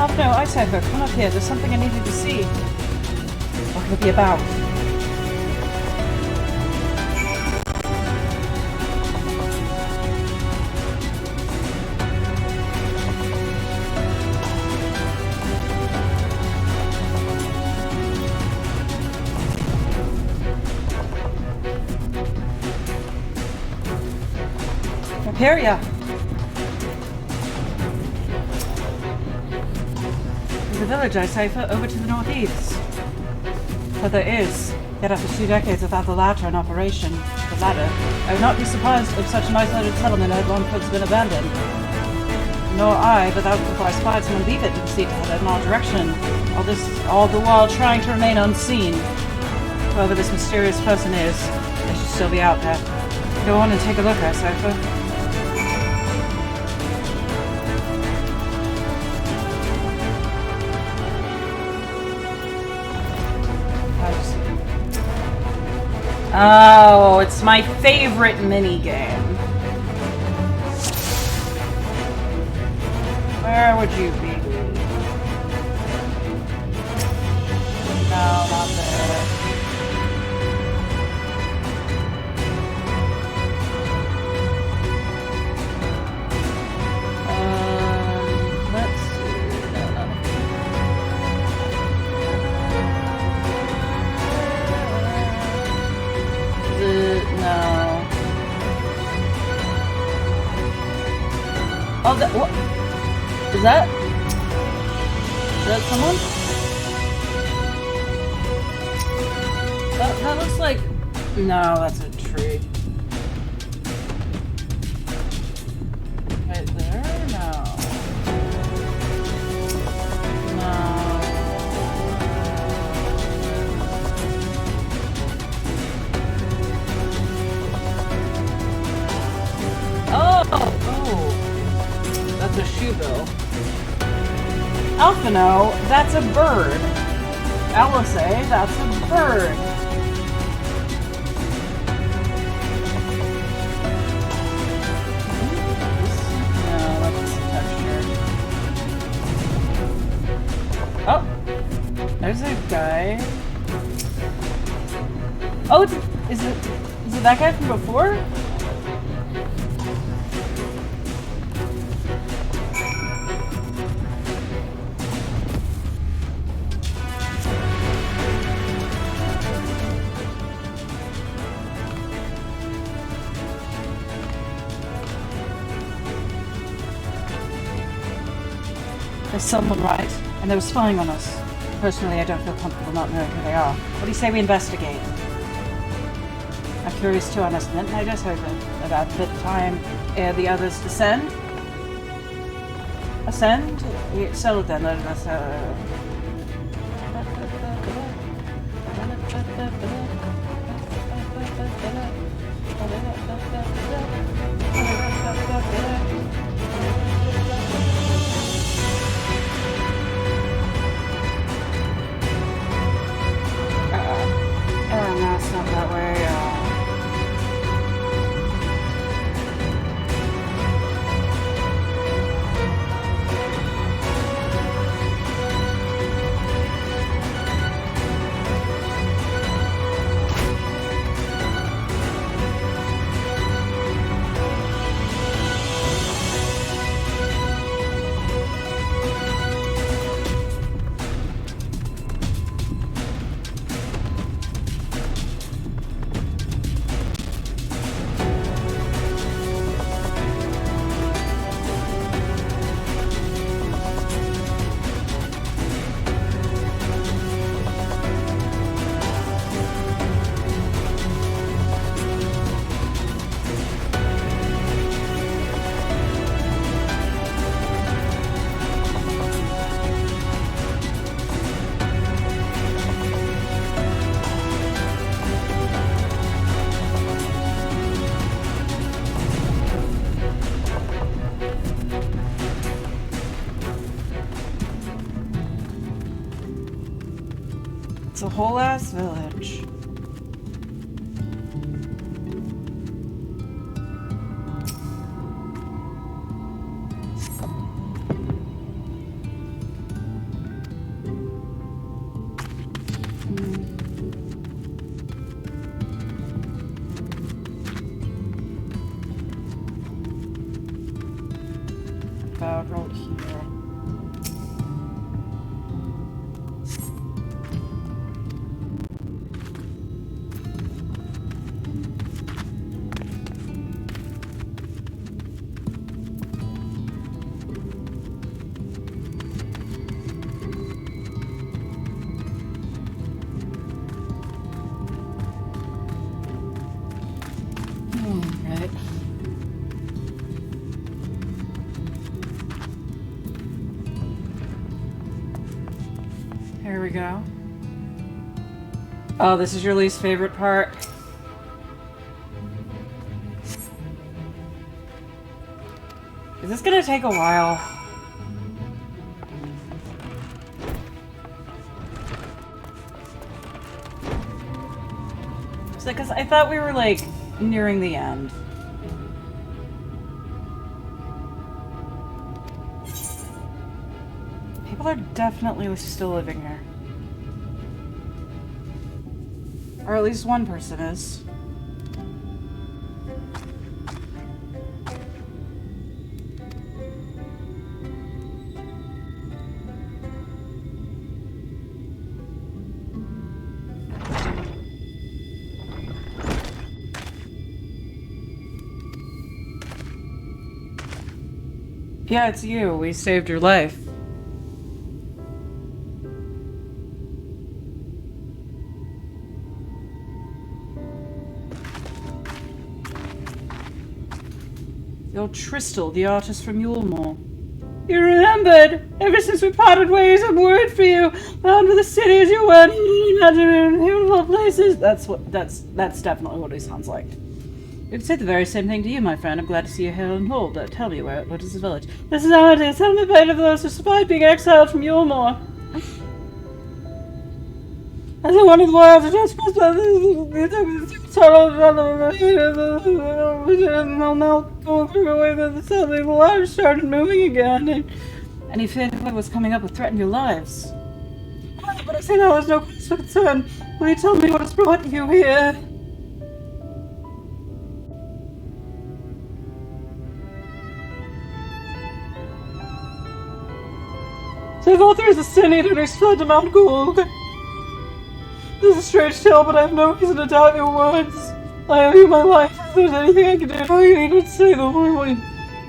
Oh no, I said her, come up here, there's something I need you to see. What could it be about? Imperia! There's a village, I cipher, over to the northeast. But there is, yet after 2 decades without the ladder in operation, the ladder, I would not be surprised if such an isolated settlement had long since been abandoned. Nor I, but that before I spied someone leave it and proceed to head in our direction. All the while trying to remain unseen. Whoever this mysterious person is, they should still be out there. Go on and take a look, I cipher. Oh, it's my favorite minigame. Where would you be? No, not there. Let's see. No. Oh, that what? Is that? Is that someone? That looks like. No, that's a tree. Right there? No. That's a shoe bill. Alphino, that's a bird. Alice, that's a bird. No, that's just a texture. Oh, there's a guy. Oh, is it? that guy from before? There's someone right, and they were spying on us. Personally, I don't feel comfortable not knowing who they are. What do you say we investigate? I'm curious too, I must admit, and I just hope that about the time ere the others descend. Ascend? Settle then, let us no, it's not that way. It's a whole ass village. About right here. Right. Here we go. Oh, this is your least favorite part? Is this gonna take a while? Because I thought we were, like, nearing the end. People are definitely still living here. Or at least one person is. Yeah, it's you. We saved your life. You're Tristal, the artist from Yulmore. You remembered! Ever since we parted ways, I'm worried for you. Bound with the city as you were, in beautiful places. That's definitely what he sounds like. You'd say the very same thing to you, my friend. I'm glad to see you here and whole, but tell me what is the village? This is how it is. Tell me about of those who survived being exiled from Yulmore. As I wanted the world to just now going through a way that suddenly the lives started moving again, and he feared what was coming up would threaten your lives. But I say now there's no cause for concern. Will you tell me what has brought you here? So Valtteri is a sin eater and he's fled to Mount Gold. This is a strange tale, but I have no reason to doubt your words. I owe you my life. If there's anything I can do for you, you need to say the word.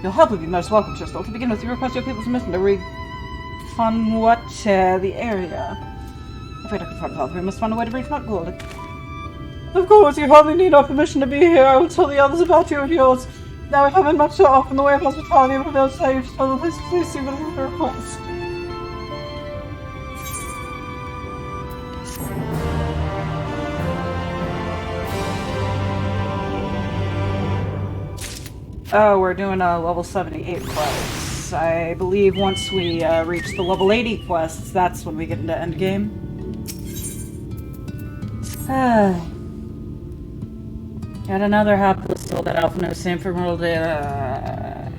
Your help would be most welcome, Crystal. To begin with, you request your people's mission to reconnoiter the area. If we to confront Valtteri, we must find a way to reach Mount Gold. Of course, you hardly need our permission to be here. I will tell the others about you and yours. Now we haven't much to offer in the way of hospitality, but they'll say you just tell the place to please see what we request. Oh, we're doing a level 78 quest. I believe once we reach the level 80 quests, that's when we get into endgame. Got another hapless soul that Alpha knows same for world. I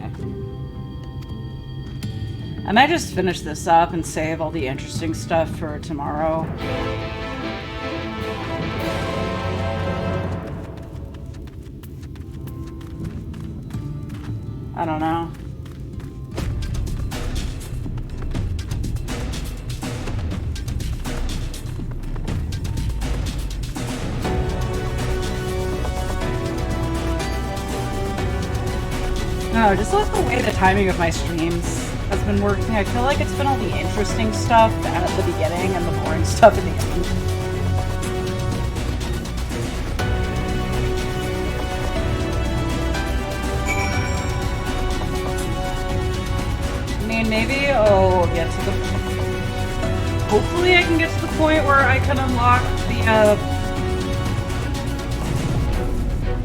might just finish this up and save all the interesting stuff for tomorrow. I don't know. No, just like the way the timing of my streams has been working. I feel like it's been all the interesting stuff at the beginning and the boring stuff at the end. Maybe I'll get to the... Hopefully I can get to the point where I can unlock the,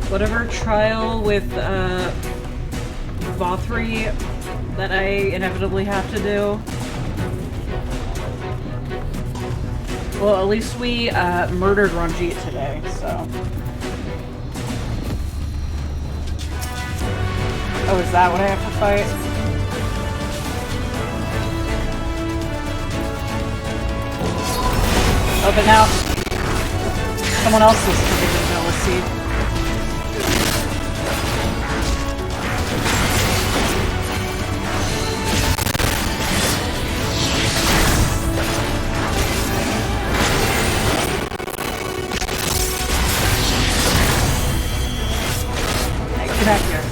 whatever trial with, Valtteri that I inevitably have to do. Well, at least we, murdered Ranjit today, so... Oh, is that what I have to fight? Oh, but now someone else is committing jealousy. Hey, get back here.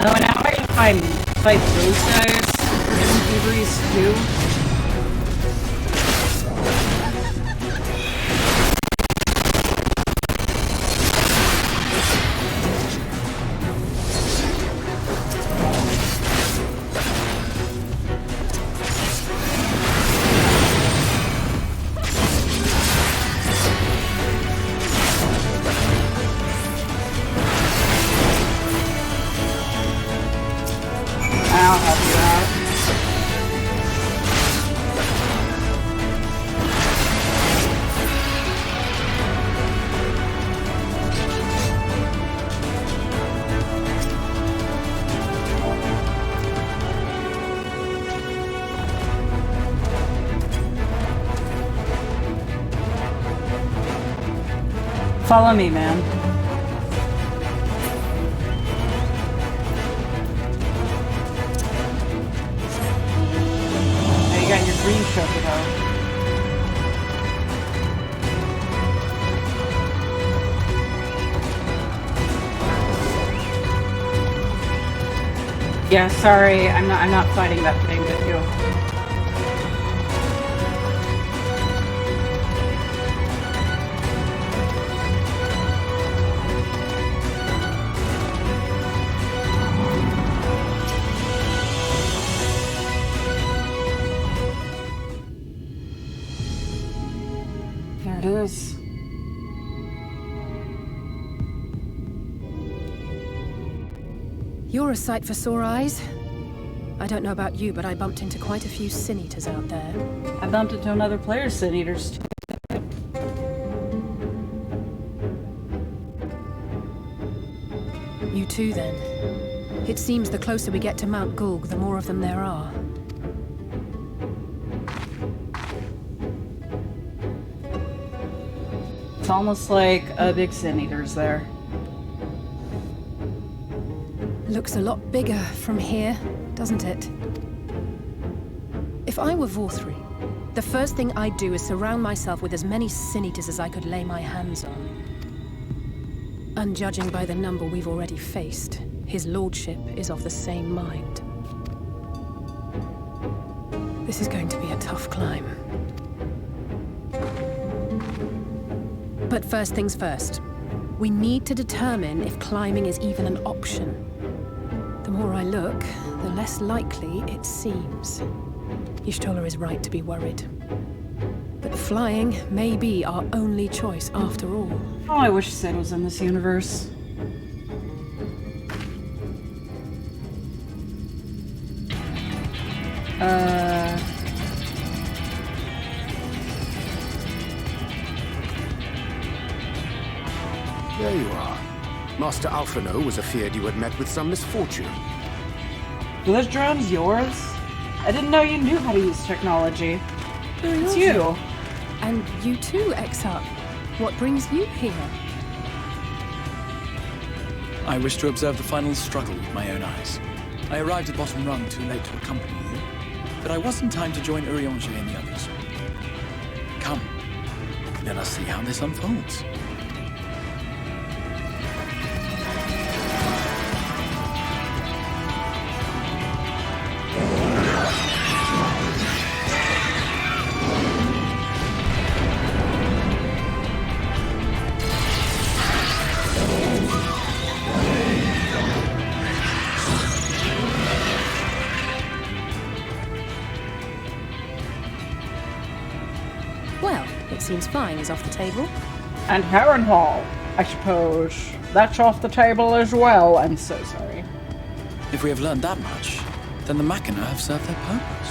Oh, and now I can fight those guys in Thieveries too. I'll help you out. Follow me, man. Yeah, sorry, I'm not fighting that thing with you. There it is. You're a sight for sore eyes. I don't know about you, but I bumped into quite a few Sin Eaters out there. I bumped into another player's Sin Eaters too. You too, then. It seems the closer we get to Mount Gulg, the more of them there are. It's almost like a big Sin Eater's there. Looks a lot bigger from here, doesn't it? If I were Vorthri, the first thing I'd do is surround myself with as many Sin Eaters as I could lay my hands on. And judging by the number we've already faced, his lordship is of the same mind. This is going to be a tough climb. But first things first. We need to determine if climbing is even an option. The more I look, the less likely it seems. Y'shtola is right to be worried. But flying may be our only choice after all. Oh, I wish Sid was in this universe. There you are. Master Alphino was afeard you had met with some misfortune. So this drone's yours? I didn't know you knew how to use technology. It's you. And you too, Exarch. What brings you here? I wish to observe the final struggle with my own eyes. I arrived at Bottom Rung too late to accompany you, but I was in time to join Urianger and the others. Come, let us see how this unfolds. Seems flying is off the table. And Harrenhal, I suppose. That's off the table as well. I'm so sorry. If we have learned that much, then the Machina have served their purpose.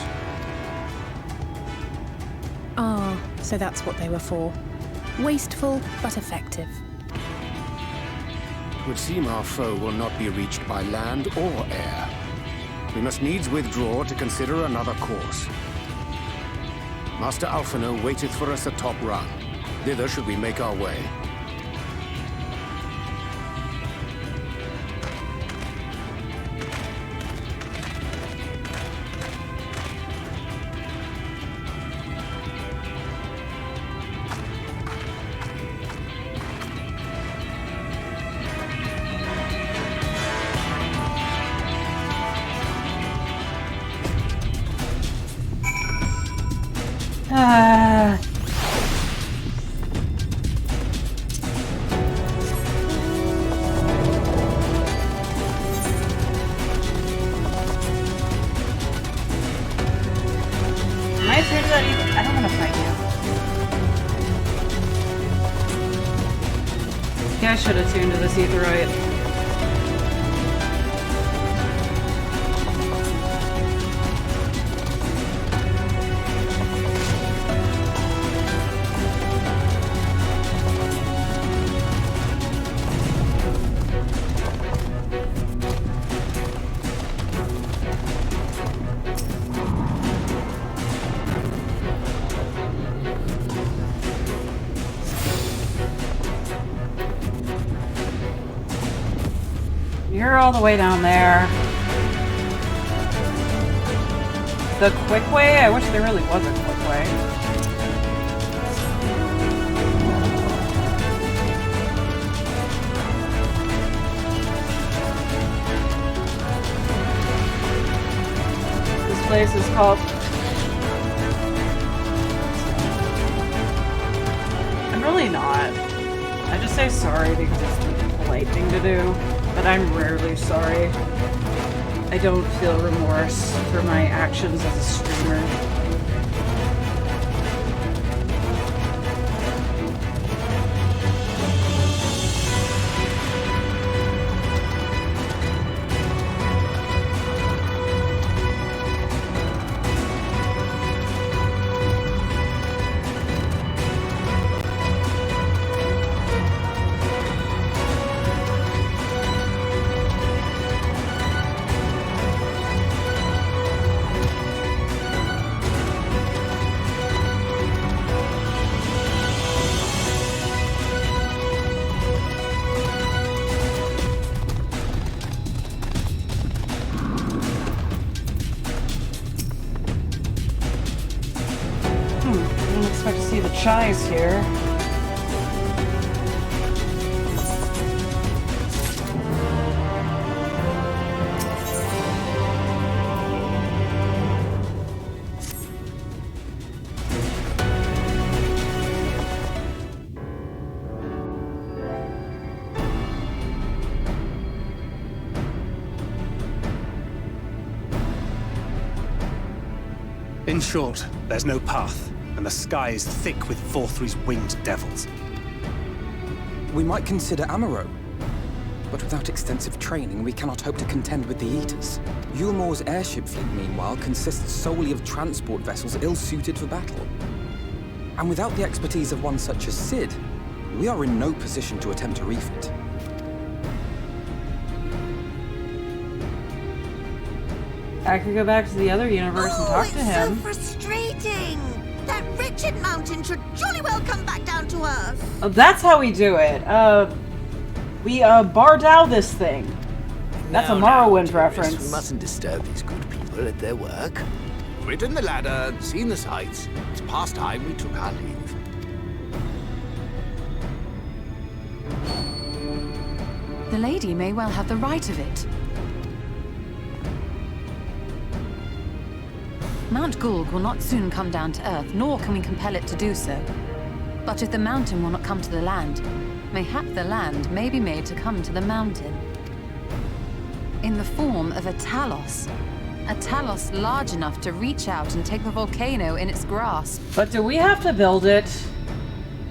Ah, so that's what they were for. Wasteful, but effective. It would seem our foe will not be reached by land or air. We must needs withdraw to consider another course. Master Alphino waiteth for us atop Rung. Thither should we make our way. I don't want to fight you. Yeah, I should have tuned to this Aetheroid. You're all the way down there. The quick way? I wish there really was a quick way. place is called... I'm really not. I just say sorry because it's the polite thing to do, but I'm rarely sorry. I don't feel remorse for my actions as a streamer. Chai's here. In short, there's no path, and the sky is thick with Vorthry's winged devils. We might consider Amaro, but without extensive training, we cannot hope to contend with the Eaters. Yulmor's airship fleet, meanwhile, consists solely of transport vessels ill-suited for battle. And without the expertise of one such as Cid, we are in no position to attempt a refit. I could go back to the other universe and talk to him. It's so frustrating! That wretched mountain should jolly well come back down to Earth. Oh, that's how we do it. We Bardow this thing. That's a Morrowind reference. We mustn't disturb these good people at their work. Ridden the ladder, seen the sights. It's past time we took our leave. The lady may well have the right of it. Mount Gulg will not soon come down to Earth, nor can we compel it to do so. But if the mountain will not come to the land, mayhap the land may be made to come to the mountain. In the form of a Talos. A Talos large enough to reach out and take the volcano in its grasp. But do we have to build it?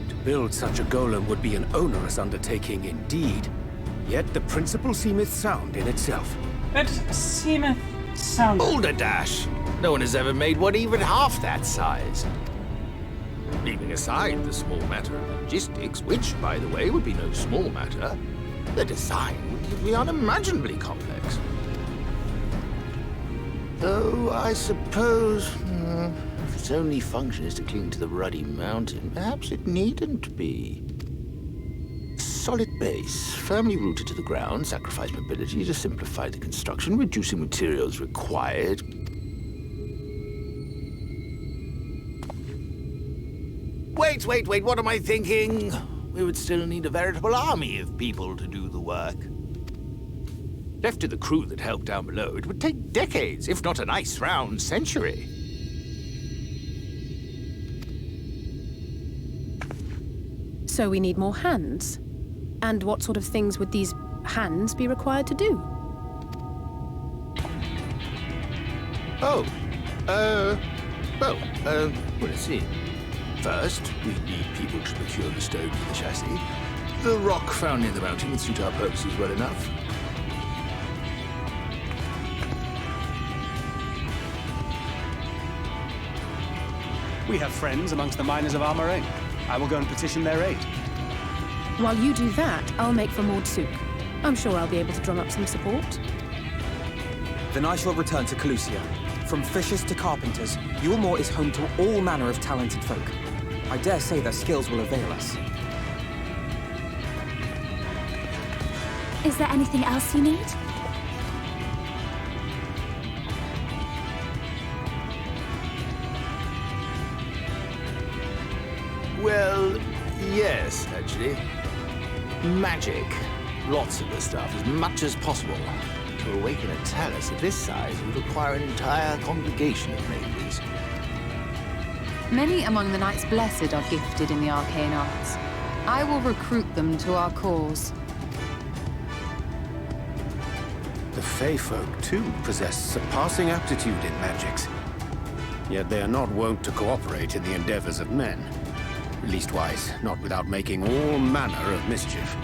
To build such a golem would be an onerous undertaking indeed. Yet the principle seemeth sound in itself. It seemeth sound... Balderdash! No one has ever made one even half that size. Leaving aside the small matter of logistics, which, by the way, would be no small matter, the design would be unimaginably complex. Though, I suppose, if its only function is to cling to the ruddy mountain, perhaps it needn't be. Solid base, firmly rooted to the ground, sacrifice mobility to simplify the construction, reducing materials required. Wait, what am I thinking? We would still need a veritable army of people to do the work. Left to the crew that helped down below, it would take decades, if not a nice round century. So we need more hands. And what sort of things would these hands be required to do? Let's see. First, we need people to procure the stone for the chassis. The rock found near the mountain would suit our purposes well enough. We have friends amongst the miners of Armoring. I will go and petition their aid. While you do that, I'll make for Mordsuk. I'm sure I'll be able to drum up some support. Then I shall return to Calusia. From fishers to carpenters, Yulmor is home to all manner of talented folk. I dare say their skills will avail us. Is there anything else you need? Well, yes, actually. Magic. Lots of the stuff, as much as possible. to awaken a talus of this size would require an entire congregation of mages. Many among the Knights Blessed are gifted in the arcane arts. I will recruit them to our cause. The Fey folk, too, possess surpassing aptitude in magics. Yet they are not wont to cooperate in the endeavors of men. Leastwise, not without making all manner of mischief.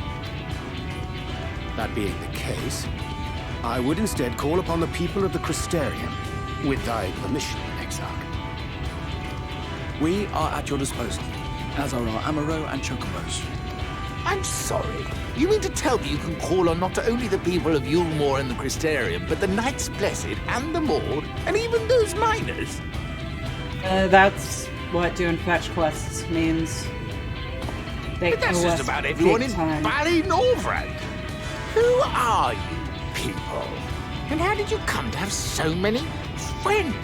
That being the case, I would instead call upon the people of the Crystarium, with thy permission, Exarch. We are at your disposal, as are our Amaro and Chocobos. I'm sorry. You mean to tell me you can call on not only the people of Yulmore and the Crystarium, but the Knights Blessed and the Maud, and even those miners? That's what doing fetch quests means. But that's just about everyone in Ballynorvrand. Who are you people? And how did you come to have so many friends?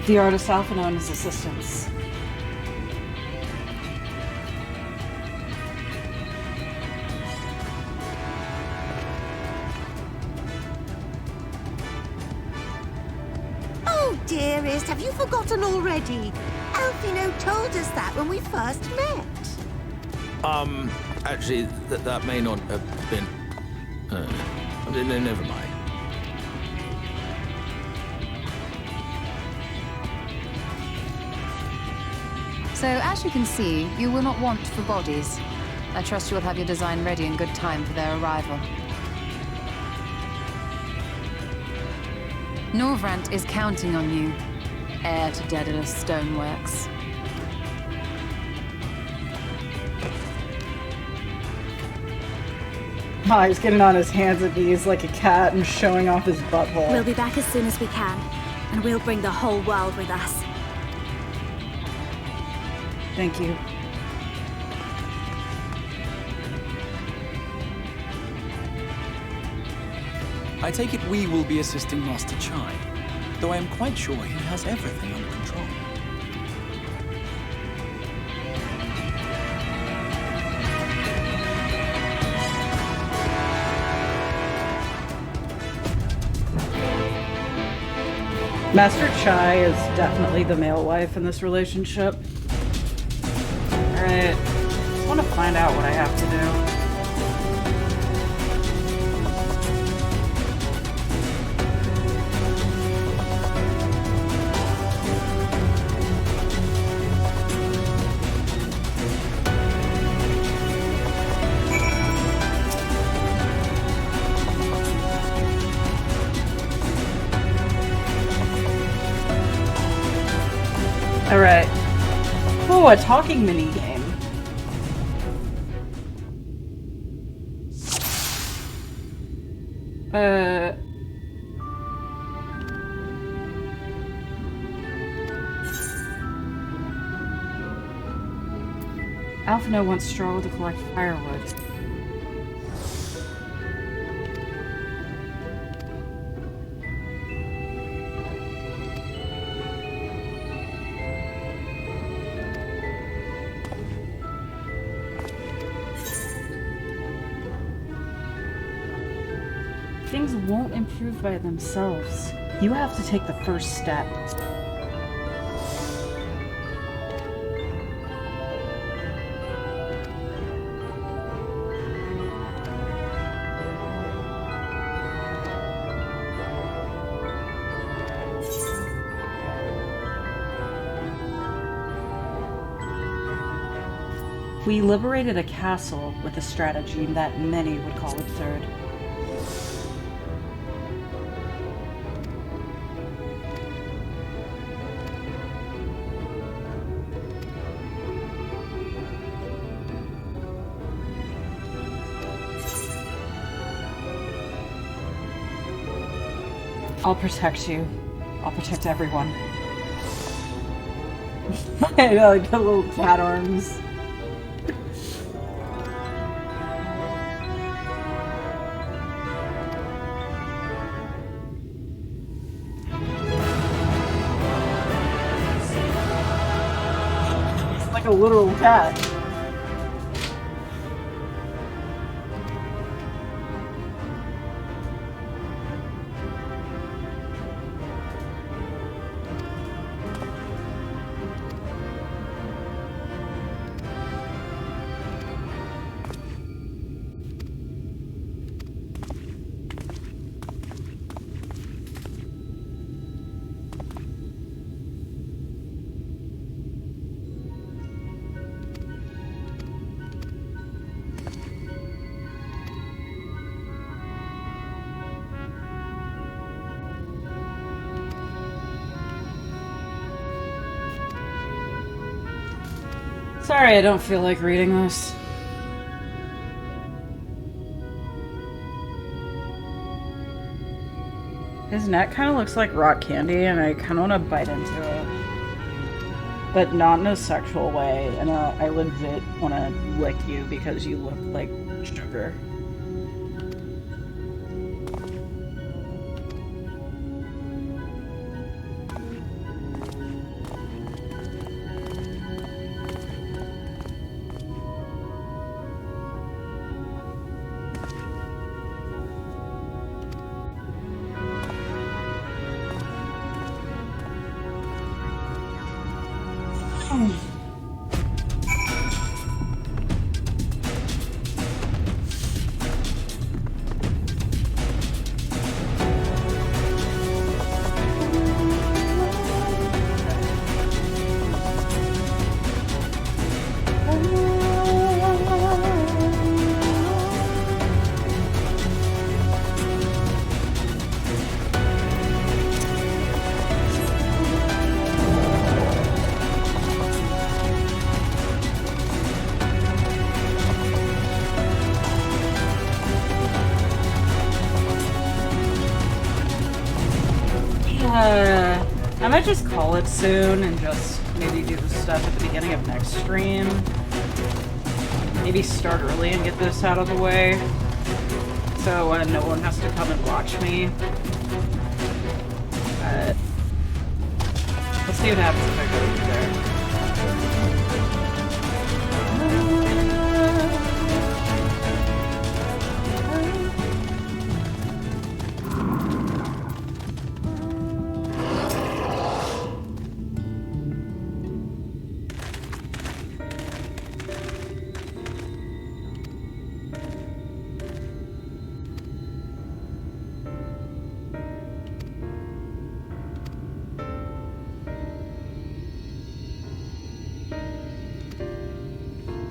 The artist Alphino and his assistants. Oh, dearest, have you forgotten already? Alphino told us that when we first met. Actually, that may not have been... never mind. So, as you can see, you will not want for bodies. I trust you will have your design ready in good time for their arrival. Norvrant is counting on you, heir to Daedalus Stoneworks. Oh, he's getting on his hands and knees like a cat and showing off his butthole. We'll be back as soon as we can, and we'll bring the whole world with us. Thank you. I take it we will be assisting Master Chai, though I am quite sure he has everything under control. Master Chai is definitely the male wife in this relationship. Alright, I want to find out what I have to do. Alright. Oh, a talking mini game. Alphino wants Stroll to collect firewood. Things won't improve by themselves. You have to take the first step. We liberated a castle with a strategy that many would call absurd. I'll protect you. I'll protect everyone. I know, like the little cat arms. like a literal cat. Sorry, I don't feel like reading this. His neck kind of looks like rock candy, and I kind of want to bite into it. But not in a sexual way, and I legit want to lick you because you look like sugar. I might just call it soon and just maybe do the stuff at the beginning of next stream. Maybe start early and get this out of the way so no one has to come and watch me. But let's see what happens if I go over there.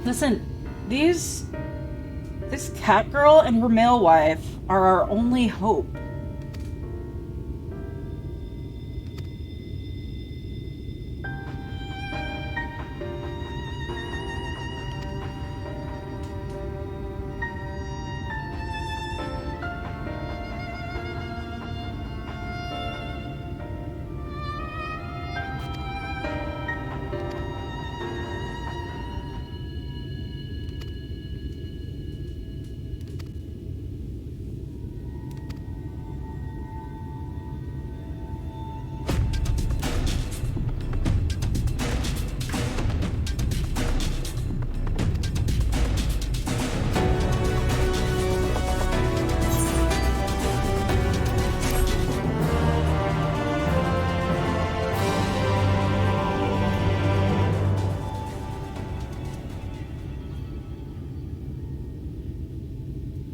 Listen, this cat girl and her male wife are our only hope.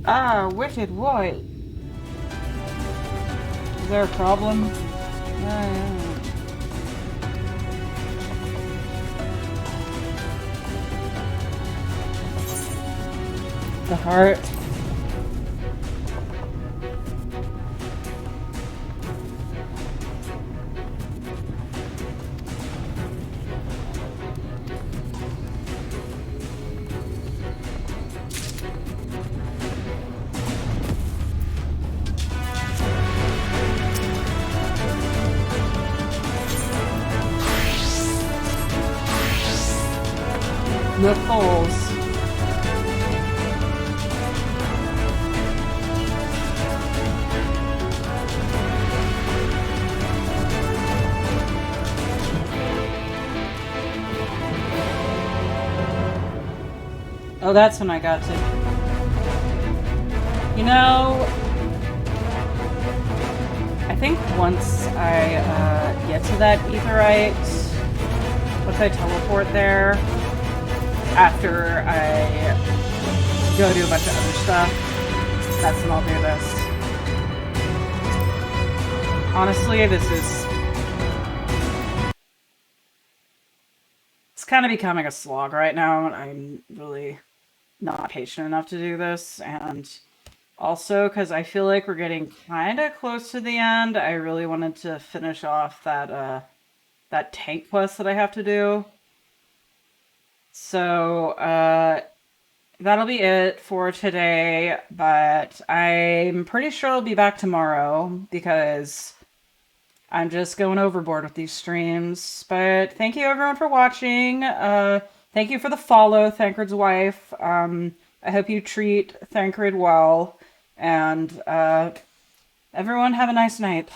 Ah, wicked white. Is there a problem? The heart. The falls. Oh, that's when I got to... You know... I think once I get to that aetherite, once I teleport there, after I go do a bunch of other stuff, that's when I'll do this. Honestly, this is... It's kind of becoming a slog right now, and I'm really not patient enough to do this, and also because I feel like we're getting kind of close to the end, I really wanted to finish off that, that tank quest that I have to do. So, that'll be it for today, but I'm pretty sure I'll be back tomorrow because I'm just going overboard with these streams. But thank you everyone for watching. Thank you for the follow, Thancred's wife. I hope you treat Thancred well, and everyone have a nice night.